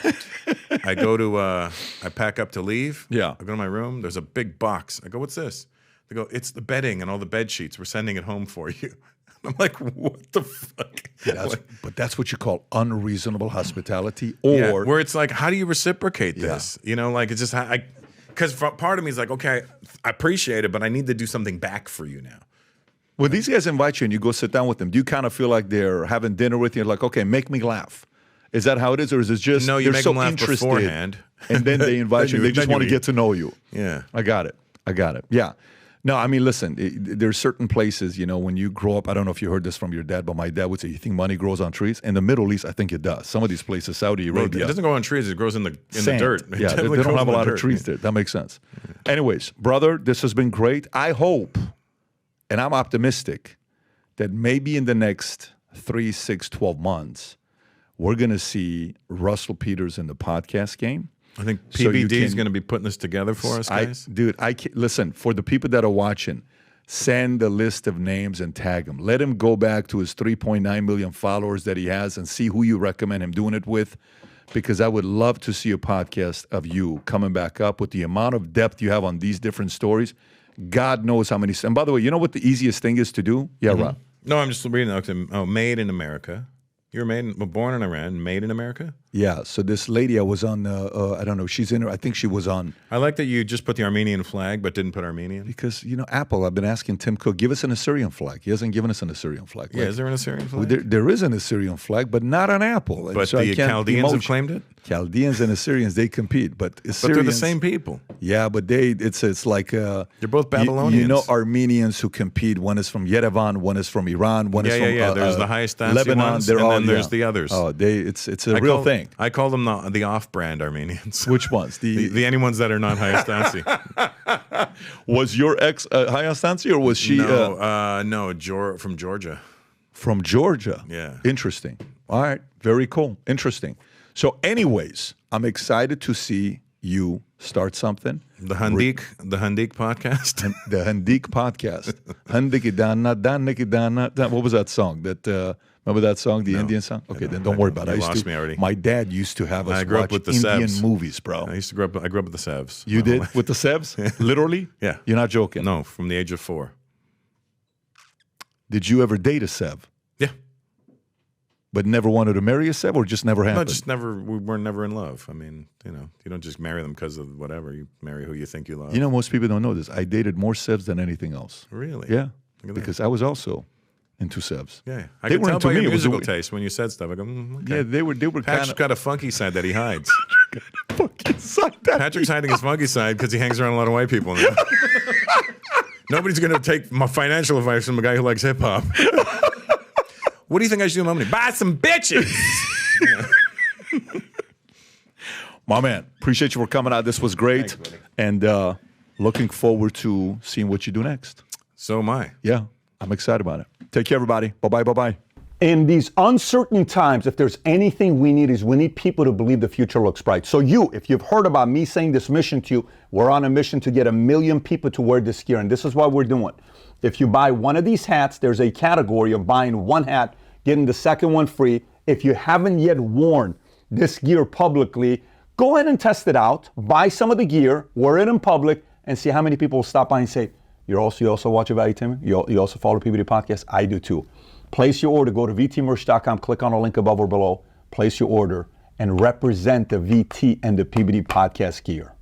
I pack up to leave. Yeah. I go to my room. There's a big box. I go, what's this? They go, it's the bedding and all the bed sheets. We're sending it home for you. I'm like, what the fuck? But that's what you call unreasonable hospitality, or where it's like, how do you reciprocate this? Like it's just because part of me is like, okay, I appreciate it, but I need to do something back for you now. When these guys invite you and you go sit down with them, do you kind of feel like they're having dinner with you? Like, okay, make me laugh. Is that how it is, or is it just no? You make them laugh beforehand, and then they invite you. They just want to get to know you. Yeah, I got it. Yeah. No, I mean, listen, there's certain places, when you grow up, I don't know if you heard this from your dad, but my dad would say, you think money grows on trees? In the Middle East, I think it does. Some of these places, Saudi Arabia. It doesn't grow on trees, it grows in the dirt. Yeah, they don't have a lot of trees there. That makes sense. Anyways, brother, this has been great. I hope, and I'm optimistic, that maybe in the next 3, 6, 12 months, we're going to see Russell Peters in the podcast game. I think PBD is going to be putting this together for us, guys. Listen, for the people that are watching, send a list of names and tag him. Let him go back to his 3.9 million followers that he has and see who you recommend him doing it with, because I would love to see a podcast of you coming back up with the amount of depth you have on these different stories. God knows how many. And by the way, you know what the easiest thing is to do? Yeah, mm-hmm. Rob. No, I'm just reading. Made in America. You were born in Iran, made in America? Yeah. So this lady, I was on. I don't know. She's in. I think she was on I like that you just put the Armenian flag but didn't put Armenian. because Apple. I've been asking Tim Cook, give us an Assyrian flag. He hasn't given us an Assyrian flag. Yeah, is there an Assyrian flag? There is an Assyrian flag, but not on Apple. And But so I the can't Chaldeans have emotion- claimed it? Chaldeans and Assyrians, they compete, but Assyrians, But they're the same people. Yeah, but it's like They're both you Babylonians. Armenians who compete. One is from Yerevan, one is from Iran, one is from There's the highest fancy Lebanon. ones, They're and all, then there's the others. Oh, it's a real thing. I call them the off-brand Armenians. Which ones? The any ones that are not highest fancy. Was your ex Hayastansi or was she from Georgia. from Georgia? Yeah. Interesting. All right. Very cool. Interesting. So, anyways, I'm excited to see you start something. The Handik podcast. The Handik podcast. Handikidana, Danikidana. What was that song? Remember that song, the Indian song? Okay, then don't worry about it. You lost me already. My dad used to have us I grew watch up with the Indian Sebs. movies, bro. I grew up with the Sevs. You did? With the Sebs? Literally? Yeah. You're not joking? No, from the age of 4. Did you ever date a Seb? Yeah. But never wanted to marry a Seb or just never No, happened? just never. We were never in love. I mean, you don't just marry them because of whatever. You marry who you think you love. Most people don't know this. I dated more Sebs than anything else. Really? Yeah. Look at that. Because I was also into Sebs. Yeah, I They can were tell into by me. your It was a musical weird- taste when you said stuff. I go, okay. Yeah, they were kind Patrick's of got a funky side that he hides. fucking sucked that. Patrick's hiding his funky side because he hangs around a lot of white people now. Nobody's going to take my financial advice from a guy who likes hip hop. What do you think I should do with my money? Buy some bitches. My man, appreciate you for coming out. This was great. Thanks, buddy. And looking forward to seeing what you do next. So am I. Yeah, I'm excited about it. Take care, everybody. Bye-bye, bye-bye. In these uncertain times, if there's anything we need people to believe the future looks bright. So if you've heard about me saying this mission to you, we're on a mission to get 1 million people to wear this gear. And this is what we're doing. If you buy one of these hats, there's a category of buying one hat, getting the second one free. If you haven't yet worn this gear publicly, go ahead and test it out. Buy some of the gear, wear it in public, and see how many people will stop by and say, you also watch Valuetainment? You also follow PBD Podcast? I do too. Place your order. Go to vtmerch.com, click on the link above or below, place your order, and represent the VT and the PBD Podcast gear.